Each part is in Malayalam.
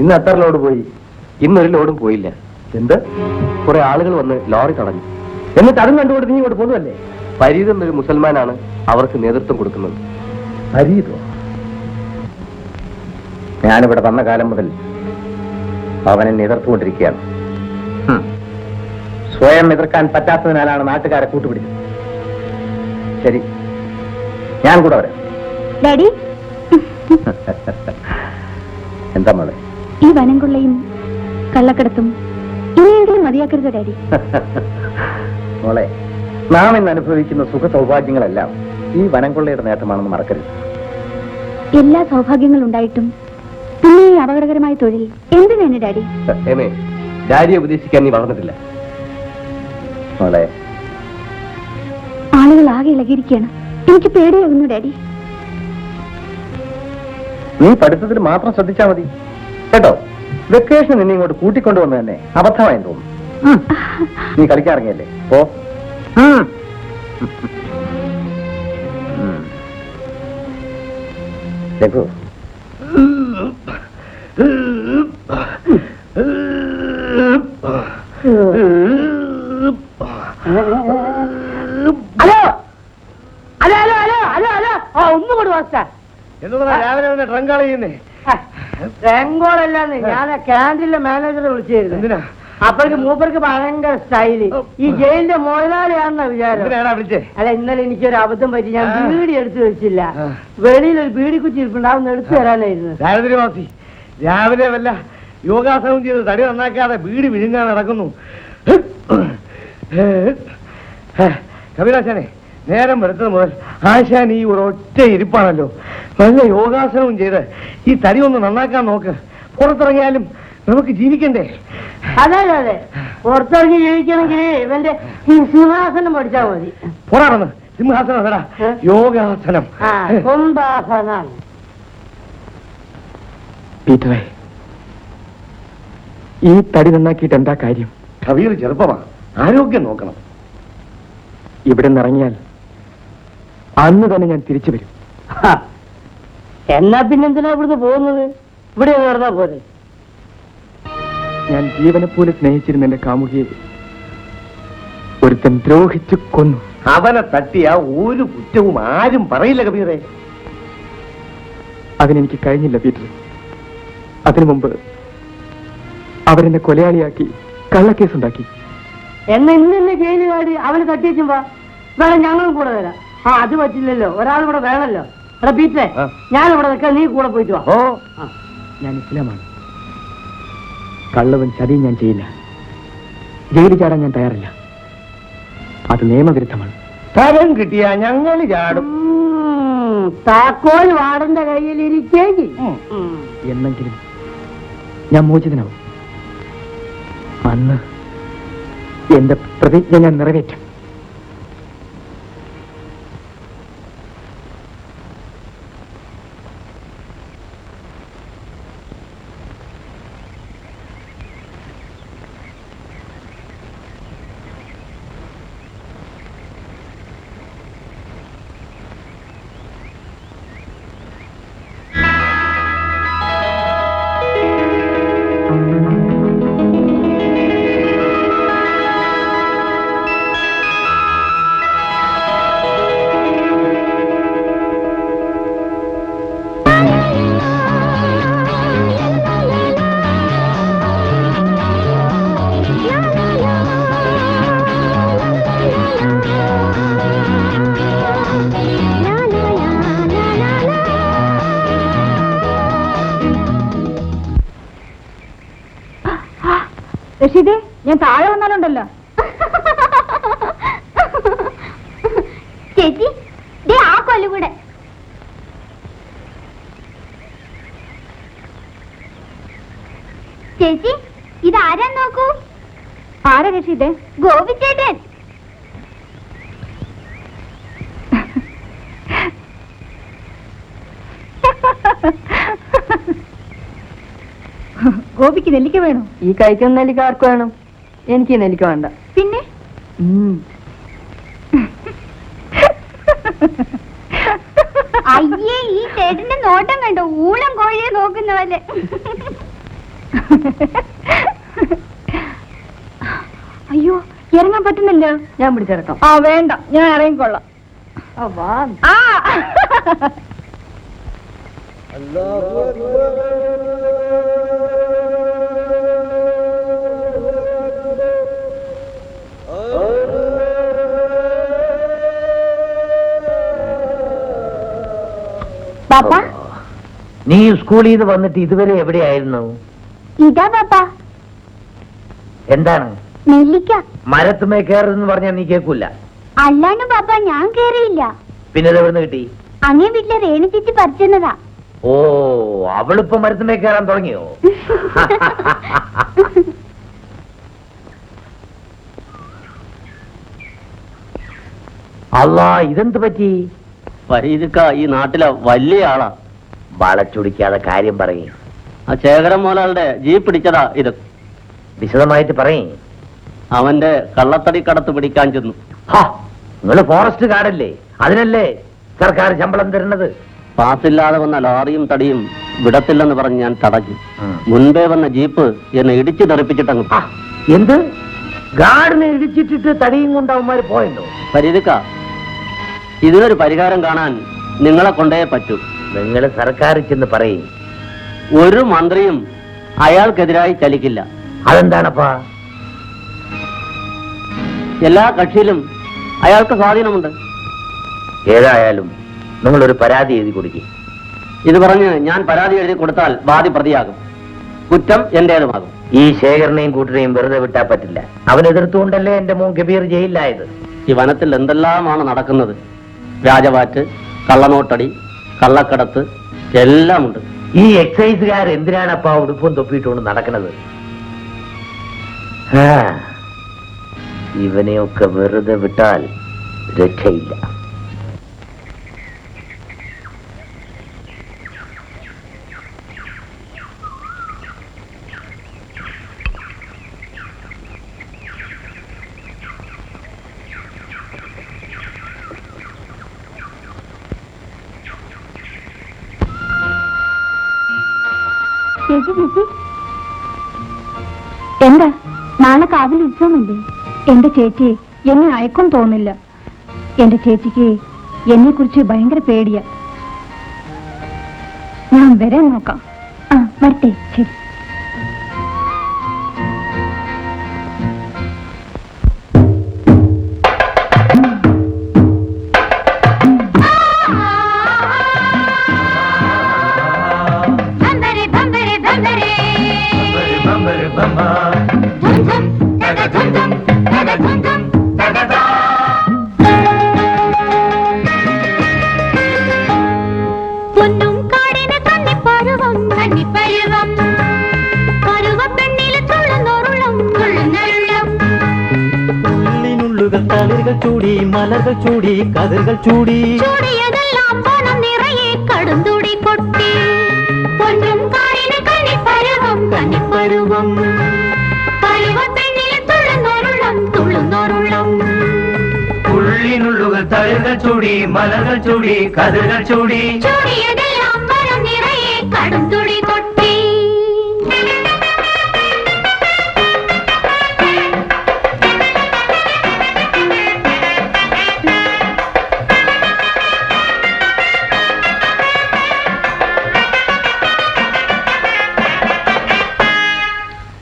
ഇന്ന് എത്ര ലോഡ് പോയി? ഇന്നൊരു ലോഡും പോയില്ല. എന്ത്? കുറെ ആളുകൾ വന്ന് ലോറി തടഞ്ഞു. എന്നിട്ട് അതും കണ്ടുകൊണ്ട് നീ ഇങ്ങോട്ട് പോകുന്നല്ലേ? ഫരീദ് എന്നൊരു മുസൽമാനാണ് അവർക്ക് നേതൃത്വം കൊടുക്കുന്നത്. ഫരീദോ? ഞാനിവിടെ വന്ന കാലം മുതൽ അവനെ എതിർത്തുകൊണ്ടിരിക്കുകയാണ്. സ്വയം എതിർക്കാൻ പറ്റാത്തതിനാലാണ് നാട്ടുകാരെ കൂട്ടുപിടിച്ചത്. ശരി, ഞാൻ കൂടെ വരാം. ഡാഡി, എന്താ മോളെ? ഈ വനം കൊള്ളയും കള്ളക്കടത്തും ഇനിയെങ്കിലും മതിയാക്കരുത് ഡാഡി. മോളെ, നാം ഇന്ന് അനുഭവിക്കുന്ന സുഖ സൗഭാഗ്യങ്ങളെല്ലാം ഈ വനം കൊള്ളയുടെ നേട്ടമാണെന്ന് മറക്കരുത്. എല്ലാ സൗഭാഗ്യങ്ങളും ഉണ്ടായിട്ടും പിന്നെ ഈ അപകടകരമായ തൊഴിൽ എന്തിനാണ് ഡാഡി? ഡാഡിയെ ഉപദേശിക്കാൻ നീ വളർന്നിട്ടില്ല മോളെ. ആളുകൾ ആകെ ഇളകിയിരിക്കുകയാണ്. എനിക്ക് പേടിയാകുന്നു ഡാഡി. നീ പഠിത്തത്തിൽ മാത്രം ശ്രദ്ധിച്ചാൽ മതി കേട്ടോ. വെക്കേഷൻ നിന്നെ ഇങ്ങോട്ട് കൂട്ടിക്കൊണ്ടുവന്ന് തന്നെ അബദ്ധമായി തോന്നുന്നു. നീ കളിക്കാറിങ്ങല്ലേ? ഓ Raghu, hello hello hello hello hello hello ഒന്നും കൂടി വാസ്ത രാവിലെ ട്രങ്കാൾ ചെയ്യുന്നേ? ട്രങ്കോളല്ലാന്ന് ഞാൻ ക്യാൻറ്റീനിലെ മാനേജറെ വിളിച്ചിരുന്നു. എന്തിനാ? അപ്പോഴേക്ക് മൂപ്പർക്ക് ഭയങ്കര സ്റ്റൈല്. ഈ ജയിലിന്റെ മുതലാളിയാണെന്ന വിചാരം. അല്ല, ഇന്നലെ എനിക്കൊരു അബദ്ധം പറ്റി. ഞാൻ ബീഡി എടുത്തു വെച്ചില്ല. വെളിയിൽ ഒരു ബീഡി കുറ്റി ഇരിപ്പുണ്ട്, അതൊന്ന് എടുത്തു തരാനായിരുന്നു. രാവിലെ വല്ല യോഗാസനം ചെയ്ത് തടി നന്നാക്കാതെ ബീഡി വിഴുങ്ങാൻ നടക്കുന്നു. കപിലാശാനെ, നേരം വെളുത്തത് മുതൽ ആശാൻ ഈ ഒരൊറ്റ ഇരിപ്പാണല്ലോ. നല്ല യോഗാസനവും ചെയ്ത് ഈ തടി ഒന്ന് നന്നാക്കാൻ നോക്ക്. പുറത്തിറങ്ങിയാലും നമുക്ക് ജീവിക്കണ്ടേ? അതെ അതെ, പുറത്തിറങ്ങി ജീവിക്കണമെങ്കിൽ ഇവന്റെ സിംഹാസനം പഠിച്ചാൽ മതി. പുറന്ന് സിംഹാസനം അല്ലടാ, യോഗാസനം. കുംഭാസനം. പീറ്ററെ, ഈ തടി നന്നാക്കിയിട്ട് എന്താ കാര്യം? കവിയർ ചെറുപ്പമാണ്, ആരോഗ്യം നോക്കണം. ഇവിടെ നിന്നിറങ്ങിയാൽ അന്ന് തന്നെ ഞാൻ തിരിച്ചു വരും. എന്നാ പിന്നെന്തിനാ ഇവിടുന്ന് പോകുന്നത്? ഇവിടെ നടന്നാ പോലെ. ഞാൻ ജീവനെ പോലെ സ്നേഹിച്ചിരുന്ന എന്റെ കാമുകിയെ ഒരുത്തൻ ദ്രോഹിച്ചു കൊന്നു. അവനെ തട്ടിയ ഒരു കുറ്റവും ആരും പറയില്ല കബീറെ. അതിനെനിക്ക് കഴിഞ്ഞില്ല പീറ്റർ. അതിനു മുമ്പ് അവരെന്നെ കൊലയാളിയാക്കി കള്ളക്കേസുണ്ടാക്കി. എന്നാ ഇന്ന് ജയില് കാടി അവന് തട്ടിയേച്ചുമ്പോ വേണം, ഞങ്ങളും കൂടെ വരാം. അത് പറ്റില്ലല്ലോ, ഒരാൾ കൂടെ വേണല്ലോ. എടാ പീറ്ററെ, ഞാനിവിടെ നിൽക്കാൻ, നീ കൂടെ പോയിട്ട് വാ. ഞാൻ ഇസ്ലാമാണ്. കള്ളവും ചതിയും ഞാൻ ചെയ്യില്ല. ജയിലിൽ ചാടാൻ ഞാൻ തയ്യാറില്ല. അത് നിയമവിരുദ്ധമാണ്. തരം കിട്ടിയാ ഞങ്ങൾ ചാടും. താക്കോൽ വാടന്റെ കയ്യിലിരിക്കേക്ക്. എന്നെങ്കിലും ഞാൻ മോചിതനാവും. അന്ന് എന്റെ പ്രതിജ്ഞ ഞാൻ നിറവേറ്റും. റഷീദേ, ഞാൻ താഴെ വന്നാലുണ്ടല്ലോ. ചേച്ചി, ആ കൊല്ലുകൂടെ. ചേച്ചി, ഇതാരാ നോക്കൂ. ആരാ റഷീദേ? ഗോപിച്ചേട്ടൻ. ഗോപിക്ക് നെല്ലിക്ക വേണോ? ഈ കഴിക്കുന്ന നെല്ലിക്ക ആർക്ക് വേണം? എനിക്ക് നെല്ലിക്ക വേണ്ട. പിന്നെ അയ്യേ, ഈ ചേട്ടന്റെ നോട്ടം കണ്ടോ? ഊളം കോഴിയെ നോക്കുന്ന പോലെ. അയ്യോ, ഇറങ്ങാൻ പറ്റുന്നില്ല. ഞാൻ പിടിച്ചിറക്കാം. ആ വേണ്ട, ഞാൻ ഇറങ്ങിക്കൊള്ളാം. ആ പാപ്പ, നീ സ്കൂളിൽ നിന്ന് വന്നിട്ട് ഇതുവരെ എവിടെയായിരുന്നു? ഇതാ പാപ്പ, എന്താണ് നെല്ലിക്ക. മരത്തുമേ കയറുന്നു പറഞ്ഞാൽ നീ കേൾക്കൂല. അല്ലാണ്ട് പാപ്പ, ഞാൻ കേറിയില്ല. പിന്നെ ഇത് എവിടുന്ന് കിട്ടി? അങ്ങേ വീട്ടിലെ രേണു ചേച്ചി പറിച്ചെന്നതാ. ഓ, അവളിപ്പോ മരത്തുമേ കയറാൻ തുടങ്ങിയോ? അല്ലാ, ഇതെന്ത് പറ്റി? ഫരീദക്ക ഈ നാട്ടിലെ വലിയ ആളാ. വളച്ചൊടിക്കാതെ കാര്യം പറയും. ആ ശേഖരൻ മോലാളുടെ ജീപ്പ് പിടിച്ചതാ ഇത്. വിശദമായിട്ട് പറയും. അവന്റെ കള്ളത്തടി കടത്ത് പിടിക്കാൻ ചെന്നു. നിങ്ങള് ഫോറസ്റ്റ് ഗാർഡല്ലേ? അതിനല്ലേ സർക്കാർ ശമ്പളം തരുന്നത്? പാസില്ലാതെ വന്ന ലോറിയും തടിയും വിടത്തില്ലെന്ന് പറഞ്ഞ് ഞാൻ തടഞ്ഞു. മുൻപേ വന്ന ജീപ്പ് എന്നെ ഇടിച്ചു തെറിപ്പിച്ചിട്ടങ്ങ്. എന്ത്? ഗാർഡിനെ ഇടിച്ചിട്ടിട്ട് തടിയും കൊണ്ട് അവന്മാര് പോയല്ലോ? ഫരീദക്ക, ഇതിനൊരു പരിഹാരം കാണാൻ നിങ്ങളെ കൊണ്ടേ പറ്റൂ. നിങ്ങൾ സർക്കാർ ചെന്ന് പറയും. ഒരു മന്ത്രിയും അയാൾക്കെതിരായി ചലിക്കില്ല. അതെന്താണപ്പാ? എല്ലാ കക്ഷിയിലും അയാൾക്ക് സ്വാധീനമുണ്ട്. ഏതായാലും നിങ്ങളൊരു പരാതി എഴുതി കൊടുക്കും. ഇത് പറഞ്ഞ് ഞാൻ പരാതി എഴുതി കൊടുത്താൽ വാദി പ്രതിയാകും, കുറ്റം എന്റേതുമാകും. ഈ ശേഖരനെയും കൂട്ടരെയും വെറുതെ വിട്ടാ പറ്റില്ല. അവൻ എതിർത്തുകൊണ്ടല്ലേ എന്റെ മോൻ കബീർ ജയിലിലായത്. ഈ വനത്തിൽ എന്തെല്ലാമാണ് നടക്കുന്നത്. രാജവാറ്റ്, കള്ളനോട്ടടി, കള്ളക്കടത്ത് എല്ലാമുണ്ട്. ഈ എക്സൈസുകാർ എന്തിനാണപ്പാ ഉടുപ്പും തൊപ്പിയിട്ടുകൊണ്ട് നടക്കുന്നത്? ഇവനെയൊക്കെ വെറുതെ വിട്ടാൽ രക്ഷയില്ല. ചേച്ചി ചേച്ചി, എന്താ നാളെ കാവിൽ ഉത്സവമല്ലേ? എന്റെ ചേച്ചി എന്നെ അയക്കും തോന്നില്ല. എന്റെ ചേച്ചിക്ക് എന്നെ കുറിച്ച് ഭയങ്കര പേടിയാ. ഞാൻ വരാൻ നോക്കാം. ആ വരട്ടെ. ശരി. തളിர்கள் ചൂടി മലர்கள் ചൂടി കതിர்கள் ചൂടി ചൂടിയതെല്ലാം പണം നിറയെ കടുന്തുടി കൊട്ടി പൊന്നും കാടിന് കന്നിപ്പരുവം കന്നിപ്പരുവം പരുവപ്പെണ്ണിലെ തുള്ളുന്നോരുള്ളം തുള്ളുന്നോരുള്ളം ഉള്ളിനുള്ളുകൾ തളിர்கள் ചൂടി മലകൾ ചൂടി കതിர்கள் ചൂടി ചൂടിയതെല്ലാം പണം നിറയെ കടുന്തുടി കൊട്ടി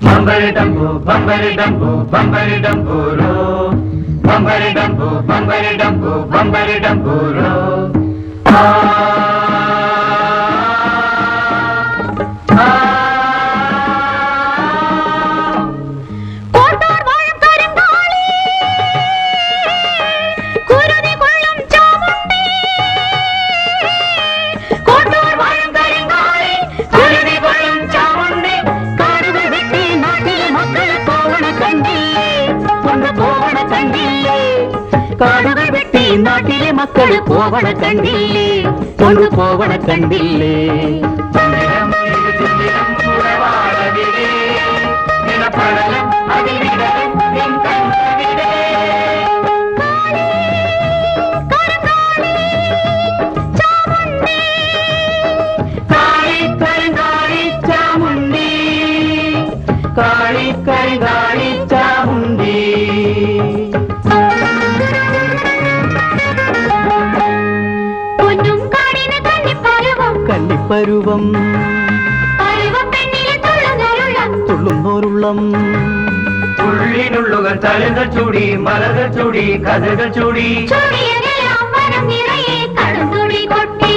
ബമ്പരി ഡംബു ബമ്പരി ഡംബു ബമ്പരി ഡംബൂരോ ബമ്പരി ഡംബു ബമ്പരി ഡംബു ബമ്പരി ഡംബൂരോ കാടുകൾ വെട്ടി നാട്ടിലെ മക്കള് പോവണ കണ്ടില്ലേ കൊണ്ടു പോവണ കണ്ടില്ലേ ചാമുണ്ടി കന്നിപ്പരുവം പരുവപ്പെണ്ണിലെ തുള്ളുന്നൊരുള്ളം തുള്ളുന്നോരുള്ളം ഉള്ളിനുള്ളുകൾ തലകൾ ചൂടി മലകൾ ചൂടി കഥകൾ ചൂടി ചൂടിയതെല്ലാം മനം നിറയെ കടുംതുടി കൊട്ടി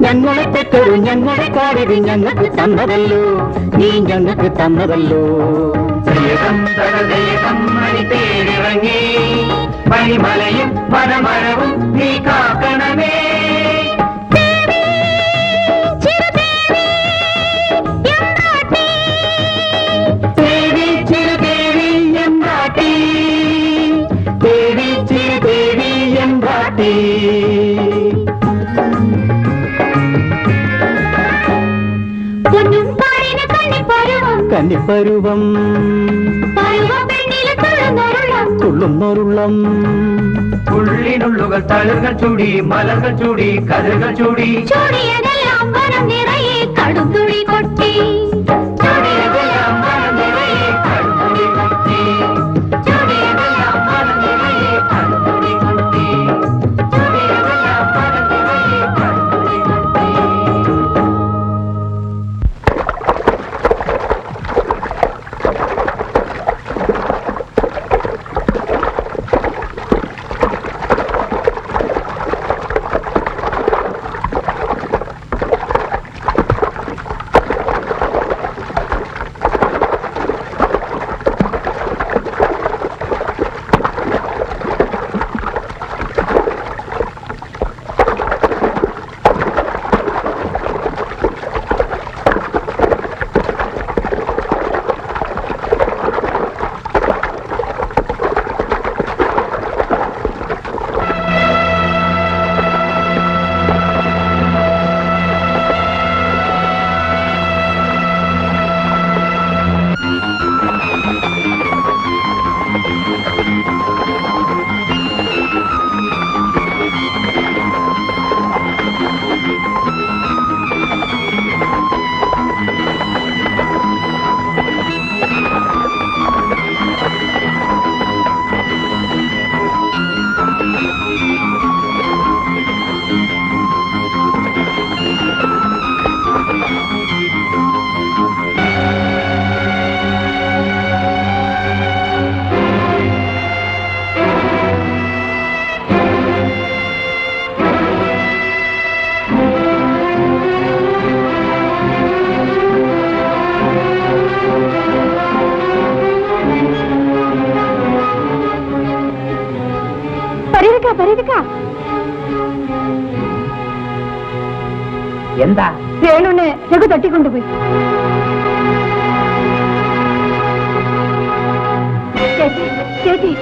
ഞങ്ങളെ തെറ്റൊരു ഞങ്ങളെ കാടിത് ഞങ്ങൾക്ക് തന്നതല്ലോ നീ ഞങ്ങൾക്ക് തന്നതല്ലോ മണിത്തേരിറങ്ങി മണിമലയും മനമരവും നീ കാക്കണമേ ദേവി ചിരുദേവി എമ്പാട്ടി ദേവി ചിരുദേവി എമ്പാട്ടി കന്നിപ്പരുവം തുള്ളുന്നോരുള്ളം ഉള്ളിനുള്ളുകൾ തളുകൾ ചൂടി മലകൾ ചൂടി കഥകൾ ചൂടി ചൂടിയതെല്ലാം മനം നിറയെ കടുംതുടി കൊട്ടി ചൂടിയതെല്ലാം മനം നിറയെ കടുംതുടി കൊട്ടി ചൂടിയതെല്ലാം മനം നിറയെ കടുംതുടി കൊട്ടി ചൂടിയതെല്ലാം മനം നിറയെ കടുംതുടി കൊട്ടി എന്താ വേണുനെ രഘു തട്ടിക്കൊണ്ടുപോയി. ചേച്ചി ചേച്ചി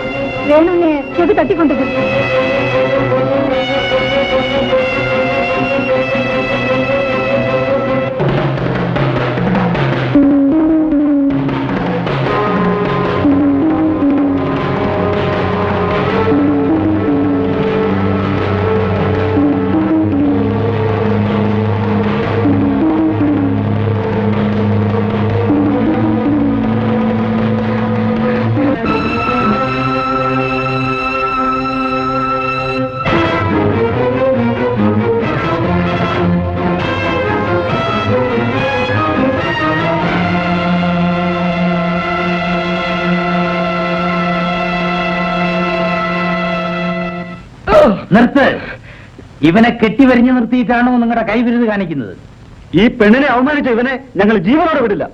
വേണുനെ രഘു തട്ടിക്കൊണ്ടുപോയി. നിർത്ത്. ഇവനെ കെട്ടിവരിഞ്ഞു നിർത്തിയിട്ടാണോ നിങ്ങളുടെ കൈവിരുത് കാണിക്കുന്നത്? ഈ പെണ്ണിനെ അവമാനിച്ച ഇവനെ ഞങ്ങൾ ജീവനോടെ വിടില്ല.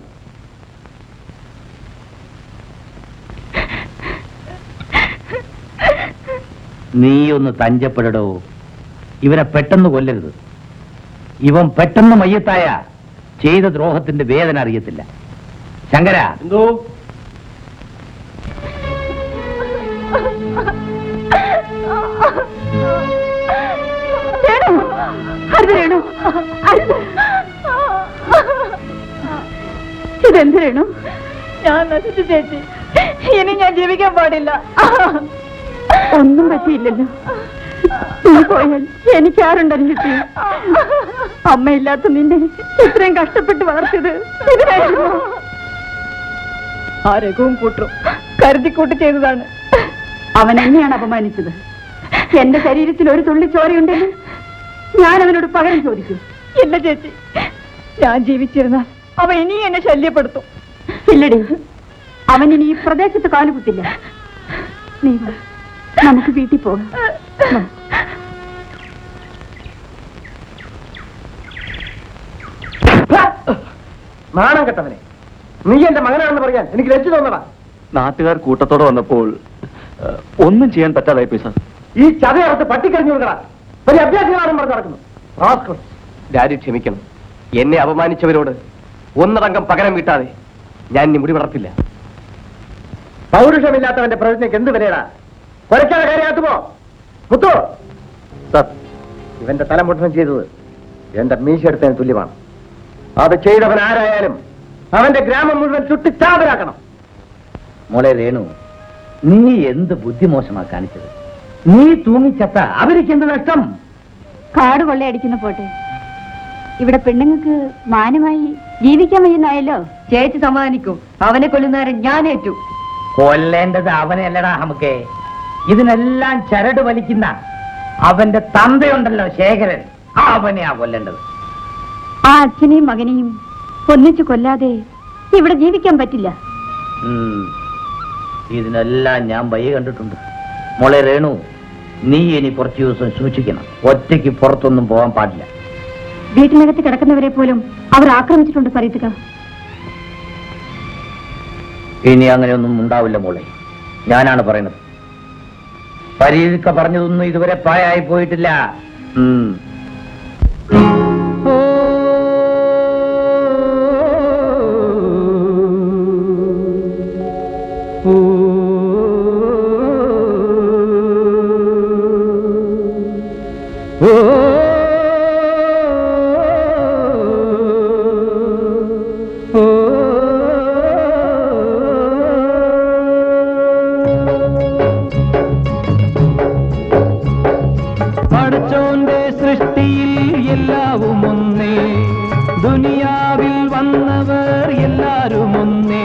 നീ ഒന്ന് തഞ്ചപ്പെടടോ. ഇവനെ പെട്ടെന്ന് കൊല്ലരുത്. ഇവൻ പെട്ടെന്ന് മയ്യത്തായ ചെയ്ത ദ്രോഹത്തിന്റെ വേദന അറിയത്തില്ല. ശങ്കര, എന്തോ ഇതെന്ത് വേണു? ഞാൻ നശിച്ചു ചേച്ചി, ഇനി ഞാൻ ജീവിക്കാൻ പാടില്ല. ഒന്നും പറ്റിയില്ലല്ലോ. നീ പോയാൽ എനിക്കാരുണ്ടല്ലോ ചേച്ചി? അമ്മയില്ലാത്ത നിന്നെ ഇത്രയും കഷ്ടപ്പെട്ട് വളർത്തിയത് ഇതിനായിരുന്നു. ആ രഘുവും കൂട്ടും കരുതിക്കൂട്ട് ചെയ്തതാണ്. അവൻ എന്നെയാണ് അപമാനിച്ചത്. എന്റെ ശരീരത്തിൽ ഒരു തുള്ളി ചോരയുണ്ടെങ്കിൽ ഞാൻ അവനോട് പകരം ചോദിക്കും. ഇല്ല ചേച്ചി, ഞാൻ ജീവിച്ചിരുന്ന അവൻ ഇനിയും എന്നെ ശല്യപ്പെടുത്തും. ഇല്ലടി, അവൻ ഇനി ഈ പ്രദേശത്ത് കാലുകുത്തില്ല. നീ വാ, നമുക്ക് വീട്ടിൽ പോകാം. നാണം കെട്ടവനെ, നീ എന്റെ മകനാണെന്ന് പറയാൻ എനിക്ക് ലജ്ജ തോന്നടാ. നാട്ടുകാർ കൂട്ടത്തോടെ വന്നപ്പോൾ ഒന്നും ചെയ്യാൻ പറ്റാതായി പോയി സാർ. ഈ ചതയർത്ത് പട്ടിക്കറിഞ്ഞു കൊടുക്കടാ. വലിയ അഭ്യാസങ്ങളാണെന്ന് പറഞ്ഞ് നടക്കുന്നു. ഡാഡി ക്ഷമിക്കണം. എന്നെ അപമാനിച്ചവരോട് ഒന്നടങ്കം പകരം വീട്ടാതെ ഞാൻ ഇനി മുടി വളർത്തില്ല. പൗരുഷമില്ലാത്തവന്റെ പ്രവൃത്തിക്ക് എന്ത് വിലയടാ? കൊലക്കാതെ കാര്യമാക്കുമോ? മുത്തോ സാർ, ഇവന്റെ തല മുട്ടനം ചെയ്തത് എന്റെ മീശെടുത്തതിന് തുല്യമാണ്. അത് ചെയ്തവൻ ആരായാലും അവന്റെ ഗ്രാമം മുഴുവൻ ചുട്ടിച്ചാതരാക്കണം. മോളെ രേണു, നീ എന്ത് ബുദ്ധിമോശമാ കാണിച്ചത്? നീ തൂങ്ങിച്ചത്ത അവർക്ക് എന്ത് നഷ്ടം? കാട് കൊള്ളയടിക്കുന്ന പോട്ടെ, ഇവിടെ പെണ്ണുങ്ങൾക്ക് മാനമായി ജീവിക്കാൻ വയ്യുന്നായല്ലോ. ചേച്ചി സമാധാനിക്കും. അവനെ കൊല്ലുന്നവരെ ഞാൻ ഏറ്റു. കൊല്ലേണ്ടത് അവനെ അല്ലടാ നമുക്ക്. ഇതിനെല്ലാം ചരട് വലിക്കുന്ന അവന്റെ തന്തയുണ്ടല്ലോ ശേഖരൻ, അവനെയാ കൊല്ലേണ്ടത്. ആ അച്ഛനെയും മകനെയും ഒന്നിച്ചു കൊല്ലാതെ ഇവിടെ ജീവിക്കാൻ പറ്റില്ല. ഇതിനെല്ലാം ഞാൻ വഴി കണ്ടിട്ടുണ്ട്. മോളെ രേണു, നീ ഇനി കുറച്ചു ദിവസം സൂക്ഷിക്കണം. ഒറ്റയ്ക്ക് പുറത്തൊന്നും പോകാൻ പാടില്ല. വീട്ടിനകത്ത് കിടക്കുന്നവരെ പോലും അവർ ആക്രമിച്ചിട്ടുണ്ട് ഫരീദക്ക. ഇനി അങ്ങനെയൊന്നും ഉണ്ടാവില്ല മോളെ, ഞാനാണ് പറയുന്നത്. ഫരീദക്ക പറഞ്ഞതൊന്നും ഇതുവരെ പ്രായമായി പോയിട്ടില്ല. പടച്ചോന്റെ സൃഷ്ടിയിൽ എല്ലാവും ഒന്നേ, ദുനിയാവിൽ വന്നവർ എല്ലാരും ഒന്നേ.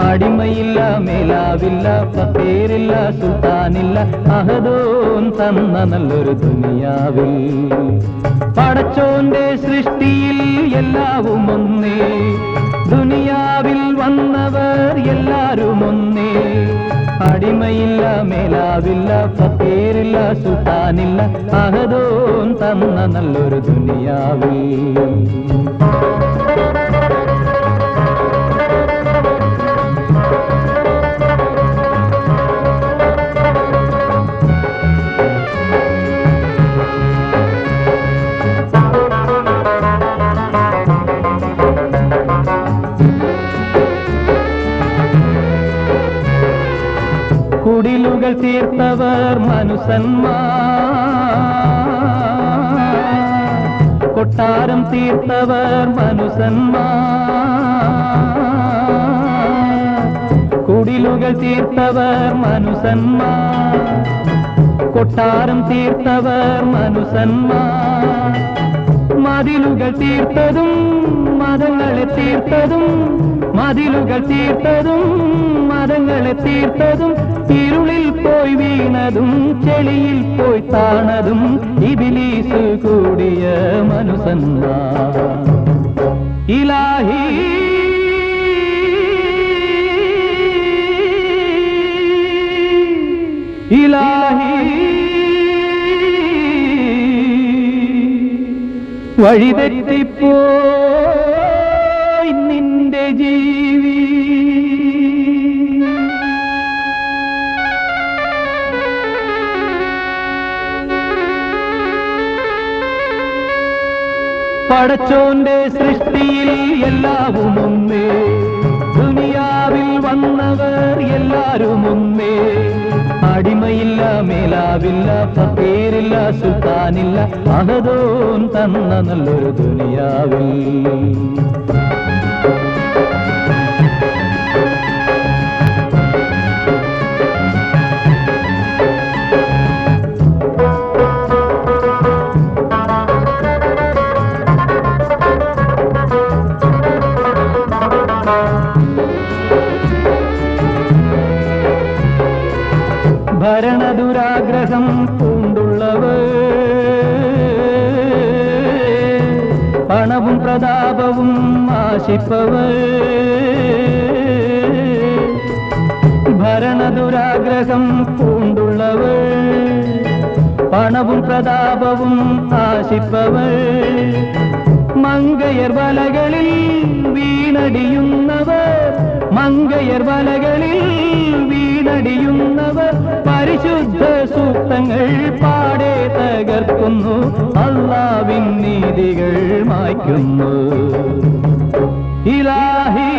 അടിമയില്ല, മേലാവില്ല, ഫക്കീറില്ല, സുൽത്താനില്ല, അഹദോൻ തന്ന നല്ലൊരു ദുനിയാവിൽ. പടച്ചോന്റെ സൃഷ്ടിയിൽ എല്ലാവും ഒന്നേ, ദുനിയാവിൽ വന്നവർ എല്ലാരും ഒന്നേ. അടിമയില്ല, മേലാവില്ല, ഫക്കീറില്ല, സുൽത്താനില്ല, അഹദോൻ തന്ന നല്ലൊരു ദുനിയാവിൽ. കുടിലുകൾ തീർത്തവർ മനുസന്മാർ, കൊട്ടാരം തീർത്തവർ മനുസന്മാർ. കുടിലുകൾ തീർത്തവർ മനുസന്മാർ, കൊട്ടാരം തീർത്തവർ മനുസന്മാർ. മതിലുകൾ തീർത്തതും മതങ്ങളെ തീർത്തതും, മതിലുകൾ തീർത്തതും മതങ്ങളെ തീർത്തതും, ഇരുളിൽ പോയി വീണതും ചെളിയിൽ പോയി താണതും ഇബ്ലീസ് കൂടിയ മനുസന്മാർ. ഇലാഹി ഇലാഹി വഴിതെറ്റിപ്പോയി നിന്റെ ജീവി. പടച്ചോന്റെ സൃഷ്ടിയിൽ എല്ലാവും ഒന്നേ, ദുനിയാവിൽ വന്നവർ എല്ലാരും ഒന്നേ. അടിമയില്ല, മേലാവില്ല, ഫക്കീറില്ല, സുൽത്താനില്ല, അഹദോൻ തന്ന നല്ലൊരു ദുനിയാവിൽ. ഭരണദുരാഗ്രഹം പൂണ്ടുള്ളവർ, പണവും പ്രതാപവും ആശിപ്പവർ. ഭരണദുരാഗ്രഹം പൂണ്ടുള്ളവർ, പണവും പ്രതാപവും ആശിപ്പവർ. മങ്കയർ വലകളിൽ വീണടിയുന്നവർ, മങ്കയർ വലകളിൽ വീണടിയുന്നവർ. പരിശുദ്ധ സൂക്തങ്ങൾ പാടെ തകർക്കുന്നു, അല്ലാഹുവിൻ നീതികൾ മായ്ക്കുന്നു. ഇലാഹി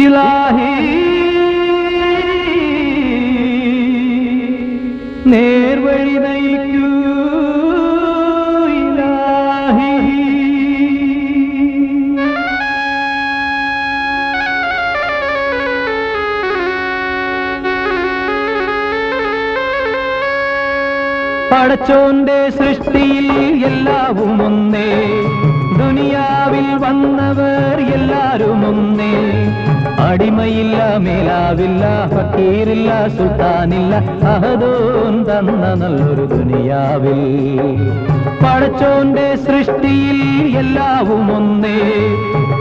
ഇലാഹി നേർവഴി നയിക്കൂ ഇലാഹി. പടച്ചോന്റെ സൃഷ്ടിയിൽ എല്ലാവും ഒന്നേ, ദുനിയാവിൽ വന്നവർ എല്ലാരും ഒന്നേ. അടിമയില്ല, മേലാവില്ല, ഫക്കീറില്ല, സുൽത്താനില്ല, അഹദോൻ തന്ന നല്ലൊരു ദുനിയാവിൽ. പടച്ചോന്റെ സൃഷ്ടിയിൽ എല്ലാവും ഒന്നേ,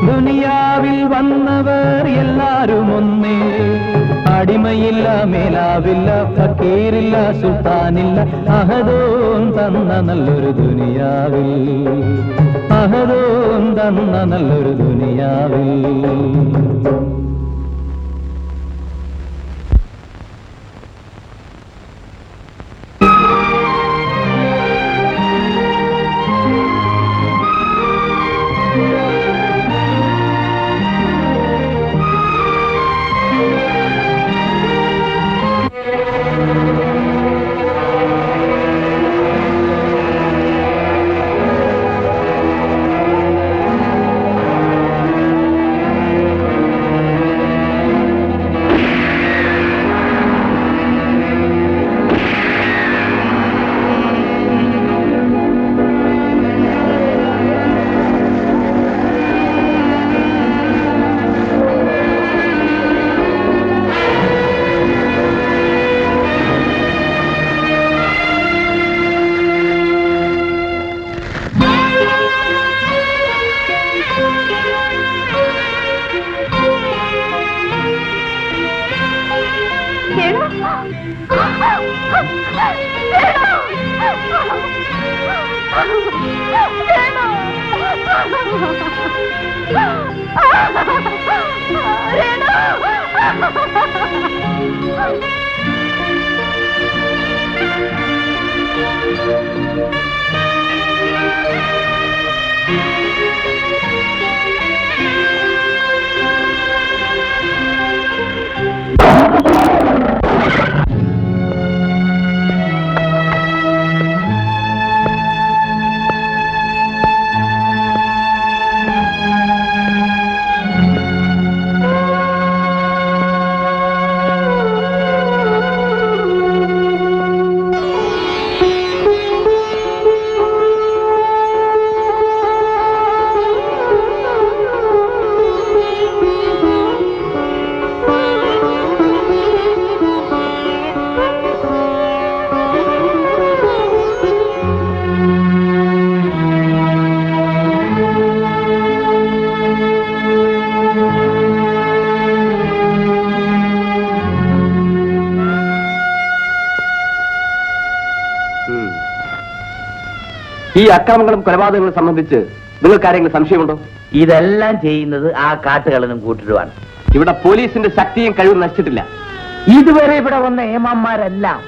ദുനിയാവിൽ വന്നവർ എല്ലാരും ഒന്നേ. അടിമയില്ല, മേലാവില്ല, ഫക്കീറില്ല, സുൽത്താനില്ല, അഹദോൻ തന്ന നല്ലൊരു ദുനിയാവിൽ. അഹദോൻ തന്ന നല്ലൊരു ദുനിയാവിൽ. ഈ അക്രമങ്ങളും കൊലപാതകങ്ങളും സംബന്ധിച്ച് നിങ്ങൾക്ക് ആരെങ്കിലും സംശയമുണ്ടോ? ഇതെല്ലാം ചെയ്യുന്നത് ആ കാട്ടുകളനും കൂട്ടിടുവാണ്. ഇവിടെ പോലീസിന്റെ ശക്തിയും കഴിവും നശിച്ചിട്ടില്ല. ഇതുവരെ ഇവിടെ വന്ന ഏമാന്മാരെല്ലാം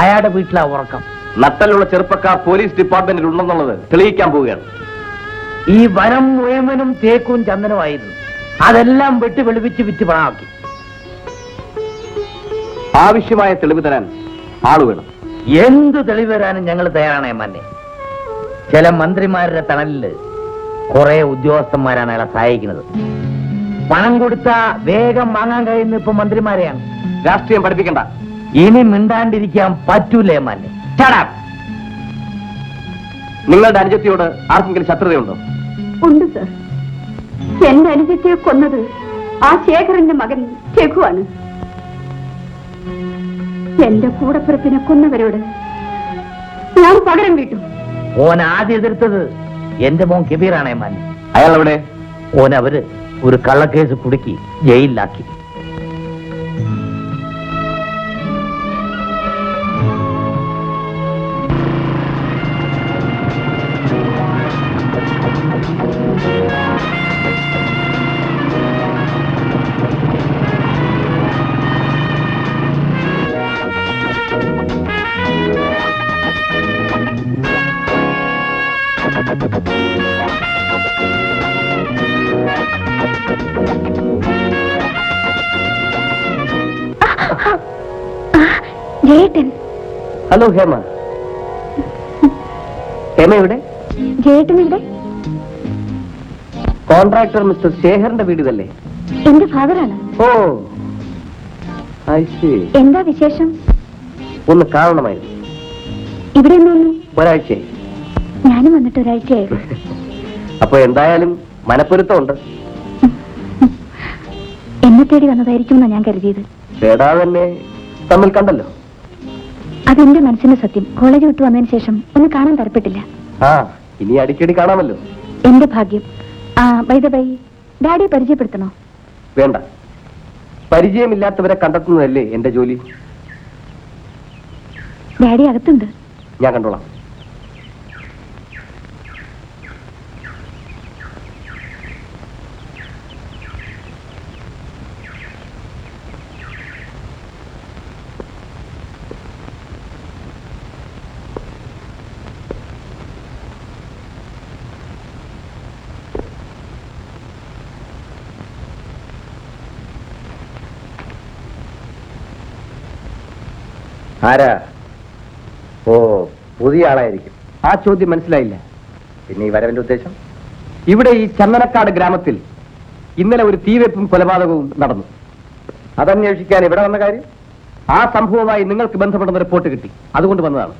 അയാളുടെ വീട്ടിലാ ഉറക്കം. നട്ടലുള്ള ചെറുപ്പക്കാർ പോലീസ് ഡിപ്പാർട്ട്മെന്റിൽ ഉണ്ടെന്നുള്ളത് തെളിയിക്കാൻ പോവുകയാണ്. ഈ വനം മുഴുവനും തേക്കും ചന്ദനമായിരുന്നു. അതെല്ലാം വെട്ടി വെളുപ്പിച്ച് വിറ്റ് പണമാക്കി. ആവശ്യമായ തെളിവ് തരാൻ ആള് വേണം. എന്ത് തെളിവ് തരാനും ഞങ്ങൾ തയ്യാറാണ് ഏമാനെ. ചില മന്ത്രിമാരുടെ തണലില് കുറെ ഉദ്യോഗസ്ഥന്മാരാണ് അയാളെ സഹായിക്കുന്നത്. പണം കൊടുത്താ വേഗം വാങ്ങാൻ കഴിയുന്ന ഇപ്പൊ മന്ത്രിമാരെയാണ്. രാഷ്ട്രീയം പഠിപ്പിക്കണ്ട. ഇനി മിണ്ടാണ്ടിരിക്കാൻ പറ്റൂല ഏമാനെ. നിങ്ങളുടെ അനുജത്തിയോട് ആർക്കെങ്കിലും ശത്രുതയുണ്ടോ? ഉണ്ട് സർ. എന്റെ അനുജത്തെ കൊന്നത് ആ ശേഖരന്റെ മകൻ രഘുവാണ്. എന്റെ കൂടപ്പിറപ്പിനെ കൊന്നവരോട് ഞാൻ പകരം വീട്ടു. ഓൻ ആദ്യം എതിർത്തത് എന്റെ മോൻ കബീറാണ് ഏമാനെ. അയാൾ എവിടെ? ഓൻ അവര് ഒരു കള്ളക്കേസ് കുടുക്കി ജയിലിലാക്കി. ജയേട്ടൻ. ഹലോ ഹേമ. ഹേമ എവിടെ? ജയേട്ടൻ ഇവിടെ? കോൺട്രാക്ടർ മിസ്റ്റർ ശേഖറിന്റെ വീട് ഇതല്ലേ? എന്റെ ഫാദറാണ്. ഓ, ഐ സീ. എന്താ വിശേഷം? ഒന്ന് കാണണമായിരുന്നു. ഇവിടെ ഒന്നും ഒരാഴ്ചയായി. ഞാനും വന്നിട്ട് ഒരാഴ്ചയായി. അപ്പൊ എന്തായാലും മനപ്പൊരുത്തമുണ്ട്. എന്നെ തേടി വന്നതായിരിക്കും ഞാൻ കരുതിയത്. ചേടാ തന്നെ തമ്മിൽ കണ്ടല്ലോ. അതെന്റെ മനസ്സിന്റെ സത്യം. കോളേജ് വിട്ടു വന്നതിന് ശേഷം ഒന്ന് കാണാൻ തരപ്പെട്ടില്ല. ആ, ഇനി അടിക്കടി കാണാമല്ലോ. എന്റെ ഭാഗ്യം. ബൈ ദ ബൈ, ഡാഡിയെ പരിചയപ്പെടുത്തണോ? വേണ്ട. പരിചയമില്ലാത്തവരെ കണ്ടെത്തുന്നതല്ലേ എന്റെ ജോലി. ഡാഡി അകത്തുണ്ട്. ഞാൻ കണ്ടോളാം. ആരാ? ഓ, പുതിയ ആളായിരിക്കും. ആ ചോദ്യം മനസ്സിലായില്ല. പിന്നെ ഈ വരവിന്റെ ഉദ്ദേശം? ഇവിടെ ഈ ചന്ദനക്കാട് ഗ്രാമത്തിൽ ഇന്നലെ ഒരു തീവെപ്പും കൊലപാതകവും നടന്നു. അതന്വേഷിക്കാൻ ഇവിടെ വന്ന കാര്യം? ആ സംഭവവുമായി നിങ്ങൾക്ക് ബന്ധപ്പെടുന്ന റിപ്പോർട്ട് കിട്ടി, അതുകൊണ്ട് വന്നതാണ്.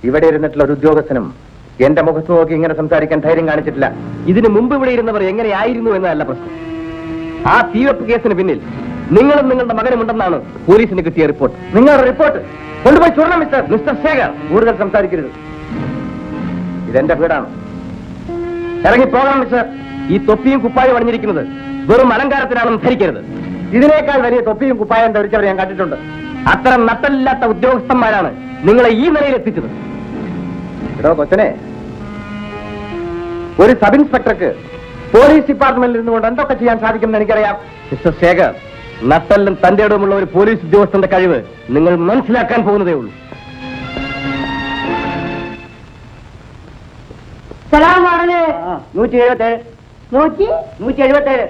ഇവിടെ ഇരുന്നിട്ടുള്ള ഒരു ഉദ്യോഗസ്ഥനും എന്റെ മുഖത്ത് നോക്കി ഇങ്ങനെ സംസാരിക്കാൻ ധൈര്യം കാണിച്ചിട്ടില്ല. ഇതിനു മുമ്പ് ഇവിടെ ഇരുന്നവർ എങ്ങനെയായിരുന്നു എന്നതല്ല പ്രശ്നം. ആ തീവെപ്പ് കേസിന് പിന്നിൽ നിങ്ങളും നിങ്ങളുടെ മകനും ഉണ്ടെന്നാണ് പോലീസിന് കിട്ടിയ റിപ്പോർട്ട്. നിങ്ങളുടെ റിപ്പോർട്ട് കൊണ്ടുപോയി ചൂടണം മിസ്റ്റർ ശേഖർ. കൂടുതൽ സംസാരിക്കരുത്. ഇതെന്റെ വീടാണ്. ഇറങ്ങി പോകണം മിസ്റ്റർ. ഈ തൊപ്പിയും കുപ്പായും അണിഞ്ഞിരിക്കുന്നത് വെറും അലങ്കാരത്തിനാണെന്ന് ധരിക്കരുത്. ഇതിനേക്കാൾ വലിയ തൊപ്പിയും കുപ്പായം ധരിച്ചവരെ ഞാൻ കണ്ടിട്ടുണ്ട്. അത്തരം നട്ടലില്ലാത്ത ഉദ്യോഗസ്ഥന്മാരാണ് നിങ്ങളെ ഈ നിലയിൽ എത്തിച്ചത്. ഇടോ കൊച്ചനെ, ഒരു സബ് ഇൻസ്പെക്ടർക്ക് പോലീസ് ഡിപ്പാർട്ട്മെന്റിൽ നിന്നുകൊണ്ട് എന്തൊക്കെ ചെയ്യാൻ സാധിക്കുമെന്ന് എനിക്കറിയാം. മിസ്റ്റർ ശേഖർ, നട്ടലിലും തന്റെ ഇടവുമുള്ള ഒരു പോലീസ് ഉദ്യോഗസ്ഥന്റെ കഴിവ് നിങ്ങൾ മനസ്സിലാക്കാൻ പോകുന്നതേ ഉള്ളൂ. സലാം മോഡല് 177. 177.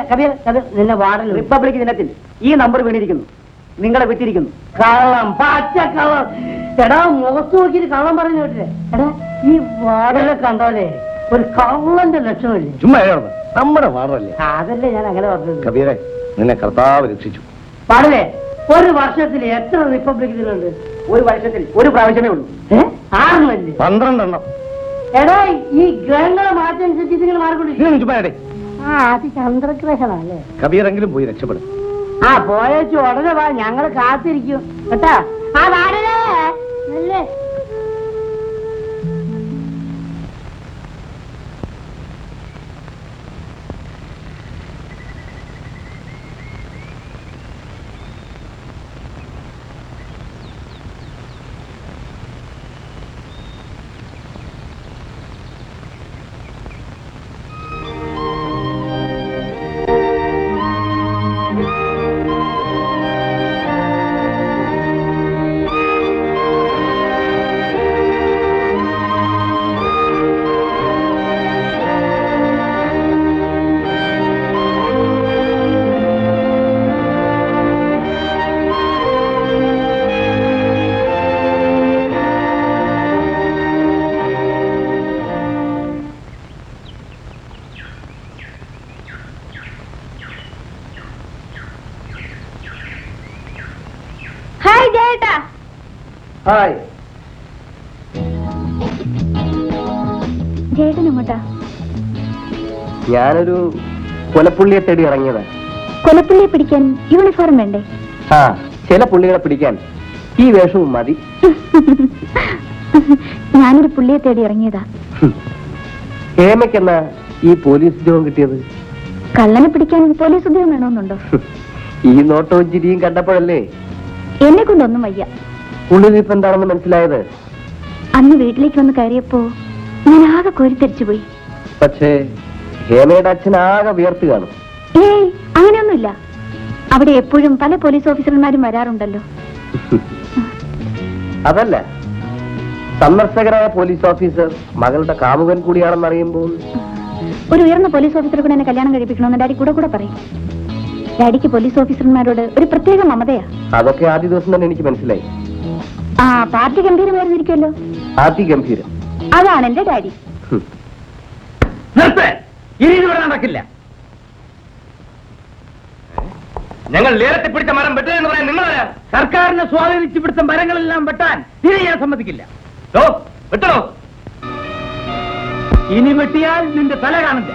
കബീർ നിന്നെ വാർഡൻ റിപ്പബ്ലിക് ദിനത്തിൽ ഈ നമ്പർ വീണിരിക്കുന്നു. നിങ്ങളെ വിട്ടിരിക്കുന്നു. കള്ളം, പച്ച കള്ളം. എടാ, മുഖത്ത് നോക്കിയിട്ട് കള്ളം പറഞ്ഞു കേട്ടില്ലേ? എടാ, ഈ വാർഡനെ കണ്ടോലേ ഒരു കള്ളന്റെ ലക്ഷണമില്ലേ? ചുമ്മാ നമ്മുടെ വാർഡല്ലേ. അതല്ലേ ഞാൻ അങ്ങനെ പറഞ്ഞത്. കബീറെ, നിന്നെ കർത്താവ് രക്ഷിച്ചു. പാടലേ, ഒരു വർഷത്തിൽ എത്ര റിപ്പബ്ലിക് ദിനമുണ്ട്? ഒരു വർഷത്തിൽ ഒരു പ്രാവശ്യമേ ഉള്ളൂ. 6 അല്ലേ? 12 എണ്ണം. എടാ, ഈ ഗ്രഹങ്ങളെ മാറ്റനുസരിച്ച് നിങ്ങൾ മാറിക്കൊണ്ടിരിക്കും. ചുമ്മാ അത് ചന്ദ്രഗ്രഹണല്ലേ? കബീറെങ്കിലും പോയി രക്ഷപ്പെടും. പോയച്ചു ഉടനെ വാ, ഞങ്ങള് കാത്തിരിക്കും കേട്ടാ. വാടലേ അല്ലേ? ഹായ് ജയേട്ടാ. ഹായ്. ജയേട്ടൻ എങ്ങോട്ടാ? ഞാനൊരു കൊലപ്പുള്ളിയെ തേടി ഇറങ്ങിയതാ. കൊലപ്പുള്ളിയെ പിടിക്കാൻ യൂണിഫോം വേണ്ടേ? ആ, ചില പുള്ളികളെ പിടിക്കാൻ ഈ വേഷവും മതി. ഞാനൊരു പുള്ളിയെ തേടി ഇറങ്ങിയതാ. ഹേമയ്ക്കെന്നാ ഈ പോലീസ് ഉദ്യോഗം കിട്ടിയത്? കള്ളനെ പിടിക്കാൻ പോലീസ് ഉദ്യോഗം വേണമെന്നുണ്ടോ? ഈ നോട്ടവും ചിരിയും കണ്ടപ്പോഴല്ലേ എന്നെ കൊണ്ടൊന്നും വയ്യ. ഉള്ളിലിപ്പ് എന്താണെന്ന് മനസ്സിലായത്? അന്ന് വീട്ടിലേക്ക് വന്ന് കയറിയപ്പോ ഞാൻ ആകെ കോരിത്തരിച്ചു പോയി. പക്ഷേ ഹേമയുടെ അച്ഛൻ ആകെ വിയർത്ത് കാണും. ഏയ്, അങ്ങനെയൊന്നുമില്ല. അവിടെ എപ്പോഴും പല പോലീസ് ഓഫീസർമാരും വരാറുണ്ടല്ലോ. അതല്ല, സന്ദർശകരായ പോലീസ് ഓഫീസർ മകളുടെ കാമുകൻ കൂടിയാണെന്ന് അറിയുമ്പോൾ ഒരു ഉയർന്ന പോലീസ് ഓഫീസറെ കൂടെ എന്നെ കല്യാണം കഴിപ്പിക്കണമെന്ന് ഡാഡി കൂടെ പറയും. ഡാഡിക്ക് പോലീസ് ഓഫീസർമാരോട് ഒരു പ്രത്യേക മമതയാ. അതൊക്കെ ആദ്യ ദിവസം തന്നെ എനിക്ക് മനസ്സിലായി. ആ, പാർട്ടി ഗംഭീരമായിരുന്നിരിക്കുമല്ലോ. അതിഗംഭീരം. അതാണ് എന്റെ ഡാഡി. നിർത്ത്. ഇനി ഇവിടെ നടക്കില്ല. ഞങ്ങൾ നേരത്തെ പിടിച്ച മരം വെട്ടുകയെന്ന് പറയാൻ നിങ്ങളാരാ? സർക്കാരിനെ സ്വാധീനിച്ചു പിടുത്ത മരങ്ങളെല്ലാം വെട്ടാൻ ഇനി ഞാൻ സമ്മതിക്കില്ല. വെട്ടണോ? ഇനി വെട്ടിയാൽ നിന്റെ തല കാണില്ല.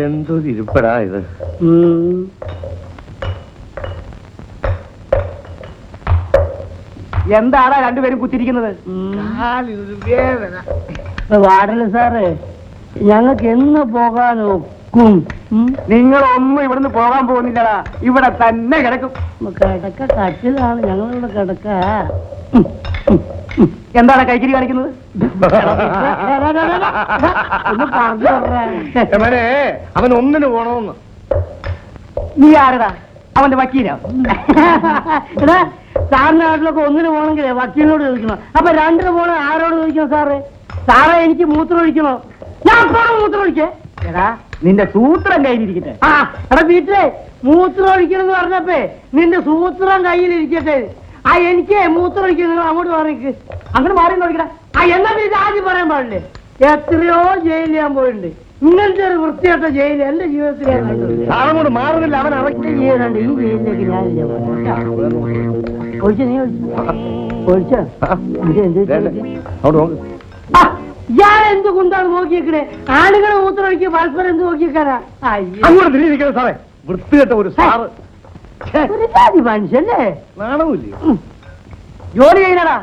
എന്തൊരു ഇരിപ്പടാ ഇത്. എന്താടാ രണ്ടുപേരും കുത്തിരിക്കുന്നത്? വാടല് സാറ് ഞങ്ങൾക്ക് എന്ന് പോകാൻ ഒക്കും? നിങ്ങളൊന്നും ഇവിടുന്ന് പോകാൻ പോകുന്നില്ലടാ, ഇവിടെ തന്നെ കിടക്കും. കിടക്ക കട്ടിലാണ് ഞങ്ങളിവിടെ കിടക്ക. എന്താണ് കൈക്കിരി കാണിക്കുന്നത്? ഒന്ന് പറഞ്ഞു യമനെ, അവൻ ഒന്നിന് പോണമെന്ന്. നീ ആരടാ? അവന്റെ വക്കീലോ? എടാ സാറിന്റെ നാട്ടിലൊക്കെ ഒന്നിന് പോകണമെങ്കിലേ വക്കീലിനോട് ചോദിക്കണം. അപ്പൊ രണ്ടിന് പോണ ആരോട് ചോദിക്കണം? സാറേ എനിക്ക് മൂത്രം ഒഴിക്കണോ? ഞാൻ എപ്പോഴും മൂത്രം ഒഴിക്കേ? എടാ നിന്റെ സൂത്രം കയ്യിലിരിക്കട്ടെ. ആ എടാ വീട്ടിലെ മൂത്രം ഒഴിക്കണം എന്ന് പറഞ്ഞപ്പേ നിന്റെ സൂത്രം കയ്യിലിരിക്കട്ടെ. ആ എനിക്ക് മൂത്രം ഒഴിക്കണം, നിങ്ങൾ അങ്ങോട്ട് പറഞ്ഞേക്ക്. അങ്ങനെ മാറി നോക്കിടാ. ആ എന്നാ പിന്നെ ആദ്യം പറയാൻ പാടില്ലേ? എത്രയോ ജയിലിൽ ഞാൻ പോയിട്ടുണ്ട്. ഇങ്ങനത്തെ ഒരു വൃത്തിയായിട്ട ജയിൽ എന്റെ ജീവിതത്തിൽ ഞാൻ കണ്ടിട്ടില്ല. സാറങ്ങോട്ട് മാറുന്നില്ല, അവൻ ഒറ്റ ജീവനുണ്ട് ഈ ജയിലിലേക്ക് ഞാനില്ല പോയത്. ഒഴിച്ചോ നീ ഒഴിച്ചോ? ഞാൻ എന്ത് കുന്താണ് നോക്കിയേക്കണേ? ആളുകളെ മൂത്രമൊഴിക്കുക പരസ്പരം എന്ത് നോക്കിയേക്കാനാ? അങ്ങോട്ട് തിരിയിരിക്കണം സാറേ. വൃത്തികെട്ട ഒരു സാറ്. ഒരു ജാതി മനുഷ്യല്ലേ? നാണമില്ല. ജോലി ചെയ്യണടാ.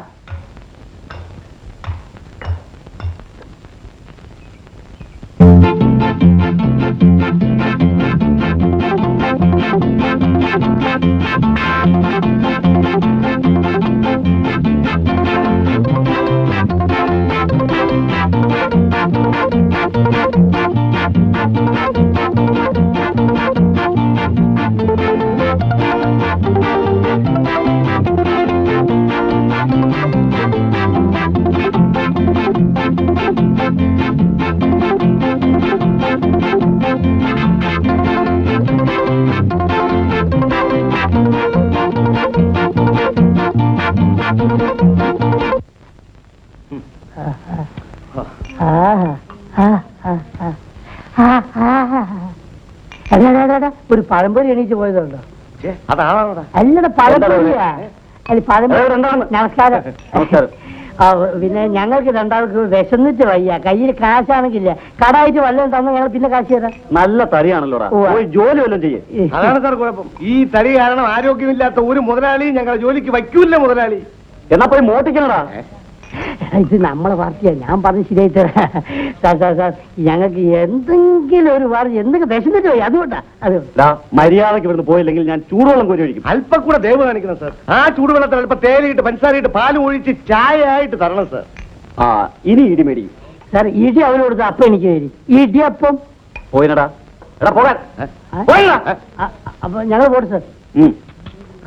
ഒരു പഴംപൊരി എണീച്ച് പോയതുണ്ടോ? അതാണോടാ? അല്ലട പഴംപൊരിയാ. അല്ല പഴംപൊരി. നമസ്കാരം. പിന്നെ ഞങ്ങൾക്ക് രണ്ടാൾക്ക് വിശന്നിട്ട് വയ്യ. കയ്യിൽ കാശാണെങ്കില്ല, കടായിട്ട് വല്ലതും തന്ന ഞങ്ങൾ പിന്നെ കാശ് തരാം. നല്ല തടിയാണല്ലോടാ. പോയി ജോലി വല്ലതും ചെയ്യേ. അതാണ് സാർ കുഴപ്പം. ഈ തടി കാരണം ആരോഗ്യമില്ലാത്ത ഒരു മുതലാളിയും ഞങ്ങളെ ജോലിക്ക് വയ്ക്കൂല്ല മുതലാളി. എന്നാ പോയി മോട്ടിക്കണടാ. ഇത് നമ്മളെ പാർട്ടിയാ. ഞാൻ പറഞ്ഞ് ശരിയായി തരാം. സാർ ഞങ്ങൾക്ക് എന്തെങ്കിലും ഒരു വാർത്ത എന്തൊക്കെ വിശന്നിട്ട് പോയി, അതുകൊണ്ടാ. മര്യാദക്ക് ഇവിടുന്ന് പോയില്ലെങ്കിൽ ഞാൻ ചൂടുവെള്ളം കോരി ഒഴിക്കും. അല്പം കൂടെ ദയവ് കാണിക്കണം സാർ. ആ ചൂടുവെള്ളത്തിൽ അല്പം തേയിലയിട്ട് പഞ്ചസാരയിട്ട് പാലും ഒഴിച്ച് ചായ ആയിട്ട് തരണം സാർ. ആ ഇനി ഇടി മേടിക്കും സാർ. ഇടി അവന് കൊടുത്ത അപ്പം എനിക്ക് തരും. ഇടിയപ്പം പോയിനടാ. എടാ പോകാൻ. അപ്പൊ ഞങ്ങൾ പോട്ടെ സാർ.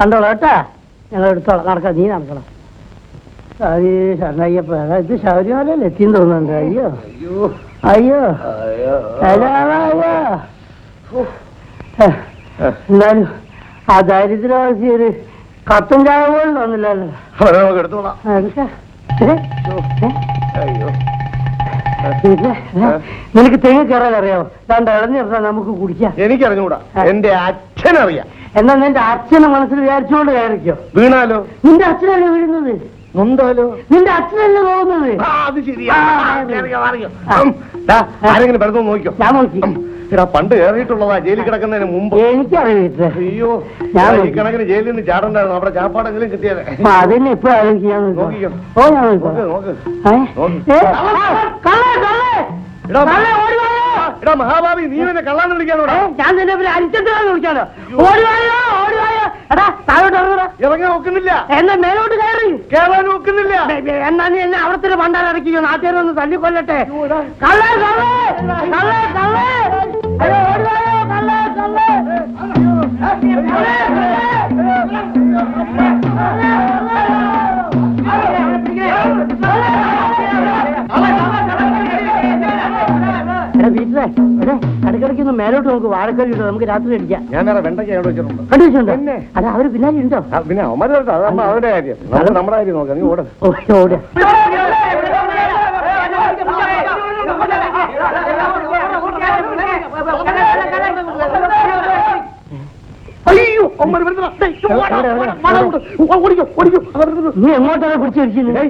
കണ്ടോളാം കേട്ടാ. ഞങ്ങൾ എടുത്തോളാം. നടക്കാം, നീ നടക്കണം. ശരണയ്യപ്പ ഇത് ശബരിമലയിൽ എത്തിയെന്ന് തോന്നുന്നുണ്ട്. അയ്യോ അയ്യോ അയ്യോ. എന്നാലും ആ ദാരിദ്ര്യവാസി ഒരു കത്തും ചായ പോലും തോന്നില്ലല്ലോ. എടുത്തോളാം. നിനക്ക് തെങ്ങ് കയറാൻ അറിയാമോ? രണ്ട് ഇളഞ്ഞിട്ടാ നമുക്ക് കുടിക്കാം. എനിക്കറിഞ്ഞൂടാ, എന്റെ അച്ഛനറിയാം. എന്നാ നിന്റെ അച്ഛനെ മനസ്സിൽ വിചാരിച്ചുകൊണ്ട് കയറിക്കോ. വീണാലോ? നിന്റെ അച്ഛനല്ലേ വീഴുന്നത്? നൊന്താലോ? നിന്റെ അച്ഛനല്ലേ പോകുന്നത്? അത് ശരിയാ. ആരെങ്കിലും വെറുതെ നോക്കിയോ? ഞാൻ നോക്കി. എടാ പണ്ട് കയറിയിട്ടുള്ളതാ ജയിലിൽ കിടക്കുന്നതിന് മുമ്പ്. എനിക്കറിയില്ല. അയ്യോ ഈ കണക്കിന് ജയിലിൽ നിന്ന് ചാടണ്ടായിരുന്നു. അവിടെ ചാപ്പാടെങ്കിലും കിട്ടിയാലേ. അതിനെ ഇപ്പൊ ആലോചിക്കാൻ നോക്കിക്കോ. ഓ ഞാൻ നോക്ക്. എടാ മഹാഭാവി, നീ എന്നെ കള്ളാന്ന് വിളിക്കാനോടാ? ഞാൻ തന്നെ അരിച്ചെടുത്ത് വിളിക്കാനോ? ഓടിവായോ ഓടിവായോ. എടാ താഴോട്ട് ഇറങ്ങടാ. ഇറങ്ങാൻ നോക്കുന്നില്ല. എന്നാ മേലോട്ട് കയറി. കേറാൻ നോക്കുന്നില്ല. എന്നാ നീ എന്നെ അവിടെ തന്നെ പണ്ടാൻ ഇറക്കിയോ? നാട്ടുകാരെ ഒന്ന് തല്ലിക്കൊല്ലട്ടെ. കള്ളേ കള്ളേ കള്ളേ കള്ളേ. അയ്യോ ഓടിവായോ കള്ളേ കള്ളേ. വീട്ടിലെ ഇടയ്ക്കിടയ്ക്ക് മേലോട്ട് നമുക്ക് വാഴക്കറി ഇട്ടോ, നമുക്ക് രാത്രി അടിക്കാം. ഞാൻ വേറെ വെണ്ടയ്ക്ക് അവിടെ വെച്ചിട്ടുണ്ട്. കണ്ടു വെച്ചിട്ടുണ്ടോ? അല്ല അവര് പിന്നാലെ ഉണ്ടോ? പിന്നെ അവന്മാര് അവരുടെ കാര്യം, നമ്മുടെ കാര്യം നോക്കാം. നീ ഓടാ. ഓടാ. അയ്യോ നീ എങ്ങോട്ടാണ് പിടിച്ചിരിക്കുന്നത്?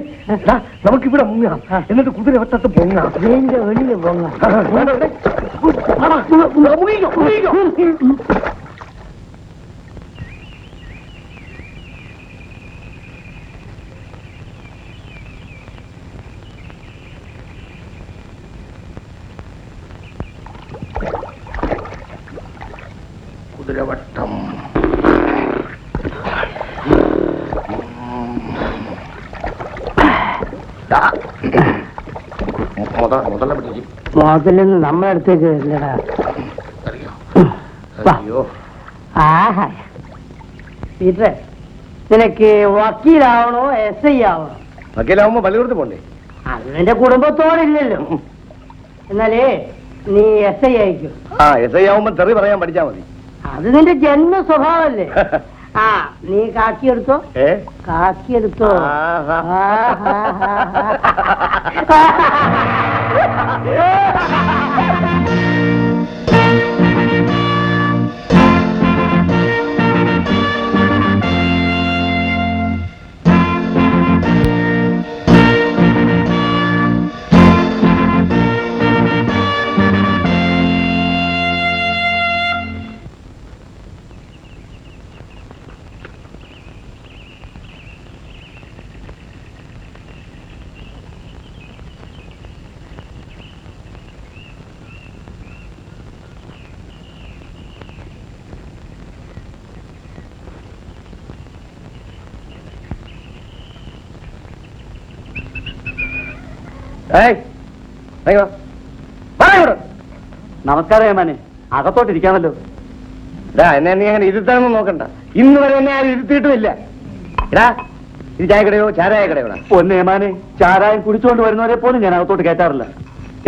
നമുക്കിവിടെ മുങ്ങാം, എന്നിട്ട് കുതിര വട്ടത്ത് പൊങ്ങാം. എന്റെ വെളിയിൽ പോങ്ങാം. കുതിരവട്ടം. മുതലൊന്നും നമ്മുടെ അടുത്തേക്ക് വരില്ലടാ. ആഹാ പീറ്ററെ, നിനക്ക് വക്കീലാവണോ SI ആവണോ? വക്കീലാവുമ്പോ പള്ളികൂടത്ത് പോണ്ടേ? അത് നിന്റെ കുടുംബത്തോടില്ലല്ലോ. എന്നാലേ നീ SI ആയിക്കും. SI ആവുമ്പോ തെറി പറയാൻ പഠിച്ചാ മതി. അത് നിന്റെ ജന്മ സ്വഭാവല്ലേ. ആ നീ കാക്കിയെടുത്തോ, കാക്കിയെടുത്തോ. നമസ്കാരം ഏമാനെ, അകത്തോട്ടിരിക്കാമല്ലോ. എന്നെ നീ അങ്ങനെ ഇരുത്താനൊന്നും നോക്കണ്ട. ഇന്ന് വരെ എന്നെ ആരും ഇരുത്തിയിട്ടുമില്ല. ഇത് ചായക്കടയോ ചാരായ കടയോടാ? പൊന്നേമാനെ, ചാരായം കുടിച്ചുകൊണ്ട് വരുന്നവരെ പോലും ഞാൻ അകത്തോട്ട് കയറ്റാറില്ല.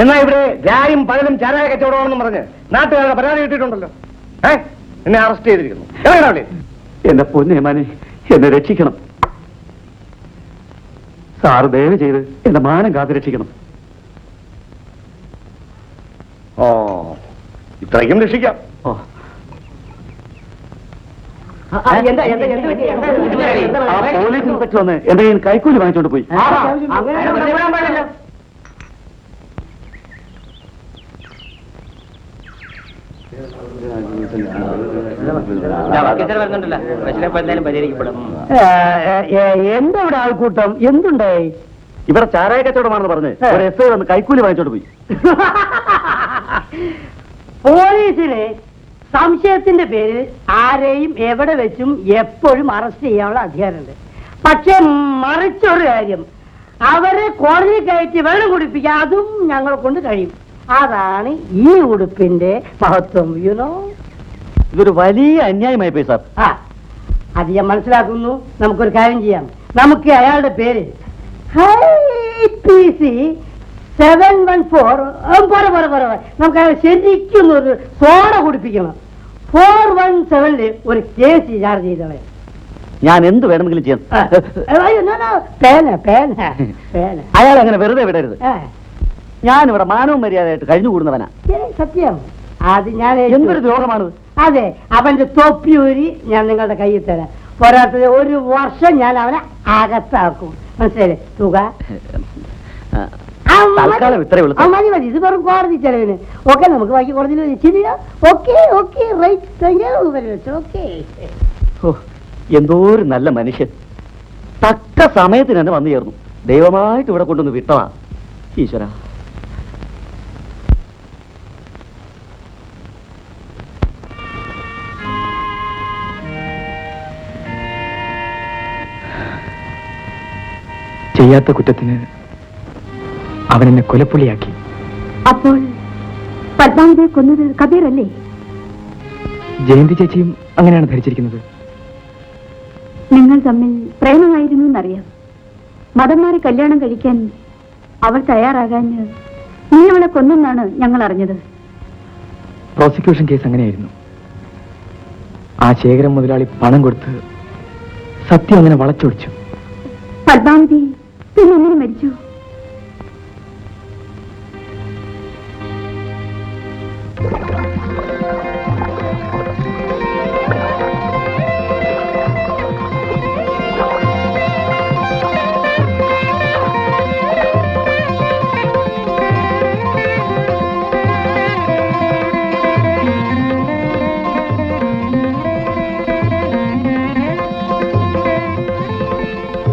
എന്നാ ഇവിടെ രായും പകലും ചാരായ കച്ചവടമാണെന്ന് പറഞ്ഞ് നാട്ടുകാരുടെ പരാതി കിട്ടിയിട്ടുണ്ടല്ലോ. എന്നെ അറസ്റ്റ് ചെയ്തിരിക്കുന്നു. എന്റെ പൊന്നേമാനെ, എന്നെ രക്ഷിക്കണം. സാറ് ദയവ് ചെയ്ത് എന്റെ മാനം കാത്തു രക്ഷിക്കണം. ഇത്രയ്ക്കും രക്ഷിക്കാം. പോലീസ് ഇൻസ്പെക്ടർ വന്ന് എന്റെ കയ്യിൽ കൈക്കൂലി വാങ്ങിച്ചോണ്ട് പോയി. എന്താ ഇവിടെ ആൾക്കൂട്ടം? എന്തുണ്ടായി? ഇവിടെ ചാരായ കച്ചവടമാണെന്ന് പറഞ്ഞ് ഒരു SI വന്ന് കൈക്കൂലി വാങ്ങിച്ചോണ്ട് പോയി. പോലീസിന് സംശയത്തിന്റെ പേരിൽ ആരെയും എവിടെ വെച്ചും എപ്പോഴും അറസ്റ്റ് ചെയ്യാനുള്ള അധികാരമുണ്ട്. പക്ഷെ മറിച്ചൊരു കാര്യം, അവരെ കോടതി കയറ്റി വെള്ളം കുടിപ്പിക്കുക, അതും ഞങ്ങളെ കൊണ്ട് കഴിയും. അതാണ് ഈ ഉടുപ്പിന്റെ മഹത്വം. യുനോ, ഇതൊരു വലിയ അന്യായമായി പോയി സാർ. അത് ഞാൻ മനസ്സിലാക്കുന്നു. നമുക്കൊരു കാര്യം ചെയ്യാം. നമുക്ക് അയാളുടെ പേര് PC 714 നമുക്ക് അയാൾ ശരിക്കും ഒരു സോഡ കുടിപ്പിക്കണം. 417 ഒരു കേസ് ചാർജ് ചെയ്തവൻ. ഞാൻ എന്ത് വേണമെങ്കിലും ചെയ്യാം. അയാൾ അങ്ങനെ വെറുതെ വിടരുത്. ഞാനിവിടെ മാനവും മര്യാദയായിട്ട് കഴിഞ്ഞുകൂടുന്നവനാ. സത്യം. അത് ഞാൻ എന്തൊരു ദ്രോഹമാണത്. അതെ, അവന്റെ തൊപ്പിയൂരി ഞാൻ നിങ്ങളുടെ കയ്യിൽ തരാം. പോരാത്തത് 1 വർഷം ഞാൻ അവനെ അകത്താക്കും. മനസ്സിലായില്ലേ? തുക മതി മതി. ഇത് വെറും കോടതി ചെലവിന്. ഓക്കെ, നമുക്ക് ബാക്കി കോടതിയിൽ ശരിയാ. Okay okay, right. ഓക്കെ. എന്തോ ഒരു നല്ല മനുഷ്യൻ. തക്ക സമയത്തിന് തന്നെ വന്നു ചേർന്നു. ദൈവമായിട്ട് ഇവിടെ കൊണ്ടുവന്ന് വിട്ടതാ. ഈശ്വര, ചെയ്യാത്ത കുറ്റത്തിന് അവൻ എന്നെ കൊലപ്പുള്ളിയാക്കി. അപ്പോൾ പത്മാവതിയെ കൊന്നത് കബീറല്ലേ? ജയന്തി ചേച്ചിയും അങ്ങനെയാണ് ധരിച്ചിരിക്കുന്നത്. നിങ്ങൾ തമ്മിൽ പ്രേമമായിരുന്നു എന്നറിയാം. മതം മാറി കല്യാണം കഴിക്കാൻ അവൾ തയ്യാറാകാഞ്ഞ് നീ അവളെ കൊന്നെന്നാണ് ഞങ്ങൾ അറിഞ്ഞത്. പ്രോസിക്യൂഷൻ കേസ് അങ്ങനെയായിരുന്നു. ആ ശേഖരം മുതലാളി പണം കൊടുത്ത് സത്യം അങ്ങനെ വളച്ചൊടിച്ചു. പത്മാവതി പിന്നെ എങ്ങനെ മരിച്ചു?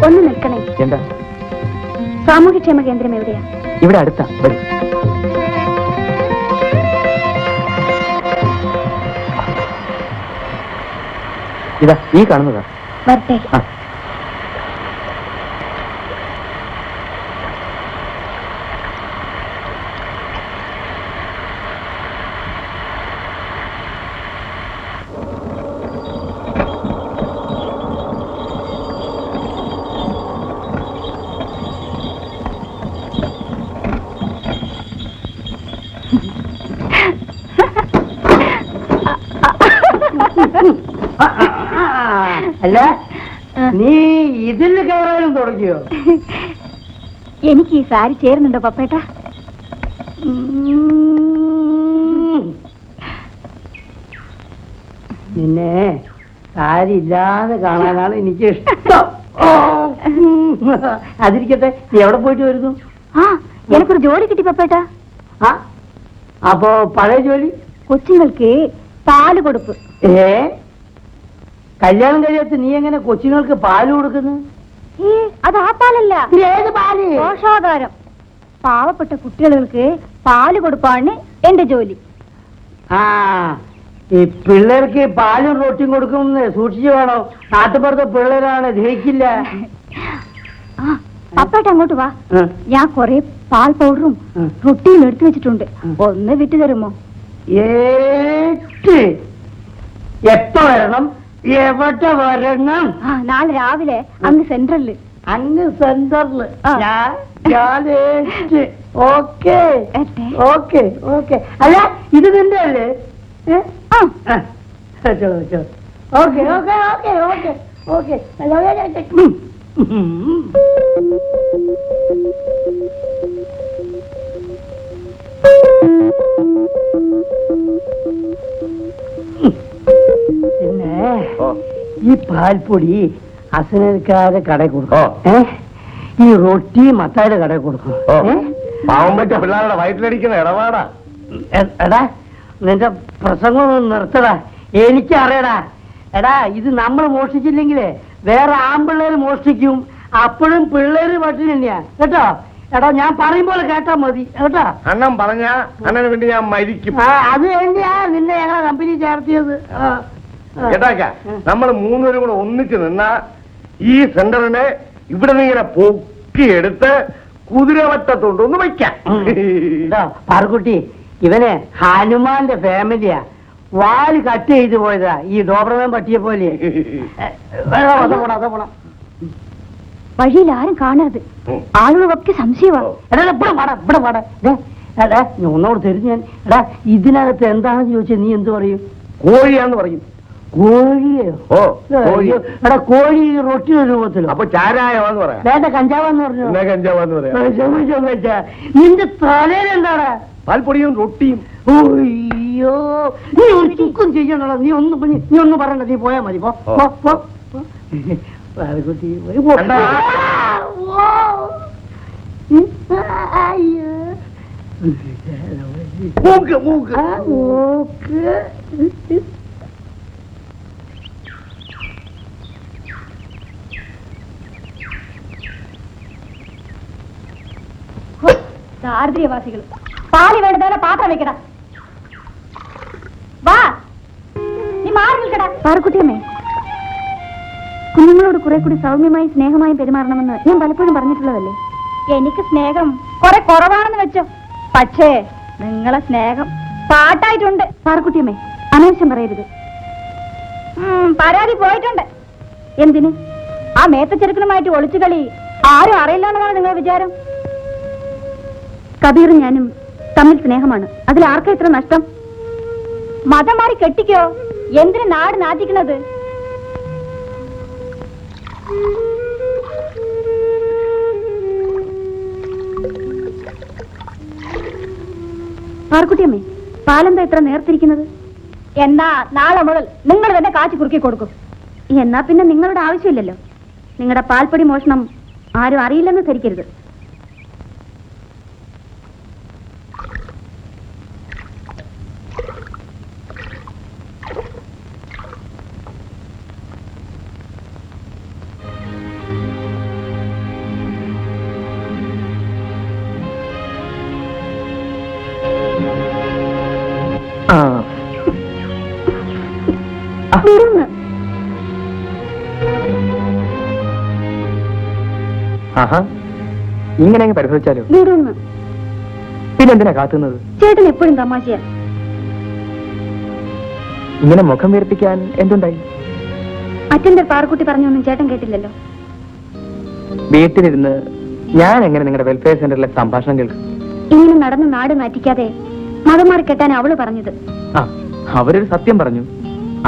ഒന്ന് നിൽക്കണേ. എന്താ? സാമൂഹ്യക്ഷേമ കേന്ദ്രം എവിടെയാ? ഇവിടെ അടുത്താ. വരും. ഇതാ ഈ കാണുന്നതാ. വരട്ടെ. ആ. അല്ല, നീ ഇതിൽ കയറാനും തുടങ്ങിയോ? എനിക്ക് ഈ സാരി ചേരുന്നുണ്ടോ പപ്പേട്ട? നിന്നെ സാരി ഇല്ലാതെ കാണാനാണ് എനിക്ക് ഇഷ്ടം. അതിരിക്കട്ടെ, നീ എവിടെ പോയിട്ട് വരുന്നു? ആ, എനിക്കൊരു ജോലി കിട്ടി പപ്പേട്ട. ആ, അപ്പോ പഴയ ജോലി? കൊച്ചുങ്ങൾക്ക് പാല് കൊടുപ്പ്. കല്യാണം കഴിയാത്ത നീ എങ്ങനെ കൊച്ചുങ്ങൾക്ക് പാല് കൊടുക്കുന്നു? അത് ആ പാലല്ല. ഏത് പാല്? പോഷാഹാരം. പാവപ്പെട്ട കുട്ടികൾക്ക് പാല് കൊടുപ്പാണ് എന്റെ ജോലി. ആ, ഈ പിള്ളേർക്ക് പാലും റൊട്ടിയും കൊടുക്കുമെന്ന് സൂക്ഷിച്ചു വേണം. നാട്ടുപുറത്തെ പിള്ളേരാണ്, ദഹിക്കില്ല. ആ, പപ്പേട്ട അങ്ങോട്ട് വാ. ഉം. ഞാൻ കൊറേ പാൽ പൗഡറും ഉം. റൊട്ടിയും എടുത്തു വെച്ചിട്ടുണ്ട്. ഒന്ന് വിട്ടു തരുമോ? എപ്പോ വരണം? എവിടെ വരണം? ആ, നാളെ രാവിലെ അങ്ങ് സെൻട്രലില്. അങ്ങ് സെന്ററില്. ആ. ഓക്കെ എട്ടെ. Okay okay. അല്ല, ഇത് നിന്റെ അല്ലേ? ആ. Okay okay okay okay okay. പിന്നെ ഈ പാൽപ്പൊടി അസനക്കാരെ കടയിൽ കൊടുക്കും. ഈ റൊട്ടി മത്തായുടെ കടയിൽ കൊടുക്കും. പാവം പറ്റ പിള്ളേരുടെ വയറ്റിലടിക്കുന്ന ഇടപാടാ. എടാ, നിന്റെ പ്രസംഗം നിർത്തടാ. എനിക്കറിയടാ. എടാ, ഇത് നമ്മൾ മോഷ്ടിച്ചില്ലെങ്കിലേ വേറെ ആൺപിള്ളേര് മോഷ്ടിക്കും. അപ്പോഴും പിള്ളേര് പട്ടിണി തന്നെയാ കേട്ടോ. എടാ, ഞാൻ പറയും പോലെ കേട്ടാ മതി കേട്ടോ. അണ്ണൻ പറഞ്ഞ അണ്ണന് വേണ്ടി ഞാൻ മരിക്കും. അത് വേണ്ടിയാ നിന്നെ ഞങ്ങളെ കമ്പനി ചേർത്തിയത്. കേട്ടാക്ക, നമ്മൾ മൂന്നുപേരും കൂടെ ഒന്നിച്ച് നിന്നാ ഈ സെന്ററിനെ ഇവിടെ നിന്ന് ഇങ്ങനെ പൊക്കിയെടുത്ത് കുതിരവട്ടത്തോണ്ടൊന്ന് വയ്ക്കാം. പാർക്കുട്ടി, ഇവനെ ഹനുമാന്റെ ഫാമിലിയാ. വാല് കട്ട് ചെയ്ത് പോയതാ ഈ ഡോബർമാൻ പട്ടിയെ പോലെ. വഴിയിൽ ആരും കാണരുത്. ആളുകളൊക്കെ സംശയമാണ്. ഒന്നോട് തരുന്നു ഞാൻ. എടാ, ഇതിനകത്ത് എന്താണെന്ന് ചോദിച്ചാൽ നീ എന്ത് പറയും? കോഴിയാന്ന് പറയും. കോഴിയോ? ഓ, കോഴി. എടാ, കോഴി റൊട്ടി രൂപത്തിലോ? അപ്പൊ ചാരായവാന്ന് പറയാം. വേണ്ട, കഞ്ചാവെന്ന് പറഞ്ഞു. എന്നാ കഞ്ചാവാന്ന് പറയാം. നിന്റെ തലയിലെന്താടാ? പാൽപ്പൊടിയും റൊട്ടിയും. ഓയ്യോ, നീ ഒരു ചുക്കും ചെയ്യണല്ലോ. നീ ഒന്നും പറയണ്ട. നീ പോയാ മതി. മൂക്ക് മൂക്ക്. ദാരിദ്ര്യവാസികൾ. പാല് വേണ്ടതല്ല, പാത്രം വെക്കടാ. വാ, നീ മാറി നിൽക്കടാ. പാറക്കുട്ടിയമ്മേ, കുഞ്ഞുങ്ങളോട് കുറെ കൂടി സൗമ്യമായി സ്നേഹമായി പെരുമാറണമെന്ന് ഞാൻ പലപ്പോഴും പറഞ്ഞിട്ടുള്ളതല്ലേ. എനിക്ക് സ്നേഹം കുറെ കുറവാണെന്ന് വെച്ചോ. പക്ഷേ നിങ്ങളെ സ്നേഹം പാട്ടായിട്ടുണ്ട്. പാറക്കുട്ടിയമ്മേ, അനാവശ്യം പറയരുത്. പരാതി പോയിട്ടുണ്ട്. എന്തിന്? ആ മേത്തച്ചെറുക്കനുമായിട്ട് ഒളിച്ചു കളി ആരും അറിയില്ലെന്നാണ് നിങ്ങളുടെ വിചാരം. കബീറും ഞാനും തമ്മിൽ സ്നേഹമാണ്. അതിൽ ആർക്കാ ഇത്ര നഷ്ടം? മതം മാറി കെട്ടിക്കോ. എന്തിനു നാട് നാറ്റിക്കുന്നത്? പാർക്കുട്ടിയമ്മേ, പാലെന്താ ഇത്ര നേർത്തിരിക്കുന്നത്? എന്നാ നാളെ മുതൽ നിങ്ങൾ തന്നെ കാച്ചി കുറുക്കി കൊടുക്കും. എന്നാ പിന്നെ നിങ്ങളുടെ ആവശ്യമില്ലല്ലോ. നിങ്ങളുടെ പാൽപ്പൊടി മോഷണം ആരും അറിയില്ലെന്ന് ധരിക്കരുത്. ആഹാ, ഇങ്ങനെ അങ്ങ് പരിശോധിച്ചാലോ? വിടുന്നു. പിന്നെന്തിനാ കാത്തുന്നത്? ചേട്ടൻ എപ്പോഴും തമാശയാ. ഇങ്ങനെ മുഖം വീർപ്പിക്കാൻ എന്തുണ്ടായി? അറ്റൻഡർ പാറക്കുട്ടി പറഞ്ഞൊന്നും ചേട്ടൻ കേട്ടില്ലല്ലോ. വീട്ടിലിരുന്ന് ഞാൻ എങ്ങനെ നിങ്ങളുടെ വെൽഫെയർ സെന്ററിലെ സംഭാഷണം കേൾക്കും? ഇങ്ങനെ നടന്ന് നാട് മാറ്റിക്കാതെ മതം മാറി കെട്ടാൻ അവള് പറഞ്ഞത്. ആ, അവരൊരു സത്യം പറഞ്ഞു,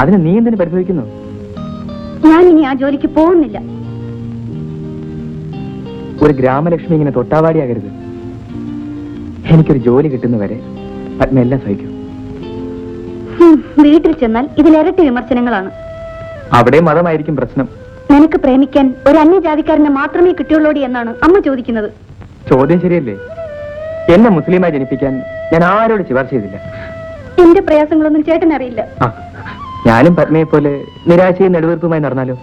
അതിന് നീ എന്തിനു പരിശോധിക്കുന്നു? ഞാൻ ഇനി ആ ജോലിക്ക് പോകുന്നില്ല. ഒരു ഗ്രാമലക്ഷ്മി ഇങ്ങനെ തൊട്ടാവാടിയാകരുത്. എനിക്കൊരു ജോലി കിട്ടുന്നവരെ പത്മ എല്ലാം സഹിക്കും. വീട്ടിൽ ചെന്നാൽ ഇതിലിരട്ടി വിമർശനങ്ങളാണ്. അവിടെ മതമായിരിക്കും പ്രശ്നം. നിനക്ക് പ്രേമിക്കാൻ ഒരു അന്യജാതിക്കാരനെ മാത്രമേ കിട്ടിയുള്ളൂടി എന്നാണ് അമ്മ ചോദിക്കുന്നത്. ചോദ്യം ശരിയല്ലേ? എന്നെ മുസ്ലിമായി ജനിപ്പിക്കാൻ ഞാൻ ആരോട് ശുപാർശ ചെയ്തില്ല. എന്റെ പ്രയാസങ്ങളൊന്നും ചേട്ടൻ അറിയില്ല. ആ, ഞാനും പത്മയെ പോലെ നിരാശയും നെടുവീർപ്പുമായി നടന്നാലോ?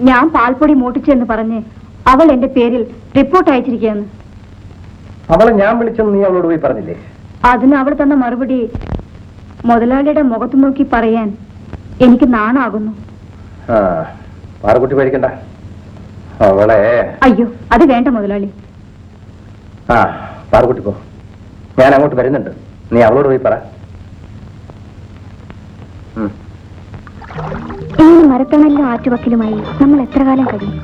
ഞാൻ പാൽപ്പൊടി മോട്ടിച്ചെന്ന് പറഞ്ഞ് അവൾ എന്റെ പേരിൽ റിപ്പോർട്ട് അയച്ചിരിക്കുകയാണ്. അവളെ ഞാൻ വിളിച്ചെന്ന് നീ അവളോട് പോയി പറഞ്ഞില്ലേ? അതിന് അവൾ തന്ന മറുപടി മുതലാളിയുടെ മുഖത്ത് നോക്കി പറയാൻ എനിക്ക് നാണാകുന്നു. ആ, പാറക്കുട്ടി പേടിക്കണ്ട. അവളെ അയ്യോ, അത് വേണ്ട മുതലാളി. ആ, പാറക്കുട്ടി പോ, ഞാൻ അങ്ങോട്ട് വരുന്നുണ്ട്. നീ അവളോട് പോയി പറ. ഇങ്ങനെ മരത്തണലിലും ആറ്റുവക്കിലുമായി നമ്മൾ എത്ര കാലം കഴിയും?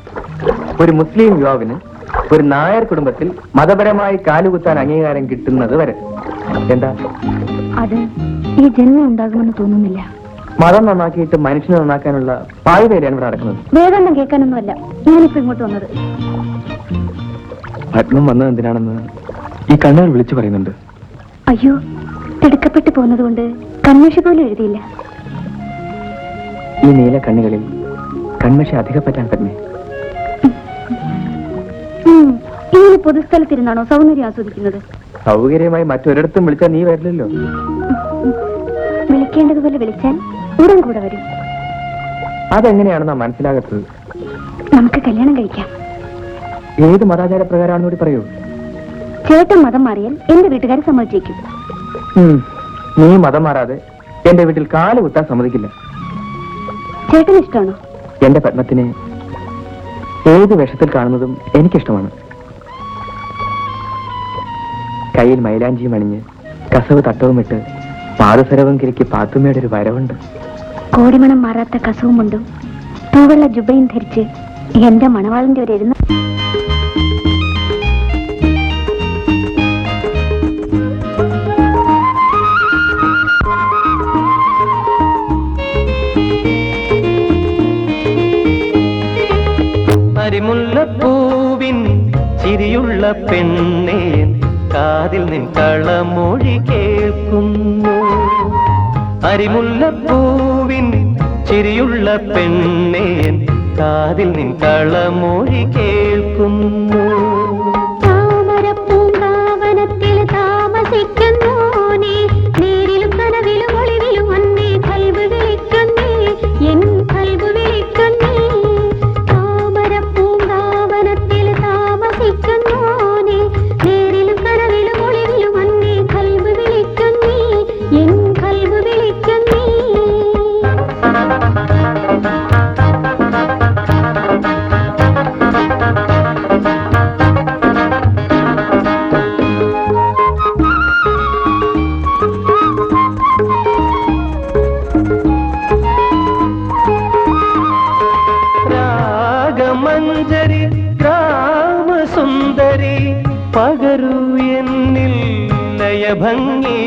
ഒരു മുസ്ലിം യുവാവിന് ഒരു നായർ കുടുംബത്തിൽ മതപരമായി കാലുകുത്താൻ അംഗീകാരം കിട്ടുന്നത് വരെ. എന്താ? അത് ഈ ജന്മം ഉണ്ടാകുമെന്ന് തോന്നുന്നില്ല. മതം നന്നാക്കിയിട്ട് മനുഷ്യനെ നന്നാക്കാനുള്ള പായ്വേലയാണ് ഇവിടെ നടക്കുന്നത്. വേദന കേൾക്കാനൊന്നുമല്ല ഞാനിപ്പോ ഇങ്ങോട്ട് വന്നത്. പത്മം വന്നത് എന്തിനാണെന്ന് ഈ കണ്ണുകൾ വിളിച്ചു പറയുന്നുണ്ട്. അയ്യോ, തിടുക്കപ്പെട്ടു പോകുന്നത് കൊണ്ട് കൺമഷി പോലും എഴുതിയില്ല. ഈ നീല കണ്ണുകളിൽ കൺമഷി അധികപ്പറ്റാൻ പത്മേ. ഇങ്ങനെ പൊതുസ്ഥലത്തിരുന്നാണോ സൗന്ദര്യം ആസ്വദിക്കുന്നത്? സൗകര്യമായി മറ്റൊരിടത്തും വിളിച്ചാൽ നീ വരില്ലല്ലോ. വിളിക്കേണ്ടതുപോലെ വിളിച്ചാൽ ഉടൻ കൂടെ വരും. അതെങ്ങനെയാണെന്നാ മനസ്സിലാകത്തത്? നമുക്ക് കല്യാണം കഴിക്കാം. ഏത് മതാചാര പ്രകാരമാണെന്ന് കൂടി പറയൂ. ചേട്ടൻ മതം മാറിയാൽ എന്റെ വീട്ടുകാരെ സമ്മതിച്ചേക്കും. നീ മതം മാറാതെ എന്റെ വീട്ടിൽ കാല് കുത്താൻ സമ്മതിക്കില്ല. ചേട്ടന് ഇഷ്ടമാണോ? എന്റെ പത്മത്തിനെ ഏത് വേഷത്തിൽ കാണുന്നതും എനിക്കിഷ്ടമാണ്. കയ്യിൽ മൈലാഞ്ചിയും അണിഞ്ഞ് കസവ് തട്ടവുമിട്ട് പാദസരവും കിരിക്ക് പാത്തുമ്മയുടെ ഒരു വരവുണ്ട്. കോടിമണം മാറാത്ത കസവും കൊണ്ടും തൂവെള്ള ജുബയും ധരിച്ച് എന്റെ മണവാളിന്റെ ഒരു എഴുന്ന അരിമുല്ലപ്പൂവിൻ ചിരിയുള്ള പെണ്ണേ, കാതിൽ നിൻ കളമൊഴി കേൾക്കുന്നു. അരിമുല്ലപ്പൂവിൻ ചിരിയുള്ള പെണ്ണേ, കാതിൽ നിൻ കളമൊഴി കേൾക്കുന്നു. താമരപ്പൂങ്കാവനത്തിൽ താമസിക്കുന്നോനേ, നേരിലും കനവിലും ഒളിവിലും അന്നേ കൽബ് വിളിക്കുന്നേ, എൻ കൽബ് വിളിക്കുന്നേ. താമരപ്പൂങ്കാവനത്തിൽ താമസിക്കുന്നോനേ, നേരിലും കനവിലും ഒളിവിലും അന്നേ കൽബ് വിളിക്കുന്നേ, എൻ കൽബ് വിളിക്കുന്നേ. രാഗമഞ്ജരി രാമസുന്ദരി പകരൂ എന്നിൽ ലയഭംഗി.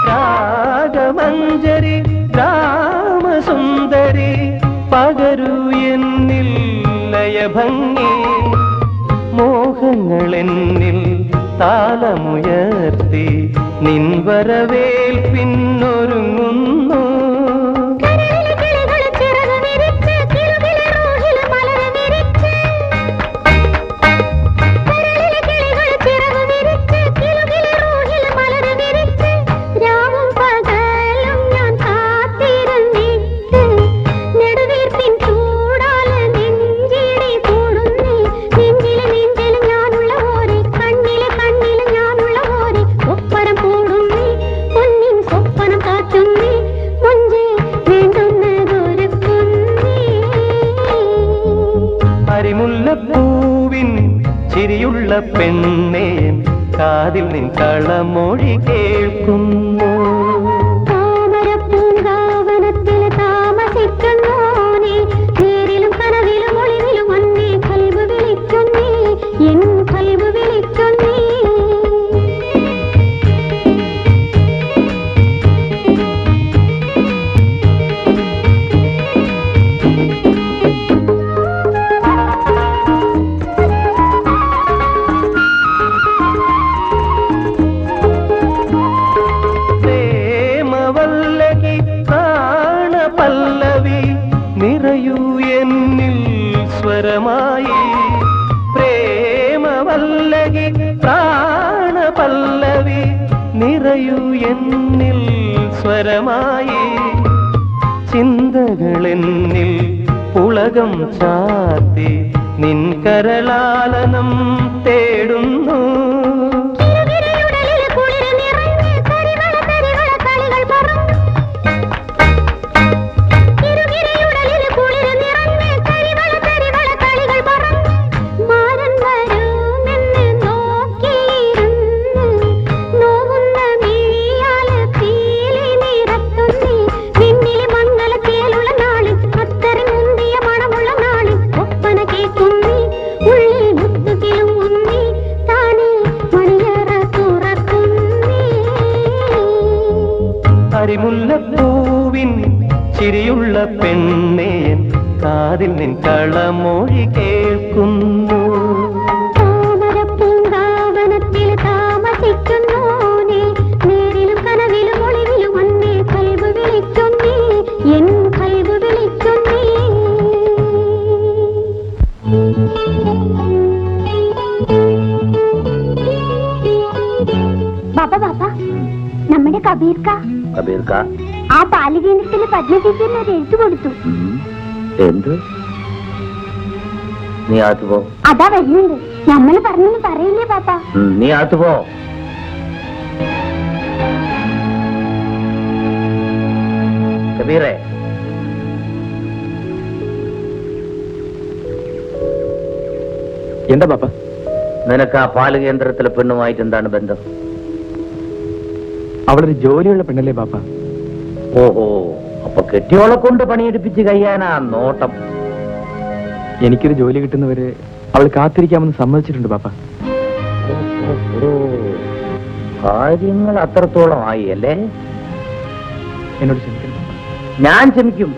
രാഗമഞ്ജരി രാമസുന്ദരി പകരൂ എന്നിൽ ലയഭംഗി. മോഹങ്ങളെന്നിൽ താളമുയർത്തി നിൻ വരവേൽപ്പിന്നൊരുങ്ങുന്നു. നെഞ്ചിലെ കരിമുല്ലപ്പൂവിൻ ചിരിയുള്ള പെണ്ണേ കാതിൽ നിൻ കളമൊഴി കേൾക്കുന്നു. താമരപ്പൂങ്കാവനത്തിൽ താമസിക്കുന്നോനേ, നേരിലും കനവിലും ഒളിവിലും അന്നേ കൽബ് വിളിക്കുന്നേ, എൻ കൽബ് വിളിക്കുന്നേ. നിറയൂ എന്നിൽ സ്വരമായി പ്രേമവല്ലകി പ്രാണപല്ലവി, നിറയൂ എന്നിൽ സ്വരമായി ചിന്തകളെന്നിൽ പുളകം ചാത്തി നിൻ കരളാലനം തേടുന്നു. കരിമുല്ലപ്പൂവിൻ ചിരിയുള്ള പെണ്ണേ കാതിൽ നിൻ കളമൊഴി കേൾക്കുന്നു. താമരപ്പൂങ്കാവനത്തിൽ താമസിക്കുന്നോനേ, നേരിലും കനവിലും ഒളിവിലും അന്നേ കൽബ് വിളിക്കുന്നേ, എൻ കൽബ് വിളിക്കുന്നേ. ബാബ ബാബ, നമ്മുടെ കബീർക്ക ആ ബാലകേന്ദ്രത്തിന് പത്മചേച്ചിന് ഒരു എഴുത്തു കൊടുത്തു. എന്ത്? നീ അകത്ത് പോ. അതാ വരുന്നുണ്ട്. നമ്മൾ പറഞ്ഞു പറയില്ലേ പാപ്പ? നീ അകത്ത് പോ. കബീറേ, എന്താ പാപ്പ? നിനക്ക് ആ പാല് കേന്ദ്രത്തിലെ പെണ്ണുമായിട്ട് എന്താണ് ബന്ധം? അവളൊരു ജോലിയുള്ള പെണ്ണല്ലേ പാപ്പ? ഓഹോ, അപ്പൊ കെട്ടിയോളെ കൊണ്ട് പണിയെടുപ്പിച്ച് കഴിയാനാ നോട്ടം. എനിക്കൊരു ജോലി കിട്ടുന്നവരെ അവൾ കാത്തിരിക്കാമെന്ന് സമ്മതിച്ചിട്ടുണ്ട് പാപ്പ. കാര്യങ്ങൾ അത്രത്തോളം ആയി അല്ലേ? എന്നോട് ക്ഷമിക്കണം പാപ്പ. ഞാൻ ക്ഷമിക്കും,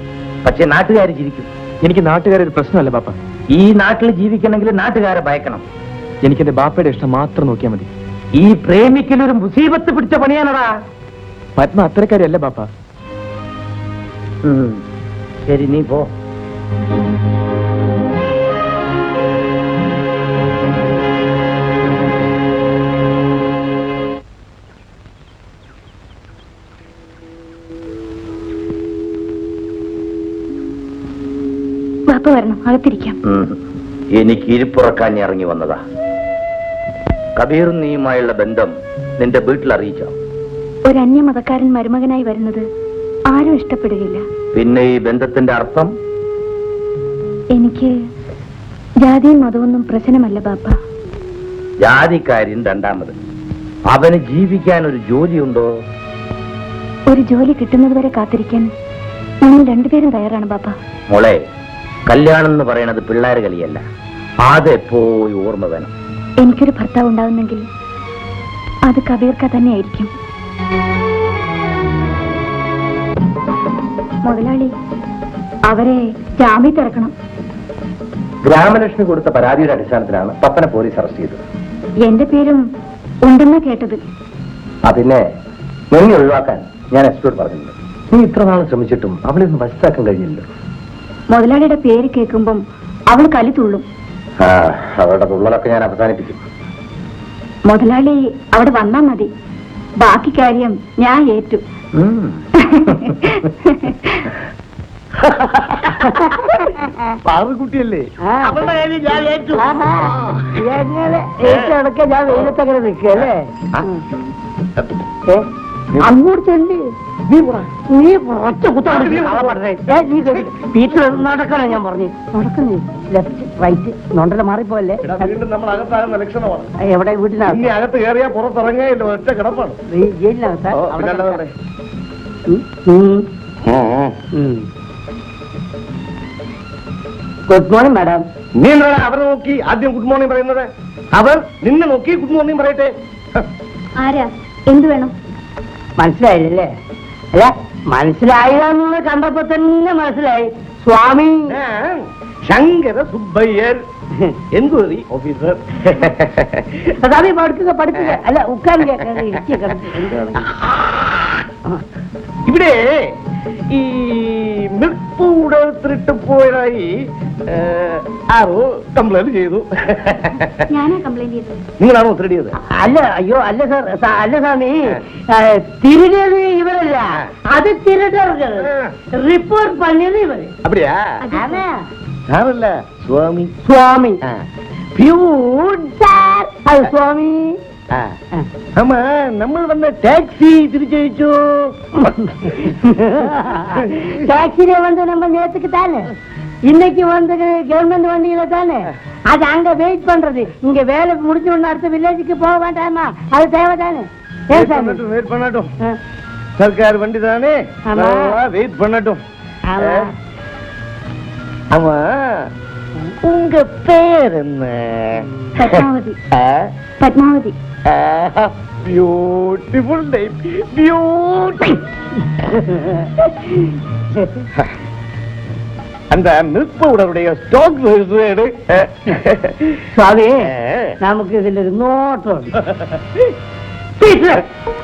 പക്ഷെ നാട്ടുകാർ ചിരിക്കും. എനിക്ക് നാട്ടുകാരൊരു പ്രശ്നമല്ല പാപ്പ. ഈ നാട്ടിൽ ജീവിക്കണമെങ്കിൽ നാട്ടുകാരെ ഭയക്കണം. എനിക്കെന്റെ ബാപ്പയുടെ ഇഷ്ടം മാത്രം നോക്കിയാൽ മതി. ഈ പ്രേമിക്കലൊരു മുസീബത്ത് പിടിച്ച പണിയാണടാ. പത്മ അത്തരക്കാരല്ല പാപ്പ. ശരി, നീ പോ. ബാപ്പ വരണം, അകത്തിരിക്കാം. എനിക്ക് ഇരിപ്പുറക്കാൻ ഇറങ്ങി വന്നതാ. കബീറും നീയുമായുള്ള ബന്ധം നിന്റെ വീട്ടിൽ അറിയിച്ചോ? ഒരു അന്യമതക്കാരൻ മരുമകനായി വരുന്നത് ആരും ഇഷ്ടപ്പെടുകയില്ല. പിന്നെ ഈ ബന്ധത്തിന്റെ അർത്ഥം? എനിക്ക് ജാതിയും മതമൊന്നും പ്രശ്നമല്ല ബാപ്പ. ജാതിക്കാര്യൻ രണ്ടാമത്. അവന് ജീവിക്കാൻ ഒരു ജോലിയുണ്ടോ? ഒരു ജോലി കിട്ടുന്നത് വരെ കാത്തിരിക്കാൻ ഞങ്ങൾ രണ്ടുപേരും തയ്യാറാണ് ബാപ്പ. മോളെ, കല്യാണം എന്ന് പറയണത് പിള്ളേര് കളിയല്ല. അതെപ്പോയി ഓർമ്മ വേണം. എനിക്കൊരു ഭർത്താവ് ഉണ്ടാകുന്നെങ്കിൽ അത് കബീർക്ക തന്നെയായിരിക്കും. മുതലാളി, അവരെ ജാമ്യത്തിറക്കണം. ഗ്രാമലക്ഷ്മി കൊടുത്ത പരാതിയുടെ അടിസ്ഥാനത്തിലാണ് പപ്പനെ പോലീസ് അറസ്റ്റ് ചെയ്തത്. എന്റെ പേരും ഉണ്ടെന്നാ കേട്ടത്. അതിനെ നിന്നെ ഒഴിവാക്കാൻ ഞാൻ എക്സ്പേർട്ട് പറഞ്ഞിട്ടുണ്ട്. നീ ഇത്ര നാൾ ശ്രമിച്ചിട്ടും അവളെ ഒന്ന് മനസ്സിലാക്കാൻ കഴിഞ്ഞില്ല. മുതലാളിയുടെ പേര് കേൾക്കുമ്പം അവൾ കലി തുള്ളും. അവളുടെ തുള്ളലൊക്കെ ഞാൻ അവസാനിപ്പിക്കും. മുതലാളി അവിടെ വന്നാ മതി, ബാക്കി കാര്യം ഞാൻ ഏറ്റു. പാവക്കുട്ടിയല്ലേ? ഏറ്റടക്കെ ഞാൻ വെയിലത്തങ്ങനെ നിൽക്കല്ലേ? അങ്ങോട്ട് ചെല്ല്. നീ ഒറ്റ കുത്താണ് പീറ്റർ നടക്കണം. ഞാൻ പറഞ്ഞു നടക്കുന്നേ. ലെഫ്റ്റ് റൈറ്റ് നൊണ്ടല മാറിപ്പോയല്ലേ. നമ്മൾ അകത്താകുന്ന ലക്ഷണമാണ്. എവിടെ വീട്ടിനകത്ത്? ഇനി അകത്ത് കയറിയാ പുറത്തിറങ്ങിയല്ലോ, ഒറ്റ കിടപ്പാണ്. ജയിലിനകത്ത്. Good morning madam. നീ എന്താ അവരെ നോക്കി ആദ്യം ഗുഡ് മോർണിംഗ് പറയുന്നത്? അവർ നിന്നെ നോക്കി ഗുഡ് മോർണിംഗ് പറയട്ടെ. ആരാ? എന്ത് വേണം? മനസ്സിലായില്ലേ? അല്ല മനസ്സിലായെന്ന് കണ്ടപ്പോ തന്നെ മനസ്സിലായി. സ്വാമി ശങ്കര സുബ്ബയ്യർ, എൻക്വയറി ഓഫീസർ. സ്വാമി പഠിക്കുക പഠിക്കുക. അല്ല ഉക്കാൻ ഇവിടെ ഈ മിൽക്ക് പൗഡർ തിരിട്ട് പോയതായി ആരോ കംപ്ലൈന്റ് ചെയ്തു. ഞാനാ കംപ്ലൈന്റ് ചെയ്തത്. നിങ്ങളാണോ തിരടിയത്? അല്ല അയ്യോ അല്ല സാർ. അല്ല സ്വാമി, തിരികെ ഇവരല്ല, അത് തിരട്ടവர்கள் റിപ്പോർട്ട് പണിയത് ഇവര്. அப்படியா? സാറല്ല സ്വാമി. സ്വാമി അത് സ്വാമി. ஆமா, நம்ம வந்த டாக்ஸி திருச்சழிச்சோ. டாக்ஸில வந்து நம்ம நேத்துக்கு தானே, இன்னைக்கு வந்து கவர்மெண்ட் வண்டியில தானே. அது அங்க வெயிட் பண்றது. இங்க வேலை முடிஞ்ச உடனே அடுத்த வில்லேஜுக்கு போக வேண்டாமா? அது தேவைதானே. வெயிட் பண்ணட்டும். சர்க்கார் வண்டி தானே, வெயிட் பண்ணட்டும். ஆமா, உங்க பேர் என்ன? Padmavathi. Padmavathi. Beautiful name. Beautiful. அந்த மில்க் பவுடருடைய ஸ்டாக் സ്വാമി, നമുക്ക് ഇതിലൊരു നോട്ടുണ്ട്.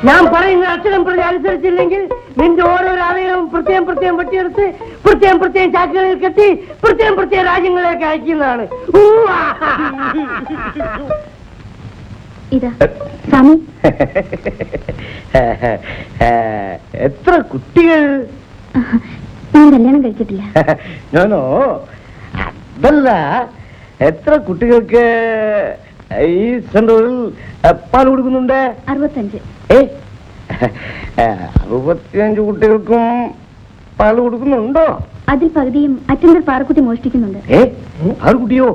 ഞാൻ പറയുന്ന അക്ഷരം പ്രതി അനുസരിച്ചില്ലെങ്കിൽ നിന്റെ ഓരോരോ അവയവവും പ്രത്യേകം പ്രത്യേകം വെട്ടിയെടുത്ത് പ്രത്യേകം പ്രത്യേകം ചാക്കുകളിൽ കെട്ടി പ്രത്യേകം പ്രത്യേകം രാജ്യങ്ങളിലേക്ക് അയക്കുന്നതാണ്. ഇതാ സ്വാമി. എത്ര കുട്ടികൾ? ഞാൻ കല്യാണം കഴിച്ചിട്ടില്ല. ഞാനോ അതല്ല, എത്ര കുട്ടികൾക്ക് ഈ സെന്ററിൽ പാൽ കൊടുക്കുന്നുണ്ട്? 65. 65 കുട്ടികൾക്കും പാൽ കൊടുക്കുന്നുണ്ടോ? അതിൽ പകുതിയും അറ്റൻഡർ പാറക്കുട്ടി മോഷ്ടിക്കുന്നുണ്ട്. പാൽക്കുട്ടിയോ?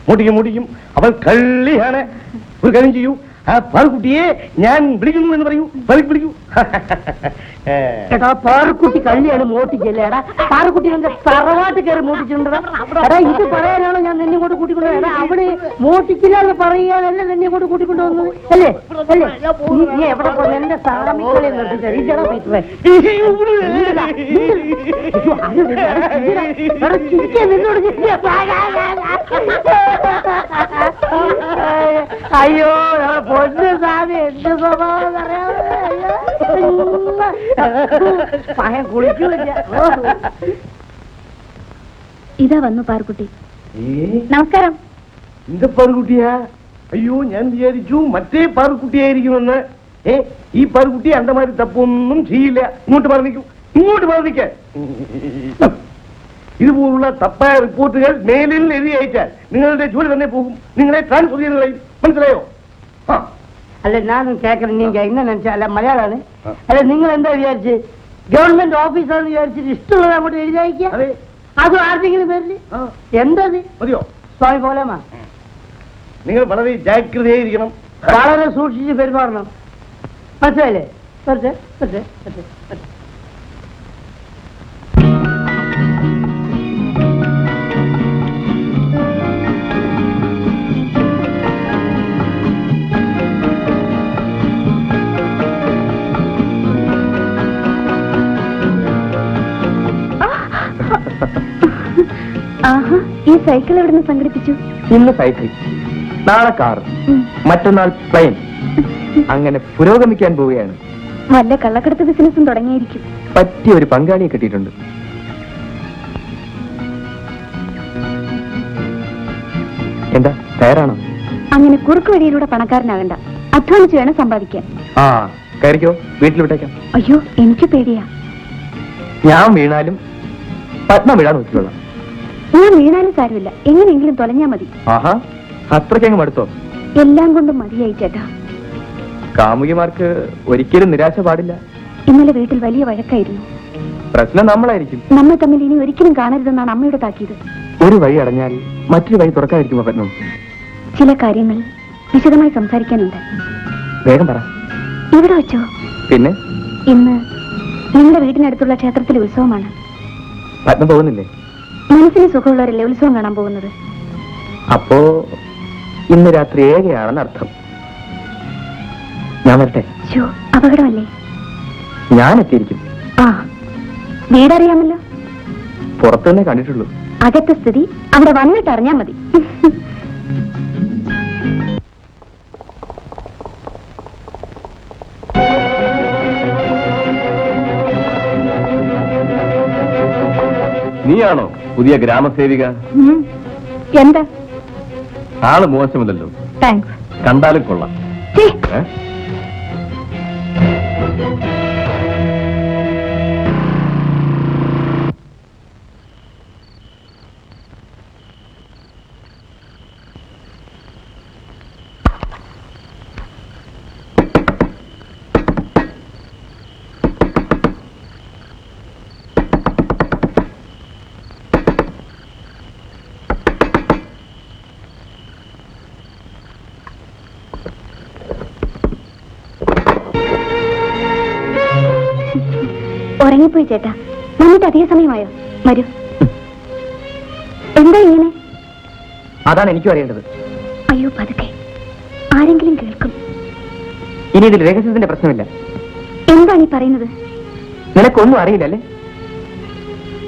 മോട്ടിക്കും. അവൾ കള്ളിയാണ്. ഒരു കാര്യം ചെയ്യൂ, ആ പാൽക്കുട്ടിയെ ഞാൻ വിളിക്കുന്നു എന്ന് പറയൂ. വിളിക്കൂ. എടാ, പാറക്കുട്ടി കള്ളിയാണ്, മോട്ടിക്കല്ലേടാ. പാറക്കുട്ടി എന്റെ തറവാട്ട് കയറി മോട്ടിച്ചിട്ടുണ്ടാ. എടാ, ഇത് പറയാനാണോ ഞാൻ നിന്നെ കൊണ്ട് കൂട്ടിക്കൊണ്ടു? എടാ, അവിടെ മോട്ടിക്കില്ല എന്ന് പറയാനല്ല നിന്നെ കൊണ്ട് കൂട്ടിക്കൊണ്ടു വന്നത് അല്ലേ? അല്ലേ? നീ എവിടെ പോയി എന്റെ സാമിക്കളെ നിർത്തിച്ചടാ പീറ്ററെ. അയ്യോ പൊന്നു സാമി, എന്ത് സ്വഭാവം പറയാൻ കുളിക്കൂല. ഇതാ വന്നു പാറക്കുട്ടി. നമസ്കാരം. இந்த പാറുകുട്ടിയാ? അയ്യോ, ഞാൻ വിചാരിച്ചു മറ്റേ പാറുകുട്ടിയായിരിക്കുമെന്ന്. ഈ പാറുകുട്ടി അണ്ട മാതിരി തപ്പൊന്നും ചെയ്യില്ല. ഇങ്ങോട്ട് പറഞ്ഞിക്ക. ഇതുപോലുള്ള തപ്പായ റിപ്പോർട്ടുകൾ മേലിൽ എഴുതി അയച്ചാൽ നിങ്ങളുടെ ജോലി തന്നെ പോകും. നിങ്ങളെ ട്രാൻസ്ഫർ ചെയ്ത് കളയും. മനസ്സിലായോ? അല്ല, ഞാനും കേൾക്കണം. നീ എങ്ങനെ നിனைச்சா? അല്ല, മലയാളാണ്. അല്ല, നിങ്ങൾ എന്താ വിചാരിച്ച്? ഗവൺമെന്റ് ഓഫീസാണെന്ന് വിചാരിച്ചിട്ട് ഇഷ്ടമുള്ളത് അങ്ങോട്ട് എഴുതി അയക്കുക. അത് ആർക്കെങ്കിലും പേരില് എന്തത് മതിയോ? സ്വാമി പോലെമാ, നിങ്ങൾ വളരെ ജാഗ്രതയായിരിക്കണം. വളരെ സൂക്ഷിച്ച് പെരുമാറണം. മനസ്സിലായില്ലേ? ആഹാ, ഈ സൈക്കിൾ എവിടെ നിന്ന് സംഘടിപ്പിച്ചു? ഇന്ന് സൈക്കിൾ, നാളെ കാർ, മറ്റന്നാൾ പ്ലെയിൻ. അങ്ങനെ പുരോഗമിക്കാൻ പോവുകയാണ്. വല്ല കള്ളക്കടത്ത് ബിസിനസ്സും തുടങ്ങിയിരിക്കും. പറ്റിയ ഒരു പങ്കാളിയെ കിട്ടിയിട്ടുണ്ട്. എന്താ, തയ്യാറാണോ? അങ്ങനെ കുറുക്ക് വഴിയിലൂടെ പണക്കാരനാകണ്ട, അധ്വാനിച്ച് വേണം സമ്പാദിക്കാൻ. ആ, കയറിക്കോ, വീട്ടിൽ വിട്ടേക്കാം. അയ്യോ, എനിക്ക് പേടിയാ. ഞാൻ വീണാലും പത്മ വീഴാൻ നോക്കിക്കൊള്ളാം. ഞാൻ വീണാലും സാരമില്ല, എങ്ങനെയെങ്കിലും തൊലഞ്ഞാ മതി. ആഹാ, അത്രയ്ക്കങ്ങ് മടുത്തോ? എല്ലാം കൊണ്ടും മതിയായി ചേട്ടാ. കാമുകിമാർക്ക് ഒരിക്കലും നിരാശ പാടില്ല. ഇന്നലെ വീട്ടിൽ വലിയ വഴക്കായിരുന്നു. പ്രശ്നം നമ്മളായിരിക്കും. നമ്മൾ തമ്മിൽ ഇനി ഒരിക്കലും കാണരുതെന്നാണ് അമ്മയുടെ താക്കീത്. ഒരു വഴി അടഞ്ഞാൽ മറ്റൊരു വഴി തുറക്കാതിരിക്കുമ്പോ പത്മം. ചില കാര്യങ്ങൾ വിശദമായി സംസാരിക്കാനുണ്ട്. വേഗം പറ. ഇവിടെ വെച്ചോ? പിന്നെ ഇന്ന് നിങ്ങളുടെ വീടിനടുത്തുള്ള ക്ഷേത്രത്തിലെ ഉത്സവമാണ്. പത്മം പോകുന്നില്ലേ? മനസ്സിന് സുഖമുള്ളവരല്ലേ ഉത്സവം കാണാൻ പോകുന്നത്? അപ്പോ ഇന്ന് രാത്രി ഏകയാണെന്ന് അർത്ഥം. ഞാൻ വരട്ടെ? അപകടമല്ലേ? ഞാൻ എത്തിയിരിക്കും. ആ, വീടറിയാമല്ലോ. പുറത്തുനിന്നേ കണ്ടിട്ടുള്ളൂ. അകത്തെ സ്ഥിതി അവിടെ വന്നിട്ട് അറിഞ്ഞാൽ മതി. നീയാണോ പുതിയ ഗ്രാമസേവിക? എന്താ? ആള് മോശമില്ലല്ലോ. താങ്ക്സ്. കണ്ടാലും കൊള്ളാം. ഉറങ്ങിപ്പോയി ചേട്ടാ. വന്നിട്ട് അധിക സമയമായോ? വരൂ. എന്താ ഇങ്ങനെ? അതാണ് എനിക്കും അറിയേണ്ടത്. അയ്യോ, പതുക്കെ, ആരെങ്കിലും കേൾക്കും. ഇനി ഇതിൽ രഹസ്യത്തിന്റെ പ്രശ്നമില്ല. എന്താണ് ഈ പറയുന്നത്? നിനക്കൊന്നും അറിയില്ലല്ലേ?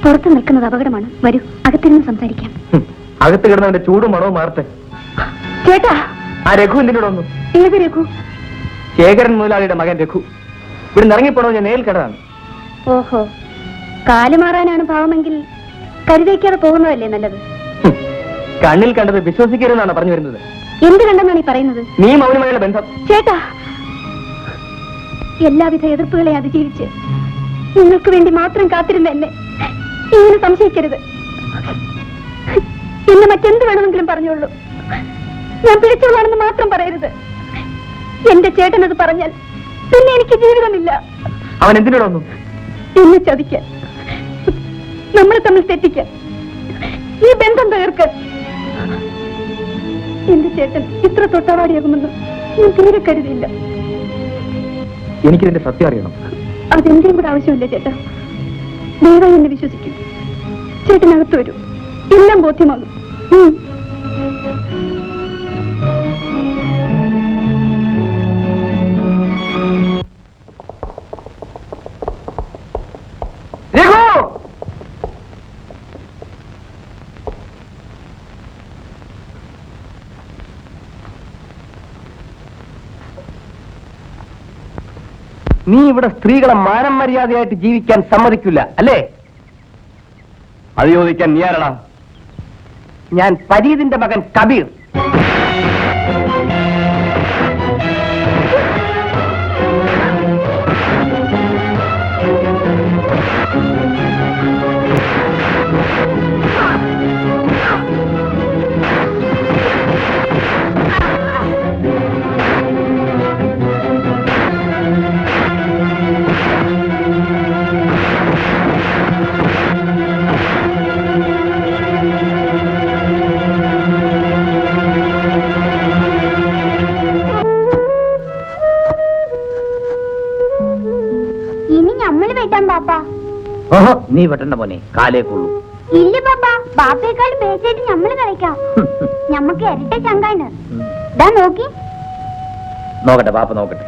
പുറത്ത് നിൽക്കുന്നത് അപകടമാണ്. വരൂ, അകത്തിരുന്ന് സംസാരിക്കാം. അകത്ത് കിടന്നവന്റെ ചൂടും മണവും മാറട്ടെ. ചേട്ടാ, ആ രഘു എന്തിനോട് വന്നു? ഏത് രഘു? ശേഖരൻ മുതലാളിയുടെ മകൻ രഘു. ഇവിടെ ഇറങ്ങിപ്പോണോ? ഞാൻ നേരിൽ കടതാണ്. ഓഹോ, കാലുമാറാനാണ് ഭാവമെങ്കിൽ കരുതേക്കാതെ പോകുന്നതല്ലേ നല്ലത്. കണ്ണിൽ കണ്ടത് വിശ്വസിക്കരുതെന്നാണ് പറഞ്ഞു വരുന്നത്. എന്ത് കണ്ടെന്നാണ് ഈ പറയുന്നത്? നീ മൗനമായുള്ള ബന്ധം. ചേട്ടാ, എല്ലാവിധ എതിർപ്പുകളെ അതിജീവിച്ച് നിങ്ങൾക്ക് വേണ്ടി മാത്രം കാത്തിരുന്ന എന്നെ ഇങ്ങനെ സംശയിക്കരുത്. ഇന്ന് മറ്റെന്ത് വേണമെങ്കിലും പറഞ്ഞോളൂ. ഞാൻ പിടിച്ചവളാണെന്ന് മാത്രം പറയരുത്. എന്റെ ചേട്ടനത് പറഞ്ഞാൽ പിന്നെ എനിക്ക് ജീവിതമില്ല. അവൻ എന്തിനോട് വന്നു? എന്നെ ചതിക്കാൻ, നമ്മളെ തമ്മിൽ തെറ്റിക്കാൻ, ഈ ബന്ധം തകർക്കാൻ. എന്റെ ചേട്ടൻ ഇത്ര തൊട്ടവാടിയാകുമെന്ന് ഞാൻ തീരെ കരുതിയില്ല. എനിക്കിതിന്റെ സത്യം അറിയണം. അതെന്റെയും കൂടെ ആവശ്യമില്ല ചേട്ടാ. ദയവായി എന്നെ വിശ്വസിക്കും. ചേട്ടനകത്ത് വരൂ, എല്ലാം ബോധ്യമാകും. നീ ഇവിടെ സ്ത്രീകളെ മാനം മര്യാദയായിട്ട് ജീവിക്കാൻ സമ്മതിക്കില്ല അല്ലേ? അത് ചോദിക്കാൻ നീ ആരടാ? ഞാൻ പരീതിന്റെ മകൻ കബീർ. ഓഹോ, നീ വെട്ടണ്ട മോനെ, കാലേക്കുള്ളൂ. ഇല്ല പാപ്പ, ബാപ്പയേക്കാൾ ബേസായിട്ട് ഞമ്മള് കളിക്കാം. ഞമ്മക്ക് ഇരട്ട ചങ്കാണ്. ദാ നോക്കി. നോക്കട്ടെ, പാപ്പ നോക്കട്ടെ.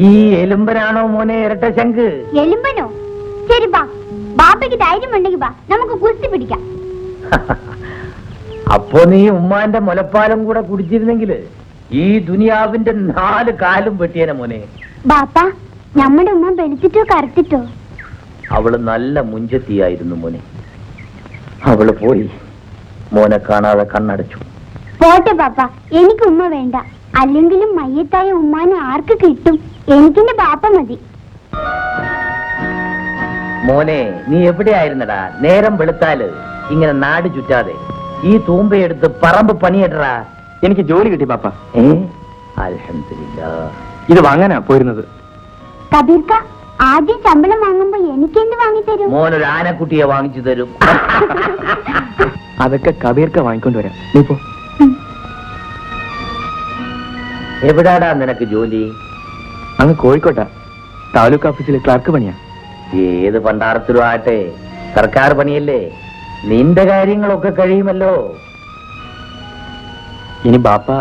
ഈ എലുമ്പനാണോ മോനെ ഇരട്ട ശങ്ക്? എലുമ്പനോ? ശരി ബാ, ബാപ്പയ്ക്ക് ധൈര്യം ഉണ്ടെങ്കിൽ ബാ, നമുക്ക് കുസ്തി പിടിക്കാം. അപ്പോ നീ ഉമ്മാന്റെ മുലപ്പാലം കൂടെ കുടിച്ചിരുന്നെങ്കില് ഈ ദുനിയാവിന്റെ 4 കാലും വെട്ടിയേനെ മോനെ. ബാപ്പ, നമ്മുടെ ഉമ്മ വെളുത്തിട്ടോ കറുത്തിട്ടോ? അവള് നല്ല മുഞ്ചത്തിയായിരുന്നു മോനെ. അവള് പോയി, മോനെ കാണാതെ കണ്ണടച്ചു. പോട്ടെ ബാപ്പ, എനിക്ക് ഉമ്മ വേണ്ട. അല്ലെങ്കിലും മയ്യത്തായ ഉമ്മാനെ ആർക്ക് കിട്ടും? എനിക്കെന്റെ ബാപ്പ മതി. മോനെ, നീ എവിടെയായിരുന്നടാ? നേരം വെളുത്താല് ഇങ്ങനെ നാട് ചുറ്റാതെ ഈ തൂമ്പയെടുത്ത് പറമ്പ് പണിയിട്ടടാ. എനിക്ക് ജോലി കിട്ടി പാപ്പ. അൽഹംദുലില്ലാ. ഇത് വാങ്ങാനാ പോയിരുന്നത്. കബീർക്ക ആദ്യം ശമ്പളം വാങ്ങുമ്പോ എനിക്കെന്ത് വാങ്ങിത്തരും? മോനൊരു ആനക്കുട്ടിയെ വാങ്ങിച്ചു തരും. അതൊക്കെ കബീർക്ക വാങ്ങിക്കൊണ്ടുവരാം. നീ പോ. എവിടാടാ നിനക്ക് ജോലി? അങ്ങ് കോഴിക്കോട്ടാ, താലൂക്ക് ഓഫീസിൽ ക്ലർക്ക് പണിയാ. ഏത് പണ്ടാരത്തിലും ആട്ടെ, സർക്കാർ പണിയല്ലേ, നിന്റെ കാര്യങ്ങളൊക്കെ കഴിയുമല്ലോ. ഇനി ബാപ്പ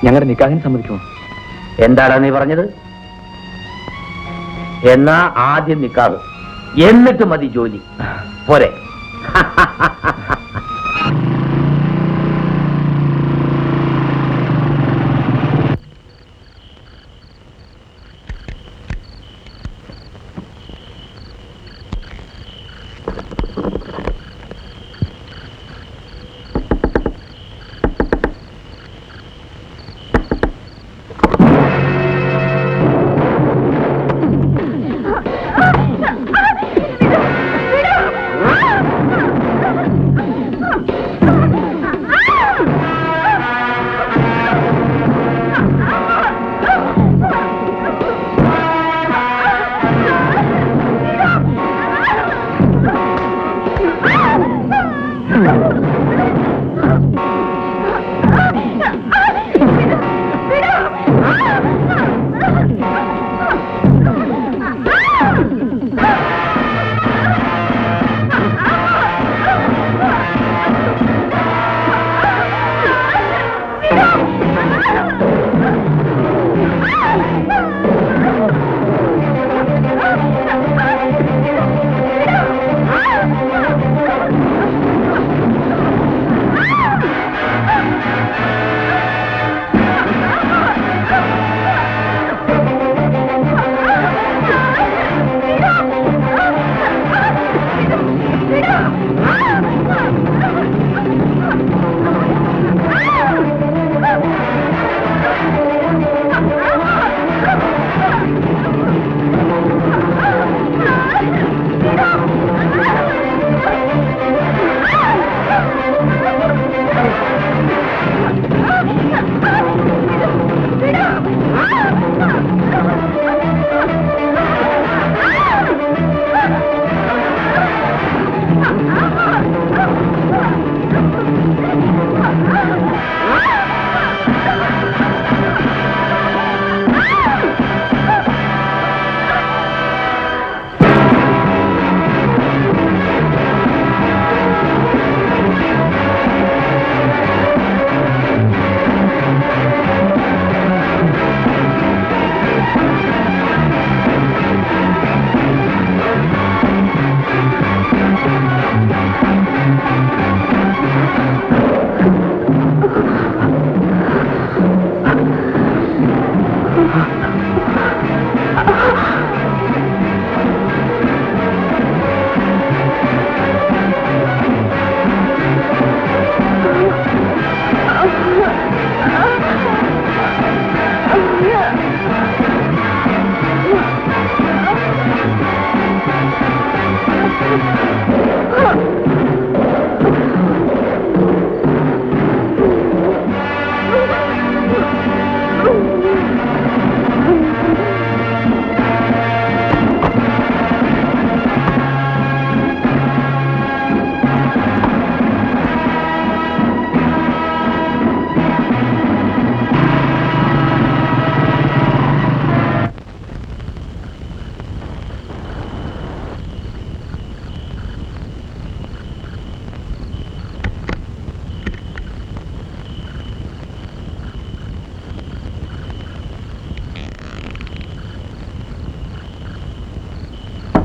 ഞങ്ങളുടെ നിക്കാഹിന് സമ്മതിക്കുമോ? എന്താടാ നീ പറഞ്ഞത്? എന്നാ ആദ്യം നിക്കാതെ, എന്നിട്ട് മതി ജോലി. പോരെ?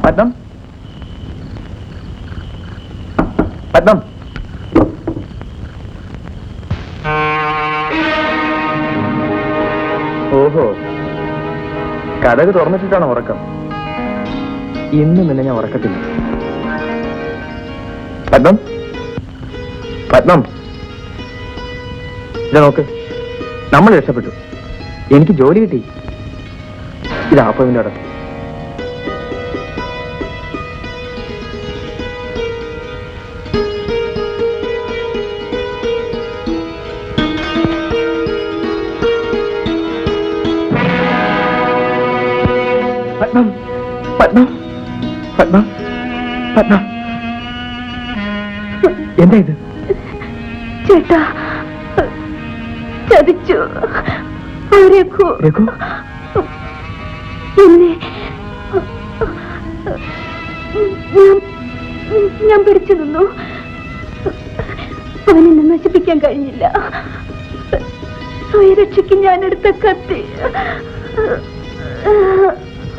പത്മം, പത്മം, ഓഹോ, കഥക് തുറന്നിട്ടിട്ടാണ് ഉറക്കം. ഇന്ന് നിന്നെ ഞാൻ ഉറക്കത്തില്ല. പത്മം, പത്മം, ഇത് നോക്ക്, നമ്മൾ രക്ഷപ്പെട്ടു. എനിക്ക് ജോലി കിട്ടി. ഇത് ആപ്പവിന്റെ അടക്കം. പത്മ പത്മ പത്മ എന്താ ഇത്? ചേട്ടാ, ചതിച്ചു. രഘു രഘു എന്നെ ഞാൻ പിടിച്ചു നിന്നു. അവനെന്നെ നശിപ്പിക്കാൻ കഴിഞ്ഞില്ല. സ്വയരക്ഷയ്ക്ക് ഞാൻ എടുത്ത കത്തി.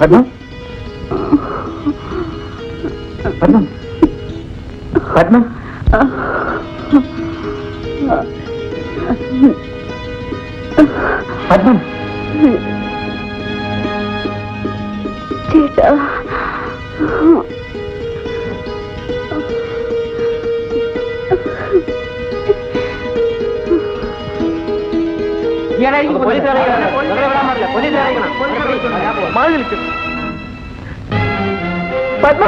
പത്മ പത്മ പത്മ പത്മ ചേട്ടാ, പത്മ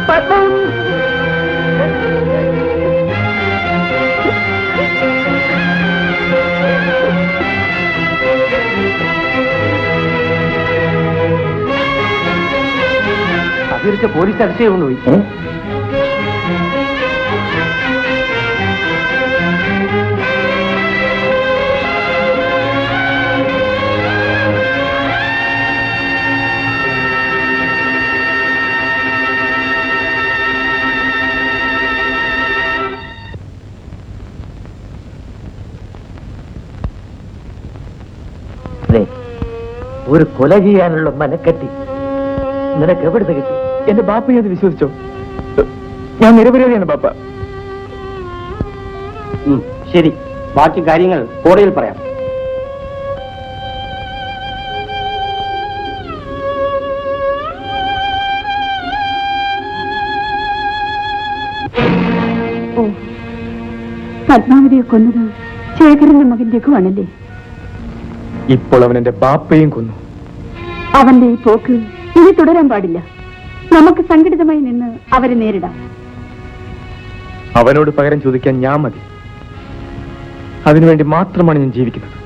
പത്മ അതിരിച്ച പോലീസ് അടിച്ചേ കൊണ്ടുപോയി. ഒരു കൊല ചെയ്യാനുള്ള മനക്കെട്ടി നിനക്ക് എവിടുന്ന് കിട്ടി? എന്റെ ബാപ്പയെ അത് വിശ്വസിച്ചോ? ഞാൻ നിരപരാധിയാണ് ബാപ്പ. ശരി, ബാക്കി കാര്യങ്ങൾ കോടതിയിൽ പറയാം. ഓ, പത്മാവതിയെ കൊന്നത് ശേഖരന്റെ മകൻ രഘുവാണല്ലേ? ഇപ്പോൾ അവൻ എന്റെ ബാപ്പയും കൊന്നു. അവന്റെ ഈ പോക്ക് ഇനി തുടരാൻ പാടില്ല. നമുക്ക് സംഘടിതമായി നിന്ന് അവരെ നേരിടാം. അവനോട് പകരം ചോദിക്കാൻ ഞാൻ മതി. അതിനുവേണ്ടി മാത്രമാണ് ഞാൻ ജീവിക്കുന്നത്.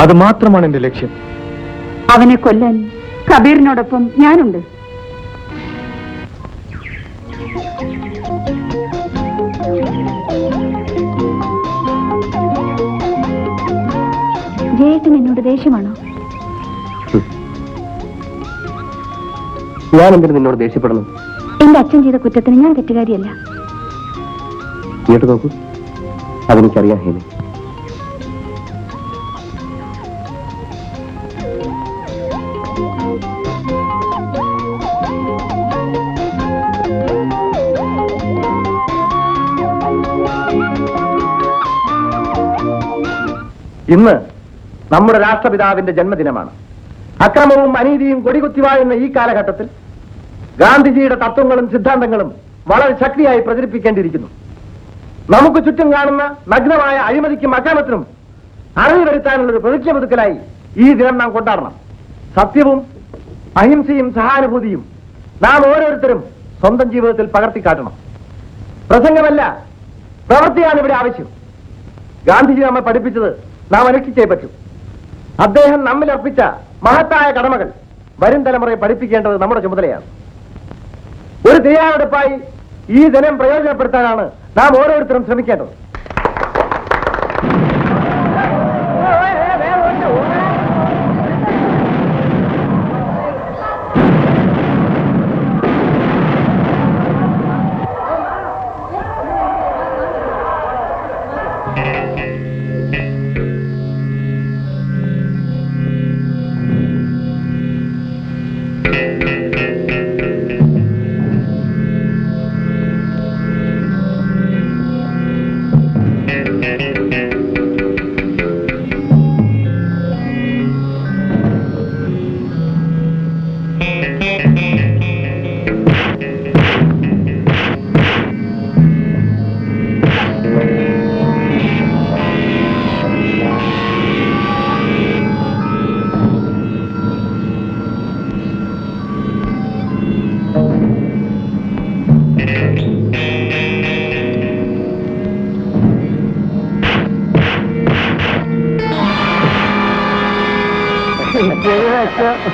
അത് മാത്രമാണ് എന്റെ ലക്ഷ്യം. അവനെ കൊല്ലാൻ കബീറിനോടൊപ്പം ഞാനുണ്ട്. ജയേട്ടൻ എന്നോട് ദേഷ്യമാണോ? ഞാൻ എന്തിനു നിന്നോട് ദേഷ്യപ്പെടണം? എന്റെ അച്ഛൻ ചെയ്ത കുറ്റത്തിന് ഞാൻ തെറ്റുകാരിയല്ല. ഇങ്ങോട്ട് നോക്കൂ, അതെനിക്കറിയാം ഹേമി. ഇന്ന് നമ്മുടെ രാഷ്ട്രപിതാവിന്റെ ജന്മദിനമാണ്. അക്രമവും അനീതിയും കൊടികുത്തിവാഴുന്ന ഈ കാലഘട്ടത്തിൽ ഗാന്ധിജിയുടെ തത്വങ്ങളും സിദ്ധാന്തങ്ങളും വളരെ ശക്തിയായി പ്രചരിപ്പിക്കേണ്ടിയിരിക്കുന്നു. നമുക്ക് ചുറ്റും കാണുന്ന നഗ്നമായ അഴിമതിക്കും അക്രമത്തിനും അറിവ് വരുത്താനുള്ളൊരു പ്രതിജ്ഞ പുതുക്കലായി ഈ ദിനം നാം കൊണ്ടാടണം. സത്യവും അഹിംസയും സഹാനുഭൂതിയും നാം ഓരോരുത്തരും സ്വന്തം ജീവിതത്തിൽ പകർത്തിക്കാട്ടണം. പ്രസംഗമല്ല, പ്രവൃത്തിയാണ് ഇവിടെ ആവശ്യം. ഗാന്ധിജി നമ്മെ പഠിപ്പിച്ചത് നാം അനുഷ്ഠിച്ചേ പറ്റൂ. അദ്ദേഹം നമ്മിൽ അർപ്പിച്ച മഹത്തായ കടമകൾ വരും തലമുറയെ പഠിപ്പിക്കേണ്ടത് നമ്മുടെ ചുമതലയാണ്. ഒരു തയ്യാറെടുപ്പായി ഈ ദിനം പ്രയോജനപ്പെടുത്താനാണ് നാം ഓരോരുത്തരും ശ്രമിക്കേണ്ടത്.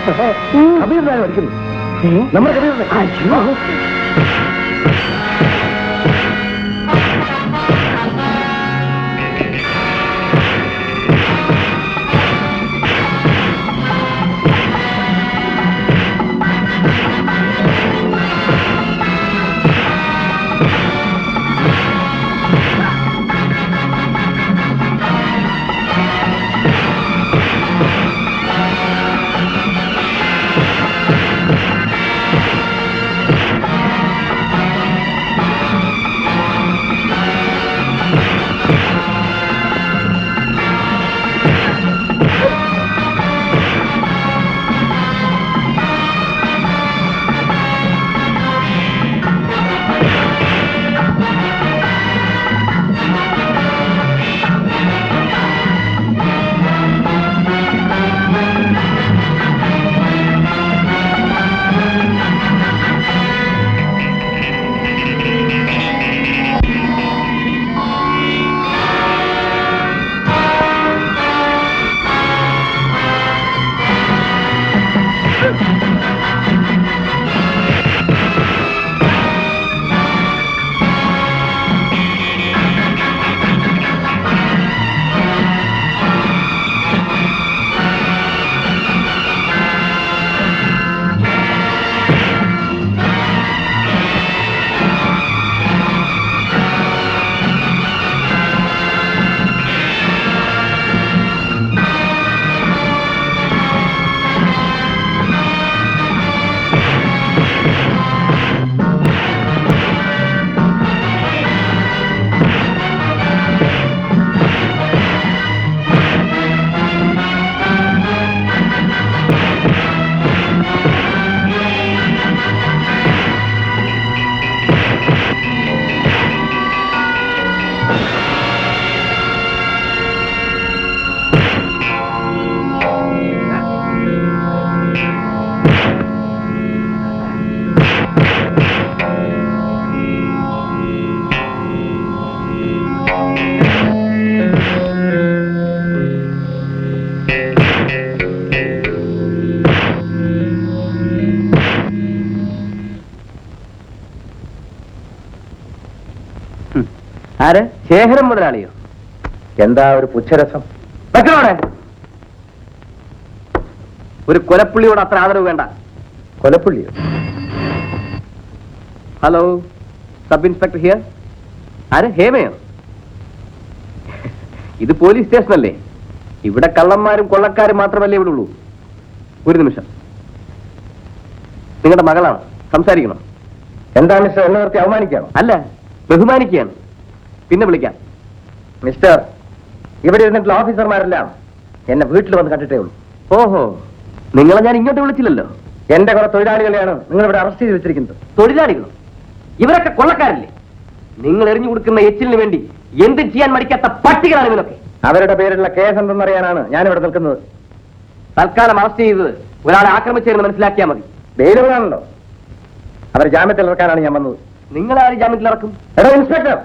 കബീർ അടിക്കുന്നു. നമ്മുടെ കബീർ ആര്? ശേഖരം മുതലാളിയോ? എന്താ ഒരു പുച്ഛരസം? വെക്കണോടെ ഒരു കൊലപ്പുള്ളിയോട് അത്ര ആദരവ് വേണ്ട. കൊലപ്പുള്ളിയോ? Hello, sub inspector here. ആര്? ഹേമയോ? ഇത് പോലീസ് സ്റ്റേഷനല്ലേ? ഇവിടെ കള്ളന്മാരും കൊള്ളക്കാരും മാത്രമല്ലേ ഇവിടെ ഉള്ളൂ. ഒരു നിമിഷം, നിങ്ങളുടെ മകളാണ്, സംസാരിക്കണം. എന്താ മിസ്റ്റർ, എന്നെ നിർത്തി അവമാനിക്കാണോ? അല്ല, ബഹുമാനിക്കുകയാണ്. പിന്നെ വിളിക്കാം. മിസ്റ്റർ, ഇവിടെ ഇരുന്നിട്ടുള്ള ഓഫീസർമാരെല്ലാം എന്നെ വീട്ടിൽ വന്ന് കണ്ടിട്ടേ ഉള്ളൂ. ഓഹോ, നിങ്ങളെ ഞാൻ ഇങ്ങോട്ട് വിളിച്ചില്ലല്ലോ. എന്റെ കുറെ തൊഴിലാളികളെയാണ് നിങ്ങൾ ഇവിടെ അറസ്റ്റ് ചെയ്ത് വെച്ചിരിക്കുന്നത്. തൊഴിലാളികളോ? ഇവരൊക്കെ കൊള്ളക്കാരല്ലേ? നിങ്ങൾ എറിഞ്ഞു കൊടുക്കുന്ന എച്ചിലിന് വേണ്ടി എന്ത് ചെയ്യാൻ മടിക്കാത്ത പട്ടികളാണ് ഇവരൊക്കെ. അവരുടെ പേരിലുള്ള കേസ് എന്തെന്നറിയാനാണ് ഞാനിവിടെ നിൽക്കുന്നത്. തൽക്കാലം അറസ്റ്റ് ചെയ്തത് ഒരാളെ ആക്രമിച്ചതെന്ന് മനസ്സിലാക്കിയാൽ മതി. ബെയിലുകളാണല്ലോ. അവർ ജാമ്യത്തിൽ ഇറക്കാനാണ് ഞാൻ വന്നത്. നിങ്ങളാരും ജാമ്യത്തിൽ ഇറക്കും? എടോ ഇൻസ്പെക്ടർ,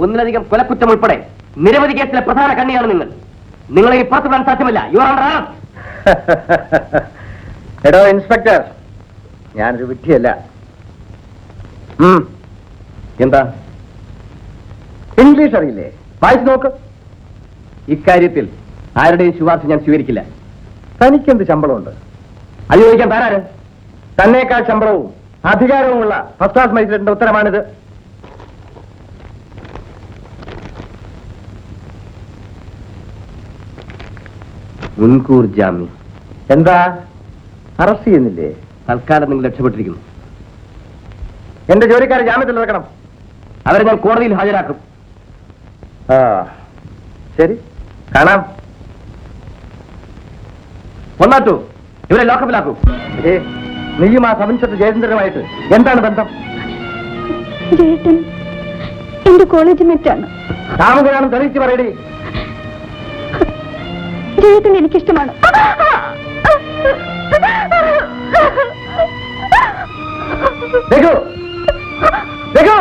ഒന്നിലധികം കൊലക്കുറ്റം ഉൾപ്പെടെ നിരവധി കേസിലെ പ്രധാന കണ്ണിയാണ് നിങ്ങൾ. നിങ്ങളെ ഈ പുറത്തു വിടാൻ സാധ്യമല്ല. You are under arrest. എടോ ഇൻസ്പെക്ടർ, ഞാനൊരു വിഡ്ഢിയല്ല. എന്താ? ഇംഗ്ലീഷ് അറിയില്ലേ? വായിച്ചു നോക്ക്. ഇക്കാര്യത്തിൽ ആരുടെയും ശുപാർശ ഞാൻ സ്വീകരിക്കില്ല. തനിക്കെന്ത് ശമ്പളമുണ്ട്? അത് ചോദിക്കാൻ താരാര്? തന്നേക്കാൾ ശമ്പളവും അധികാരവുമുള്ള ഫസ്റ്റ് ക്ലാസ് മജിസ്ട്രേറ്റിന്റെ ഉത്തരമാണിത്. മുൻകൂർ ജാമ്യം. എന്താ, അറസ്റ്റ് ചെയ്യുന്നില്ലേ? തൽക്കാലം നിങ്ങൾ രക്ഷപ്പെട്ടിരിക്കുന്നു. എന്റെ ജോലിക്കാരെ ജാമ്യത്തിൽ ഇറക്കണം. അവരെ ഞാൻ കോടതിയിൽ ഹാജരാക്കും. ശരി, കാണാം. ഒന്നാറ്റോ ഇവരെ ലോക്കപ്പിലാക്കൂ. നീയും ആ സബ് ഇൻസ്പെക്ടർ ജയചന്ദ്രനുമായിട്ട് എന്താണ് ബന്ധം? ജയേട്ടൻ എന്റെ കോളേജ് മെറ്റാണ്. കാമുകനാണെന്ന് തെളിയിച്ച് പറയടി. ജയേട്ടൻ എനിക്കിഷ്ടമാണ്. രഘു, രഘു,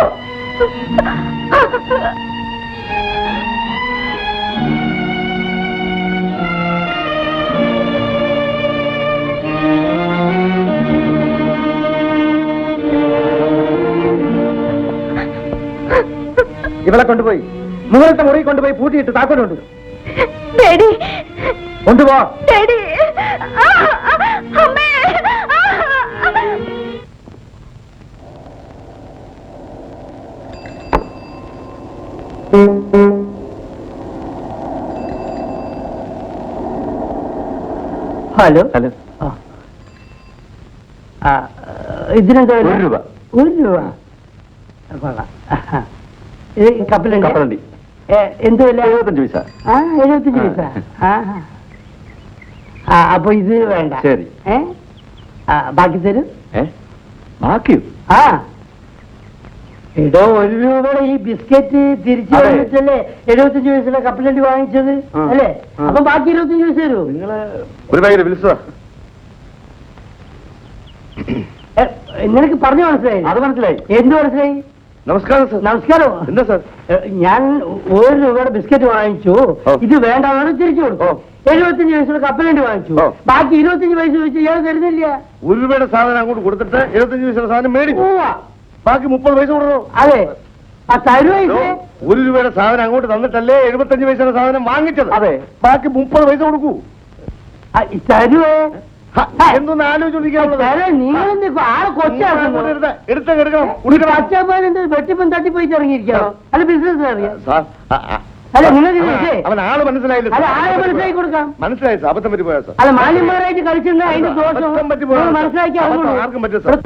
ഇവളെ കൊണ്ടുപോയി മുകളിലത്തെ മുറി കൊണ്ടുപോയി പൂട്ടിയിട്ട് താക്കോലുണ്ട് ഡാഡി കൊണ്ടുപോ. ഡാഡി അമ്മേ ഹലോ ഹലോ. ഇതിനെന്താ വില? 1 രൂപ. 1 രൂപ കൊള്ളാം. ഇത് കപ്പലുണ്ട് കപ്പലണ്ടി എന്ത് വില? 75 പൈസ. 75 പൈസ. അപ്പൊ ഇത് വേണ്ട. ശരി. ബാക്കി തരൂ. ബാക്കിയോ? ആ എടോ 1 രൂപയുടെ ഈ ബിസ്ക്കറ്റ് തിരിച്ചു അതെ. വന്നിട്ടല്ലേ 75 പൈസയുടെ കപ്പലണ്ടി വാങ്ങിച്ചത് അല്ലേ? അപ്പൊ ബാക്കി 25 പൈസ തരൂ. നിങ്ങള് ഒരു ഭയങ്കര വിളിച്ചതാ. നിനക്ക് പറഞ്ഞു മനസ്സിലായി? അത് മനസ്സിലായി. എന്ത് മനസ്സിലായി? നമസ്കാരം സർ. നമസ്കാരം. എന്താ സാർ? ഞാൻ 1 രൂപയുടെ ബിസ്ക്കറ്റ് വാങ്ങിച്ചു. ഓ. ഇത് വേണ്ടാന്ന് തിരിച്ചു കൊടുത്തു. 75 പൈസയുടെ കപ്പലണ്ടി വാങ്ങിച്ചു. ഓ. ബാക്കി 25 പൈസ വെച്ച് ഇയാൾ തരുന്നില്ല. 1 രൂപയുടെ സാധനം അങ്ങോട്ട് കൊടുത്തിട്ട് 75 പൈസയുടെ സാധനം മേടിച്ചു. പോവാ. ബാക്കി 30 പൈസ കൊടുക്കണോ? അതെ. തരുവോ? 1 രൂപയുടെ സാധനം അങ്ങോട്ട് തന്നിട്ടല്ലേ 75 പൈസയുടെ സാധനം വാങ്ങിച്ചത്. അതെ. ബാക്കി 30 പൈസ കൊടുക്കൂ. തരുവോ? എന്തൊന്ന് ആലോചിച്ചോണ്ടിരിക്കാനുള്ളത്. നിങ്ങൾ ആളെ കൊച്ചാക്കുന്നു. എടുക്കണം. അച്ഛന്മാരെന്ത് വെട്ടിപ്പം തട്ടിപ്പോയി ഇറങ്ങിയിരിക്കണോ? അല്ല ബിസിനസ് അറിയാം. സാർ, അല്ല നിങ്ങൾക്ക് അവൻ ആള് മനസ്സിലായില്ല. അല്ല ആളെ മനസ്സിലാക്കി കൊടുക്കാം. മനസ്സിലായി സാർ. അബദ്ധം പറ്റി പോയാ സാർ. അല്ല മാന്യന്മാരായിട്ട് കളിച്ചിട്ടുണ്ടെങ്കിൽ അതിന്റെ ദോഷം അബദ്ധം പറ്റി പോയാ നിങ്ങൾ മനസ്സിലാക്കി അബദ്ധം ആർക്കും പറ്റും സാർ.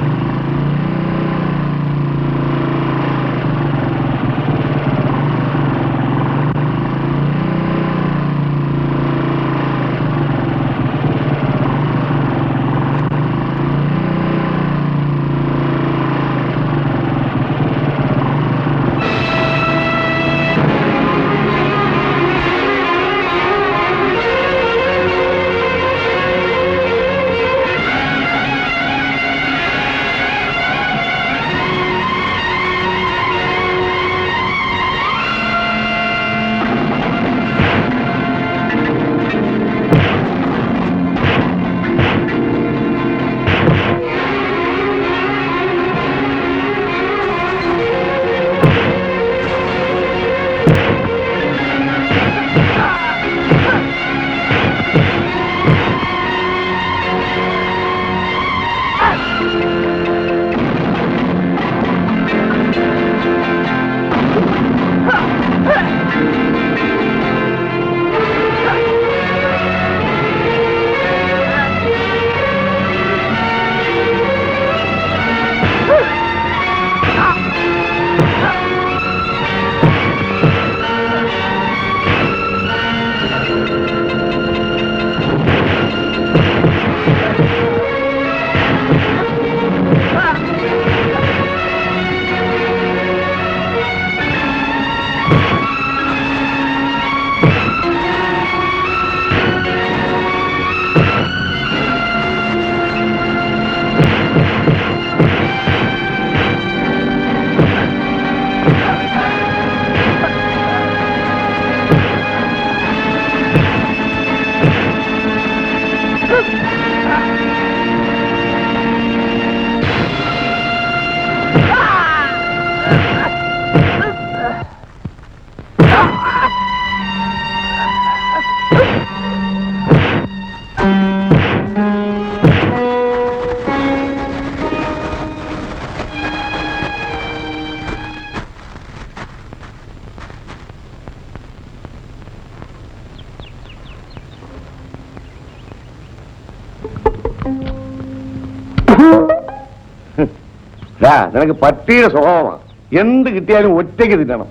നിനക്ക് പട്ടിയുടെ സ്വഭാവമാണ്. എന്ത് കിട്ടിയാലും ഒറ്റയ്ക്ക് തിന്നണം.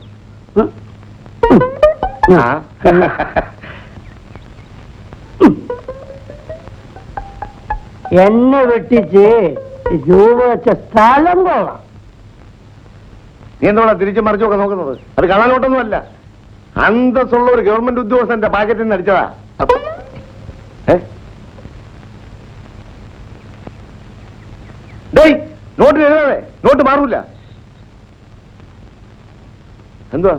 എന്നെ വെട്ടിച്ച് രൂപ വെച്ച സ്ഥലം പോകാം. നീ എന്തോടാ തിരിച്ചു മറിച്ചൊക്കെ നോക്കുന്നത്? അത് കാണാനോട്ടൊന്നുമല്ല. അന്തസ്സുള്ള ഒരു ഗവൺമെന്റ് ഉദ്യോഗസ്ഥന്റെ പാക്കറ്റിൽ നിന്ന് അടിച്ചതാ. ഡേയ്, നോട്ട് എഴുതാതെ. നോട്ട് മാറൂല. എന്തുവാ?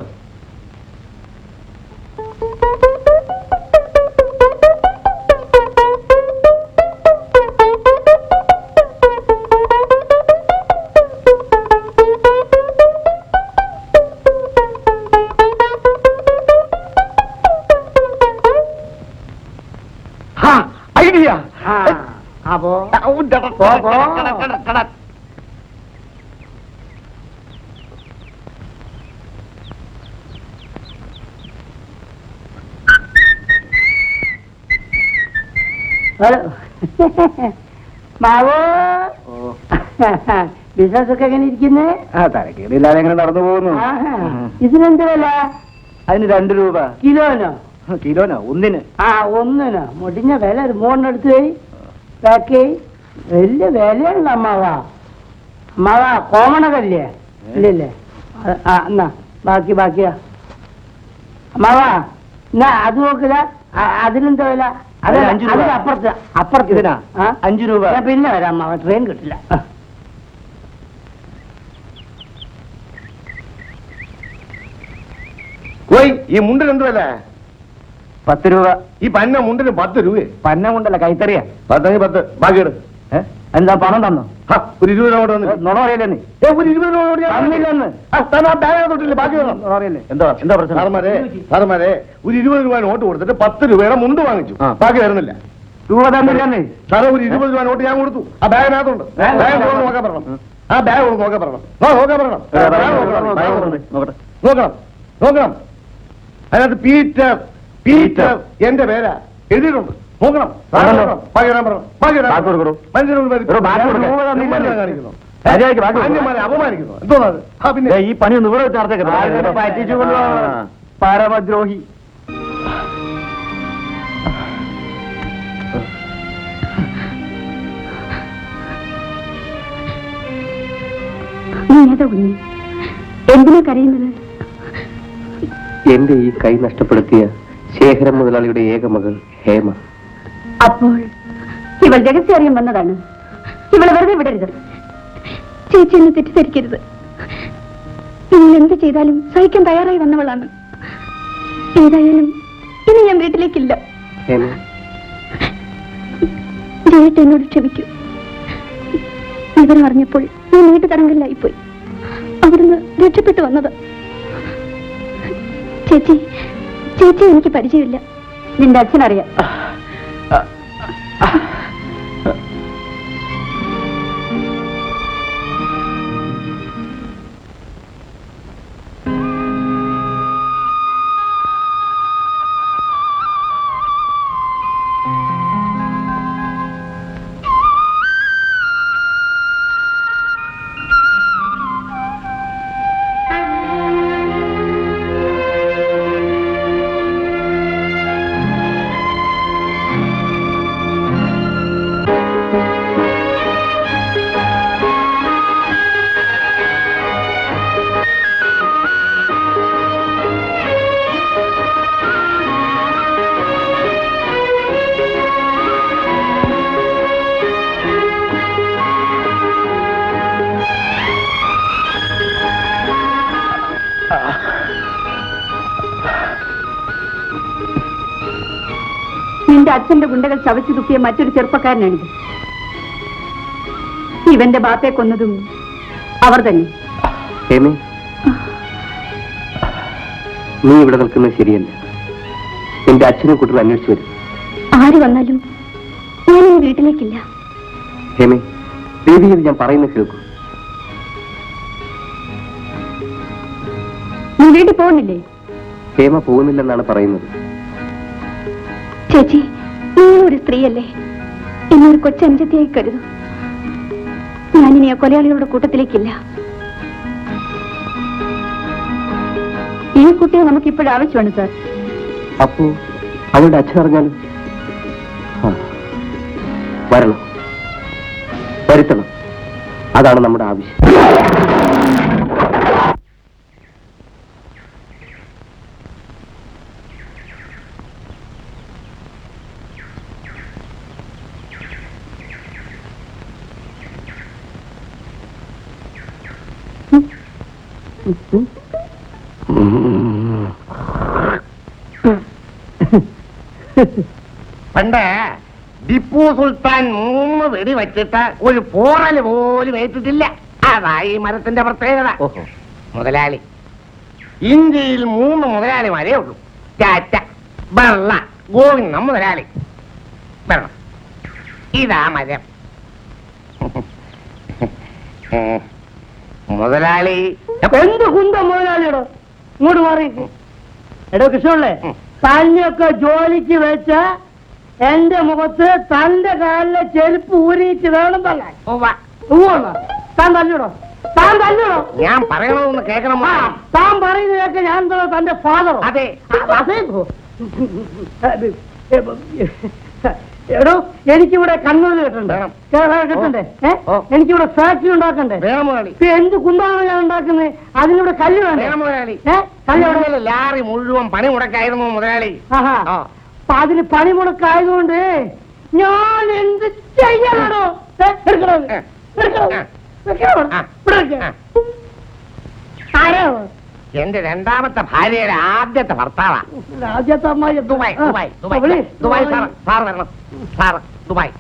പോ. പോ, പോ. ഹലോ മാവോ, ബിസിനസ് ഒക്കെ എങ്ങനെ ഇരിക്കുന്നേ? തരക്കേടില്ലാതെ എങ്ങനെ നടന്നു പോകുന്നു. ഇതിനെന്ത് വില? അതിന് 2 രൂപ. കിലോനോ? കിലോനോ? ഒന്നിന്. ഒന്നിനോ? മുടിഞ്ഞ വില ഒരു 3 എടുത്ത് പോയി ബാക്കി വലിയ വിലയുള്ള അമ്മാവാ. അമ്മാവാ കോമണകല്ലേ? ഇല്ലല്ലേ? എന്നാ ബാക്കിയാ അമ്മാവാ. എന്നാ അത് നോക്കുക. അതിനെന്താ വില? അത് 5 രൂപ. അപ്പുറത്ത് ഇതിനാ 5 രൂപ. ഞാൻ പിന്നെ വരാം അമ്മാവ, ട്രെയിൻ കിട്ടില്ല. ഈ മുണ്ടിന് എന്ത് വില? 10 രൂപ. ഈ പന്ന മുണ്ടിന് 10 രൂപ. പന്ന മുണ്ടല്ല, കൈത്തറിയാ. 10 ബാക്കിയെടു. എന്താ പണം തന്നോ? ഒരു 20 രൂപ കൊണ്ട് നുണ അറിയില്ലേ? ഒരു 20 രൂപ തന്നില്ലെന്ന്. തൊട്ടില്ല, ബാക്കി എന്താ പ്രശ്നം? സാറന്മാരെ ഒരു 20 രൂപ നോട്ട് കൊടുത്തിട്ട് 10 രൂപയുടെ മുണ്ട് വാങ്ങിച്ചു, ബാക്കി വരുന്നില്ല. രൂപ തന്നില്ലെന്നേ സാറേ. ഒരു 20 രൂപ നോട്ട് ഞാൻ കൊടുത്തു. ആ ബാഗിനകത്തുണ്ട്. ബാഗ് നോക്കാൻ പറയണം. ആ ബാഗ് നോക്കാൻ പറയണം. നോക്കണം. അതിനകത്ത് പീറ്റർ എന്റെ പേരാ എഴുതിയിട്ടുണ്ട്. നോക്കണം. അപമാനിക്കുന്നു. എന്തോന്നത്? പിന്നെ ഈ പണി ഒന്ന് ഇവിടെ പറ്റിച്ചുകൊണ്ടോ പരമദ്രോഹി. എന്തിനാ കരയുന്നത്? എന്റെ ഈ കൈ നഷ്ടപ്പെടുത്തിയ ശേഖരൻ മുതലാളിയുടെ ഏക മകൾ ഹേമ. അപ്പോൾ ഇവൾ രഹസ്യം അറിയാൻ വന്നതാണ്. ഇവളെ വെറുതെ വിടരുത്. ചേച്ചി എന്നെ തെറ്റിദ്ധരിക്കരുത്. നിങ്ങൾ എന്ത് ചെയ്താലും സഹിക്കാൻ തയ്യാറായി വന്നവളാണ്. ഏതായാലും ഇനി ഞാൻ വീട്ടിലേക്കില്ല. ജയേട്ട എന്നോട് ക്ഷമിക്കൂ. വിവരം അറിഞ്ഞപ്പോൾ ഞാൻ വീട്ടു തടങ്കലിലായിപ്പോയി. അവിടുന്ന് രക്ഷപ്പെട്ടു വന്നത്. ചേച്ചി എനിക്ക് പരിചയമില്ല. നിന്റെ അച്ഛനറിയാം. നിന്റെ അച്ഛന്റെ ഗുണ്ടകൾ ചവച്ചു തുപ്പിയ മറ്റൊരു ചെറുപ്പക്കാരനാണിത്. ഇവന്റെ ബാപ്പയെ കൊന്നതും അവർ തന്നെ. നീ ഇവിടെ നിൽക്കുന്നത് ശരിയല്ല. എന്റെ അച്ഛനെ കുട്ടികൾ അന്വേഷിച്ചു വരും. ആര് വന്നാലും ഞാൻ ഈ വീട്ടിലേക്കില്ല. ഹേമേ, ദേവിയെ ഞാൻ പറയുന്നത് കേൾക്കൂ. നീ വീട്ടിൽ പോകുന്നില്ലേ? ഹേമ പോകുന്നില്ലെന്നാണ് പറയുന്നത്. ചേച്ചി, നീ ഒരു സ്ത്രീയല്ലേ? എന്നൊരു കൊച്ചഞ്ചത്തിയായി കരുതൂ. ഞാനിനി ആ കൊലയാളികളുടെ കൂട്ടത്തിലേക്കില്ല. ഈ കുട്ടിയെ നമുക്ക് ഇപ്പോഴും ആവശ്യമാണ് സാർ. അപ്പോ അവളുടെ അച്ഛൻ അറിഞ്ഞാലും വരണം, വരുത്തണം. അതാണ് നമ്മുടെ ആവശ്യം. പണ്ട് ടിപ്പു സുൽത്താൻ 3 വെടി വെച്ചിട്ട് ഒരു പോറല് പോലും ഏറ്റിട്ടില്ല. അതായി മരത്തിന്റെ പ്രത്യേകത. മുതലാളി, ഇന്ത്യയിൽ 3 മുതലാളിമാരേ ഉള്ളൂ. ടാറ്റ, ബിർള, ഗോവിന്ദ മുതലാളി. ഇതാ മരം. മുതലാളി എന്ത് കുന്തം മുതലാളിയോടോ ഇങ്ങോട്ട് മാറിയിട്ട് എടോ കൃഷ്ണല്ലേ തന്നെയൊക്കെ ജോലിക്ക് വെച്ച എന്റെ മുഖത്ത് തന്റെ കാലിലെ ചെരുപ്പ് ഊരിയിട്ട് വേണം തള്ളാൻ താൻ തല്ലൂടോ താൻ തല്ലൂടോ ഞാൻ പറയണമെന്ന് കേൾക്കണം താൻ പറയുന്നതൊക്കെ ഞാൻ എന്തോ തന്റെ ഫാദറോ അതെ അതേ എടോ എനിക്കിവിടെ കണ്ണൂര് കിട്ടണ്ടേ കിട്ടണ്ടേ എനിക്കിവിടെ ഫാക്ടറി ഉണ്ടാക്കണ്ടേ എന്ത് കുന്താണ് ഞാൻ ഉണ്ടാക്കുന്നത് അതിനിവിടെ കല്ല് വേണ്ടേ മുതലാളി കല്ല് ലാറി മുഴുവൻ പണി മുടക്കായിരുന്നു മുതലാളി ആഹാ അപ്പൊ അതിന് പണിമുടക്കായതുകൊണ്ട് ഞാൻ എന്ത് ചെയ്യാനാണോ എന്റെ രണ്ടാമത്തെ ഭാര്യയുടെ ആദ്യത്തെ ഭർത്താവാ ആദ്യത്തെ അമ്മായി Dubai Dubai Dubai Dubai sir വരണം സാർ ദുബായ്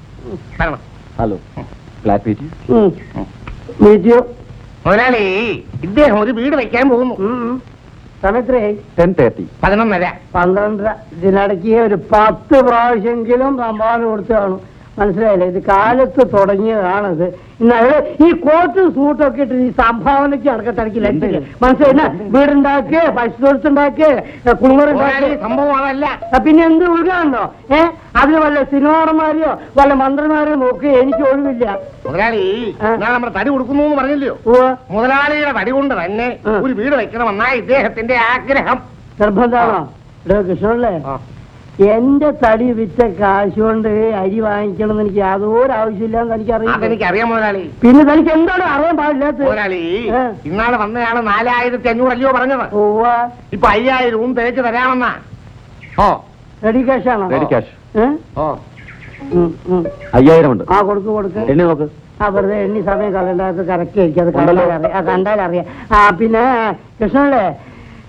വരണം ഹലോ ഫ്ലാറ്റ് വെയിറ്റ് മുതലാളി ഇദ്ദേഹം ഒരു വീട് വെക്കാൻ പോകുന്നു സമയത്രയായി 10:30. 11:30 12 ഇതിനിടയ്ക്ക് ഒരു 10 പ്രാവശ്യമെങ്കിലും സംഭാവന കൊടുത്തു കാണും മനസ്സിലായില്ലേ ഇത് കാലത്ത് തുടങ്ങിയതാണിത് ഇന്നലെ ഈ കോട്ടും സൂട്ടൊക്കെ ഇട്ട് ഈ സംഭാവനയ്ക്ക് അടക്കത്തടക്കില്ല മനസ്സിലായില്ല വീടുണ്ടാക്കി പശുത്തൊഴുത്തുണ്ടാക്കി കുളിമുറുണ്ടാക്കി സംഭവം അതല്ല പിന്നെ എന്ത് ഒഴുകാണോ അതിന് വല്ല സിനിമാറന്മാരെയോ വല്ല മന്ത്രിമാരെയോ നോക്കി എനിക്ക് ഒഴിവില്ല മുതലാളി ഞാൻ നമ്മുടെ തടി കൊടുക്കുന്നു എന്ന് പറഞ്ഞില്ലയോ മുതലാളിയുടെ തടി കൊണ്ട് തന്നെ ഒരു വീട് വെക്കണമെന്നാ ഇദ്ദേഹത്തിന്റെ ആഗ്രഹം നിർബന്ധമാണോ കൃഷ്ണല്ലേ എന്റെ തടി വിറ്റ കാശ് കൊണ്ട് അരി വാങ്ങിക്കണം എന്ന് എനിക്ക് യാതൊരു ആവശ്യമില്ലാന്ന് എനിക്കറിയാം മുതലാളി പിന്നെ തനിക്ക് എന്താണ് അറിയാൻ പാടില്ലാത്ത മുതലാളി ഇന്നാളെ വന്നയാള് 4500 അല്ലയോ പറഞ്ഞത് ഇപ്പൊ 5000 തികച്ചു തരാമെന്നാ റെഡി ക്യാഷ് ആണോ റെഡി ക്യാഷ് 5000 ഉണ്ട് കൊടുക്ക് എണ്ണി നോക്ക് വെറുതെ എണ്ണി സമയം കളണ്ടാത്ത കറക്റ്റ് ആയിരിക്കും അത് കണ്ടാലറിയാം പിന്നെ കൃഷ്ണല്ലേ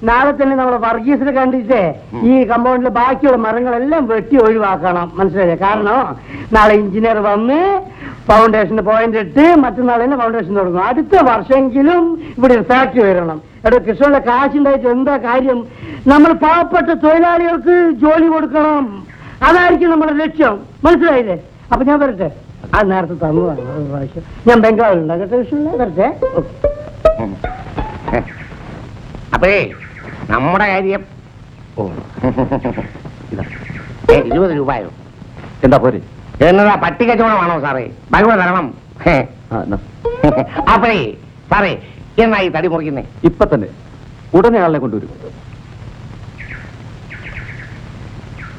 നാളെ തന്നെ നമ്മൾ വർഗീസിനെ കണ്ടിട്ട് ഈ കമ്പൗണ്ടിലെ ബാക്കിയുള്ള മരങ്ങളെല്ലാം വെട്ടി ഒഴിവാക്കണം മനസ്സിലായില്ലേ കാരണം നാളെ എഞ്ചിനീയർ വന്ന് ഫൗണ്ടേഷന് പോയിന്റ് ഇട്ട് മറ്റന്നാൾ തന്നെ ഫൗണ്ടേഷൻ തുടങ്ങും അടുത്ത വർഷമെങ്കിലും ഇവിടെ ഒരു ഫാക്ടറി വരണം എടോ കൃഷ്ണന്റെ കാശുണ്ടായിട്ട് എന്താ കാര്യം നമ്മൾ പാവപ്പെട്ട തൊഴിലാളികൾക്ക് ജോലി കൊടുക്കണം അതായിരിക്കും നമ്മുടെ ലക്ഷ്യം മനസ്സിലായില്ലേ അപ്പൊ ഞാൻ വരട്ടെ അത് നേരത്തെ തന്നതാണ് ഒരു പ്രാവശ്യം ഞാൻ ബംഗാളിലുണ്ടാകട്ടെ കൃഷ്ണ വരട്ടെ അപ്പേ നമ്മുടെ കാര്യം 20 രൂപയോ എന്താ പോരെ എന്നതാ പട്ടി കച്ചവടമാണോ സാറേ ഭഗവത് തരണം അപ്പേ സാറേ എന്നാ ഈ തടി മുറിക്കുന്നേ ഇപ്പൊ തന്നെ ഉടനെ ആളിനെ കൊണ്ടുവരും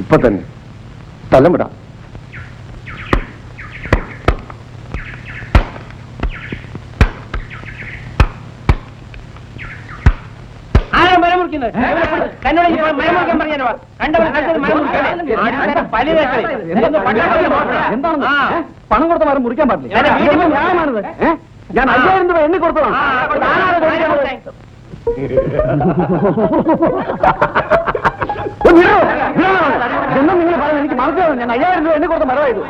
ഇപ്പൊ തന്നെ സ്ഥലം വിടാം പണം കൊടുത്ത മരം മുറിക്കാൻ പാടില്ല ഞാൻ 5000 രൂപ എണ്ണി കൊടുത്തതാണ് നിങ്ങൾ പറയുന്നത് എനിക്ക് മനസ്സിലാവും ഞാൻ 5000 രൂപ എണ്ണി കൊടുത്ത മരമായിരുന്നു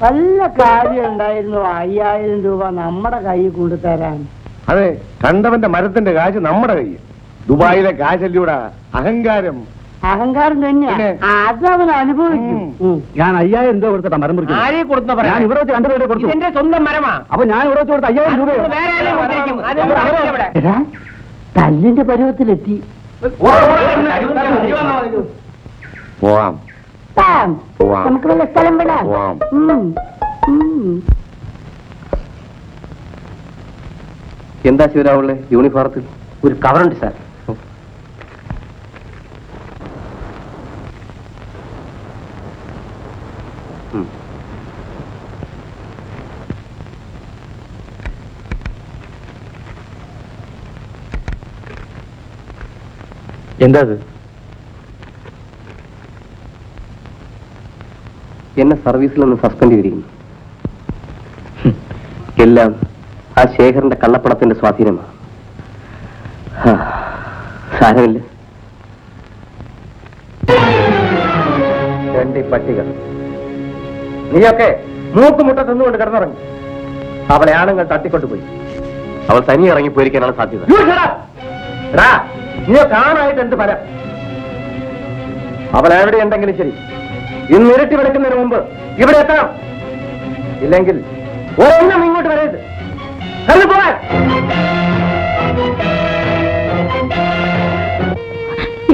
നല്ല കാര്യം ഉണ്ടായിരുന്നു 5000 രൂപ നമ്മുടെ കയ്യിൽ കൊണ്ടുതരാൻ അതെ കണ്ടവന്റെ മരത്തിന്റെ കാശ് നമ്മുടെ കയ്യിൽ ദുബായിലെ കാശല്ലൂടെ അഹങ്കാരം അഹങ്കാരം തന്നെയാണ് അതവൻ അനുഭവിക്കും ഞാൻ 5000 രൂപ കൊടുത്തിട്ടാ മരം മുറിക്കും ഞാൻ ഇവിടെ വെച്ച് 2 രൂപ കൊടുത്തു എന്റെ സ്വന്തം മരമാ അപ്പൊ ഞാൻ ഇവിടെ വെച്ച് കൊടുത്ത 5000 രൂപ തല്ലിന്റെ പരുവത്തിലെത്തി പോവാം നമുക്ക് വല്ല സ്ഥലം വിടാം എന്താ ശിവരാവുള്ളേ യൂണിഫോമത്തിൽ ഒരു കവറുണ്ട് സാർ എന്താ അത് എന്നെ സർവീസിൽ നിന്ന് സസ്പെൻഡ് ചെയ്തിരിക്കുന്നു എല്ലാം ആ ശേഖരന്റെ കള്ളപ്പണത്തിന്റെ സ്വാധീനമാണ് സാരമില്ല രണ്ട് പട്ടികൾ നീയൊക്കെ മൂക്കുമുട്ട തിന്നുകൊണ്ട് കിടന്നിറങ്ങി അവളെ ആണുങ്ങൾ തട്ടിക്കൊണ്ടുപോയി അവൾ തനി ഇറങ്ങി പോയിരിക്കാനാണ് സാധ്യത നീയൊക്കെ ആണായിട്ട് എന്ത് ഫലം അവൾ എവിടെയുണ്ടെങ്കിലും ശരി ഇന്ന് ഇരുട്ടി വെളുക്കുന്നതിന് മുമ്പ് ഇവിടെ എത്തണം ഇല്ലെങ്കിൽ ഒരെണ്ണം ഇങ്ങോട്ട് വരരുത്. കടന്നു പോകാൻ.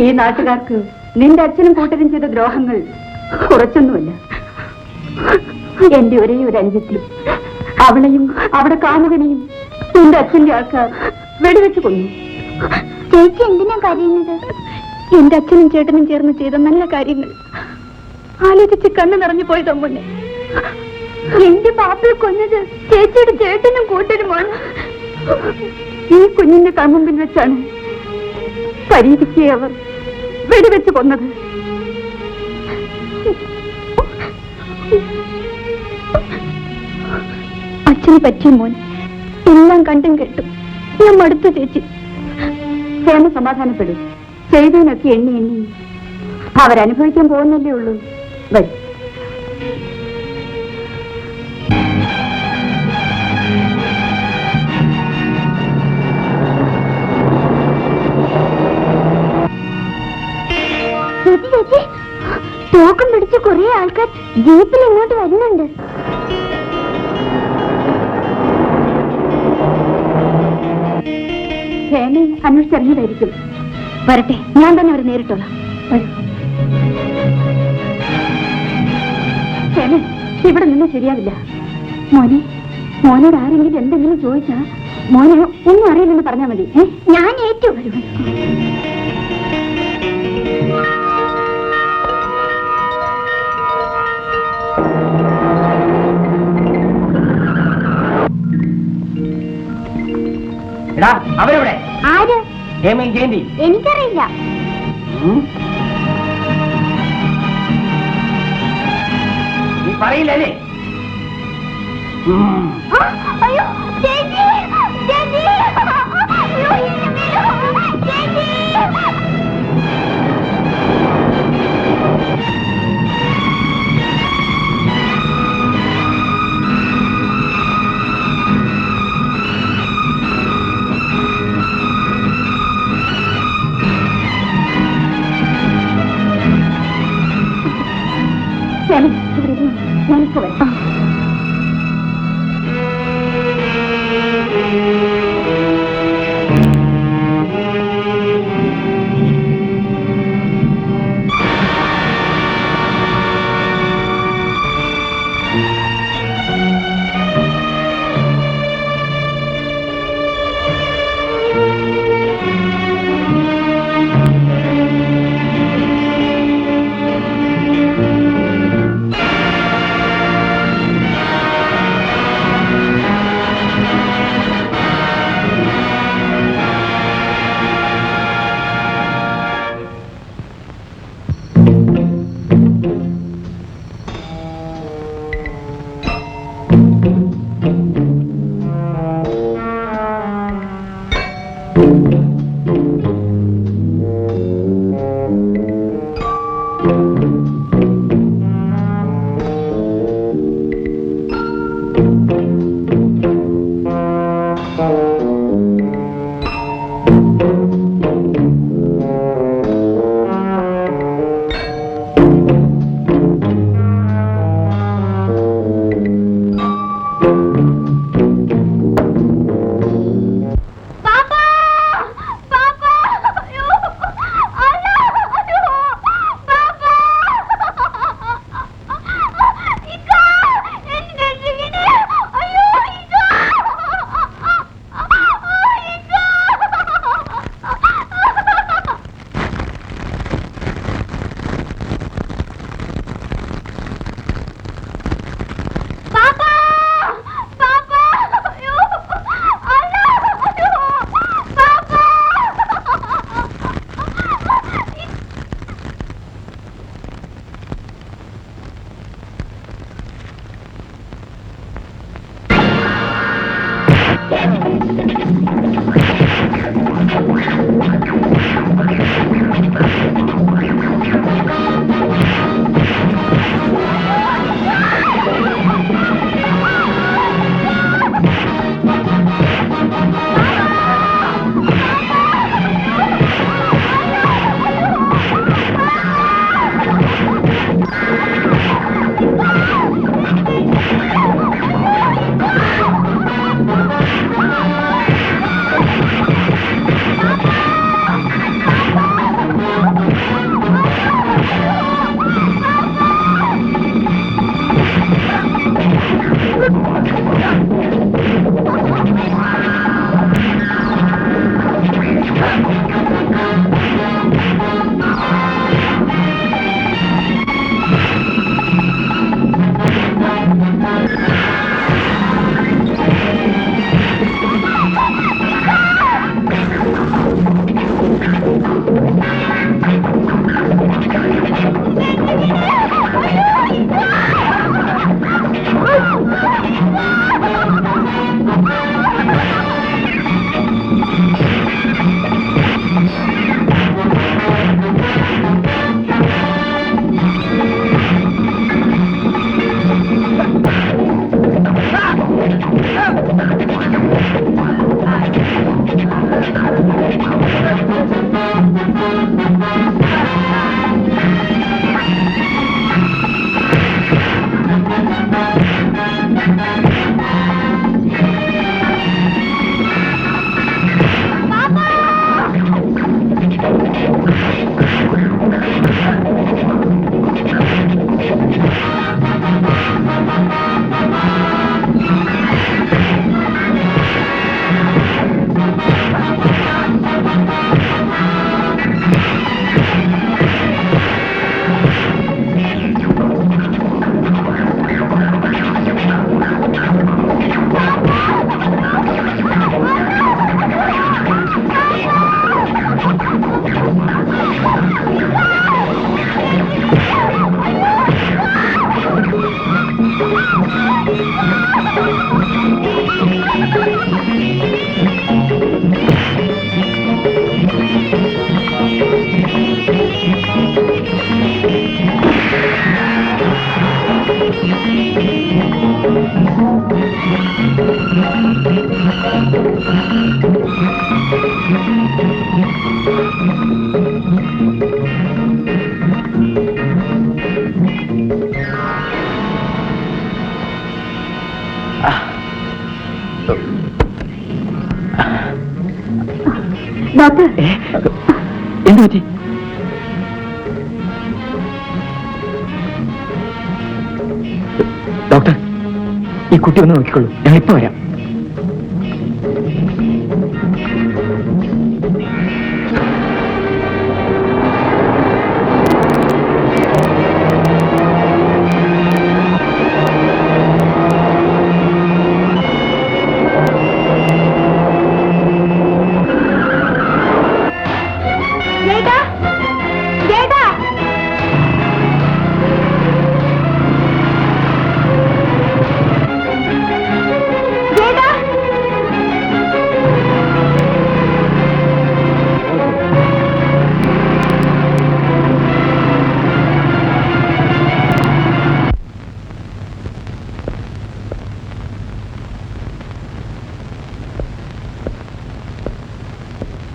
ഈ നാട്ടുകാർക്ക് നിന്റെ അച്ഛനും കൂട്ടരും ചെയ്ത ദ്രോഹങ്ങൾ കുറച്ചൊന്നുമല്ല. എന്റെ ഒരേ ഒരു അനുജത്തി, അവളെയും അവിടെ കാമുകനെയും നിന്റെ അച്ഛന്റെ ആൾക്കാർ വെടിവെച്ച് കൊന്നു. ചേച്ചി എന്തിനാ കരയുന്നത്? എന്റെ അച്ഛനും ചേട്ടനും ചേർന്ന് ചെയ്ത നല്ല കാര്യങ്ങൾ ആലോചിച്ച് കണ്ണു നിറഞ്ഞു പോയി തമ്മുന്നെ. എന്റെ പാപ്പയെ കൊന്നത് ചേച്ചിയുടെ ചേട്ടനും കൂട്ടരുമാണ്. ഈ കുഞ്ഞിന്റെ കൺമുമ്പിൽ വെച്ചാണ് പരീതിക്ക് അവർ വെടിവെച്ച് കൊന്നത്. അച്ഛന് പറ്റിയ മോൻ എല്ലാം കണ്ടും കേട്ടും ഞാൻ മടുത്തു ചേച്ചി. ക്ഷേമ സമാധാനപ്പെടും. ചെയ്തതിനൊക്കെ എണ്ണി എണ്ണി അവരനുഭവിക്കാൻ പോകുന്നല്ലേ ഉള്ളൂ. വരും. ചേച്ചി, തോക്കം പിടിച്ച് കുറെ ആൾക്കാർ ജീപ്പിൽ ഇങ്ങോട്ട് വരുന്നുണ്ട്. ക്ഷേമയെ അന്വേഷിച്ചിറങ്ങിയതായിരിക്കും. വരട്ടെ, ഞാൻ തന്നെ അവരെ നേരിട്ടോളാം. വരൂ. ക്ഷേമ, ഇവിടെ നിന്ന് ശരിയാവില്ല. മോനോട് ആരെങ്കിലും എന്തെങ്കിലും ചോദിച്ചാ മോനെ ഒന്നും അറിയില്ലെന്ന് പറഞ്ഞാൽ മതി. ഞാൻ ഏറ്റു. അവരെവിടെ? ആര്? ഹേമയും ജയന്തി. എനിക്കറിയില്ല. നീ പറയില്ലല്ലേ? അയ്യോ ചേച്ചി, ചേച്ചി, അയ്യോ ചേച്ചി. ഞാനിപ്പോ വരാം. ഡോക്ടർ എന്ത് പറ്റി? ഡോക്ടർ, ഈ കുട്ടി ഒന്ന് നോക്കിക്കോളൂ, ഞങ്ങളിപ്പോ വരാം.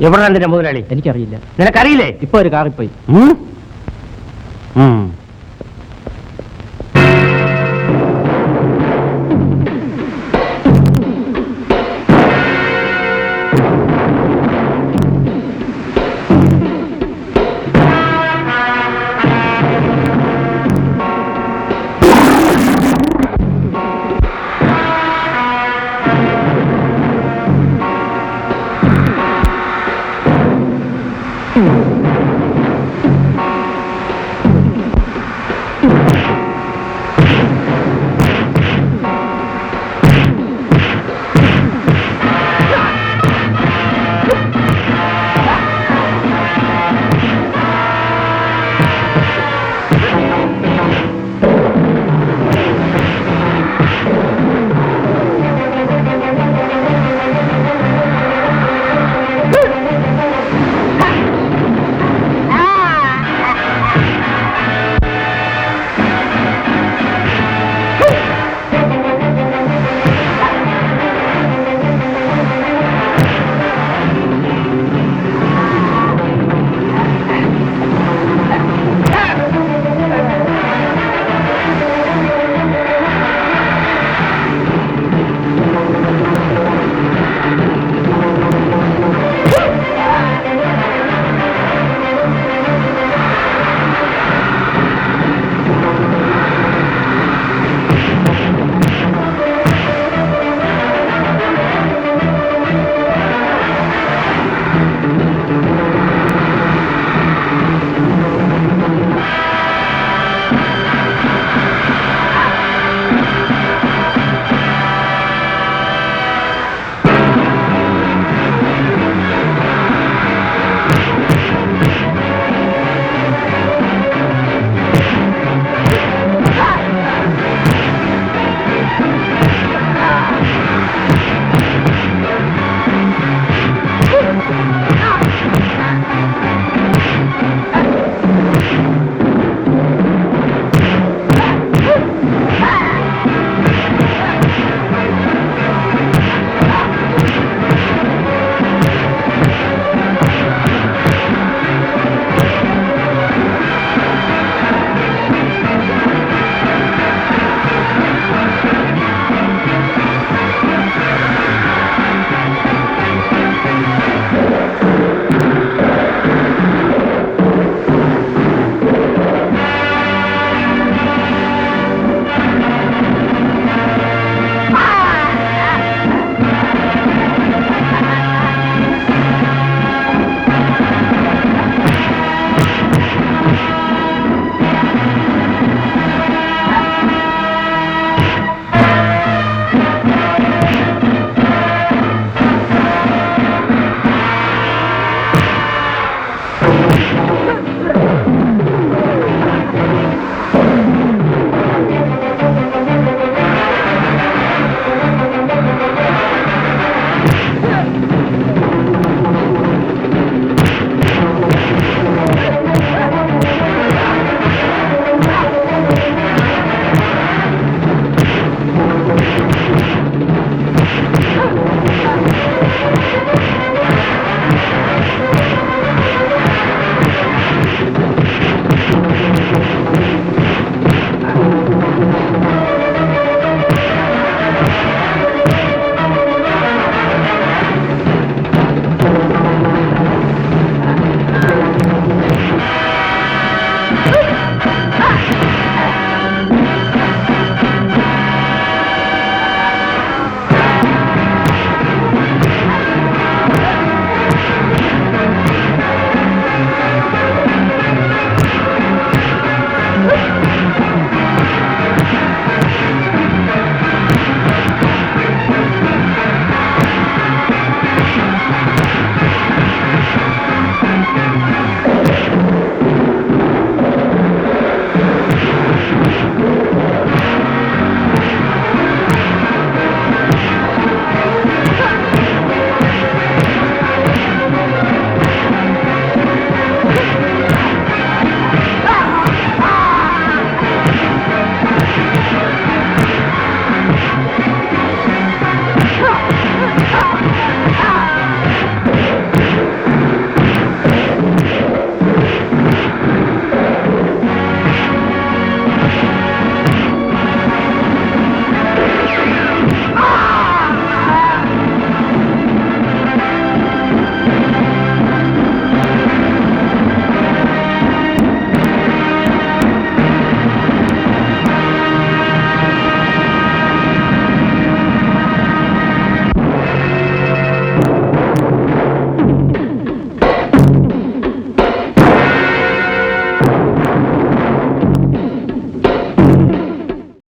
എവിടെയാണ് നിന്റെ മുതലാളി? എനിക്കറിയില്ല. നിനക്കറിയില്ലേ? ഇപ്പൊ ഒരു കാറിൽ പോയി.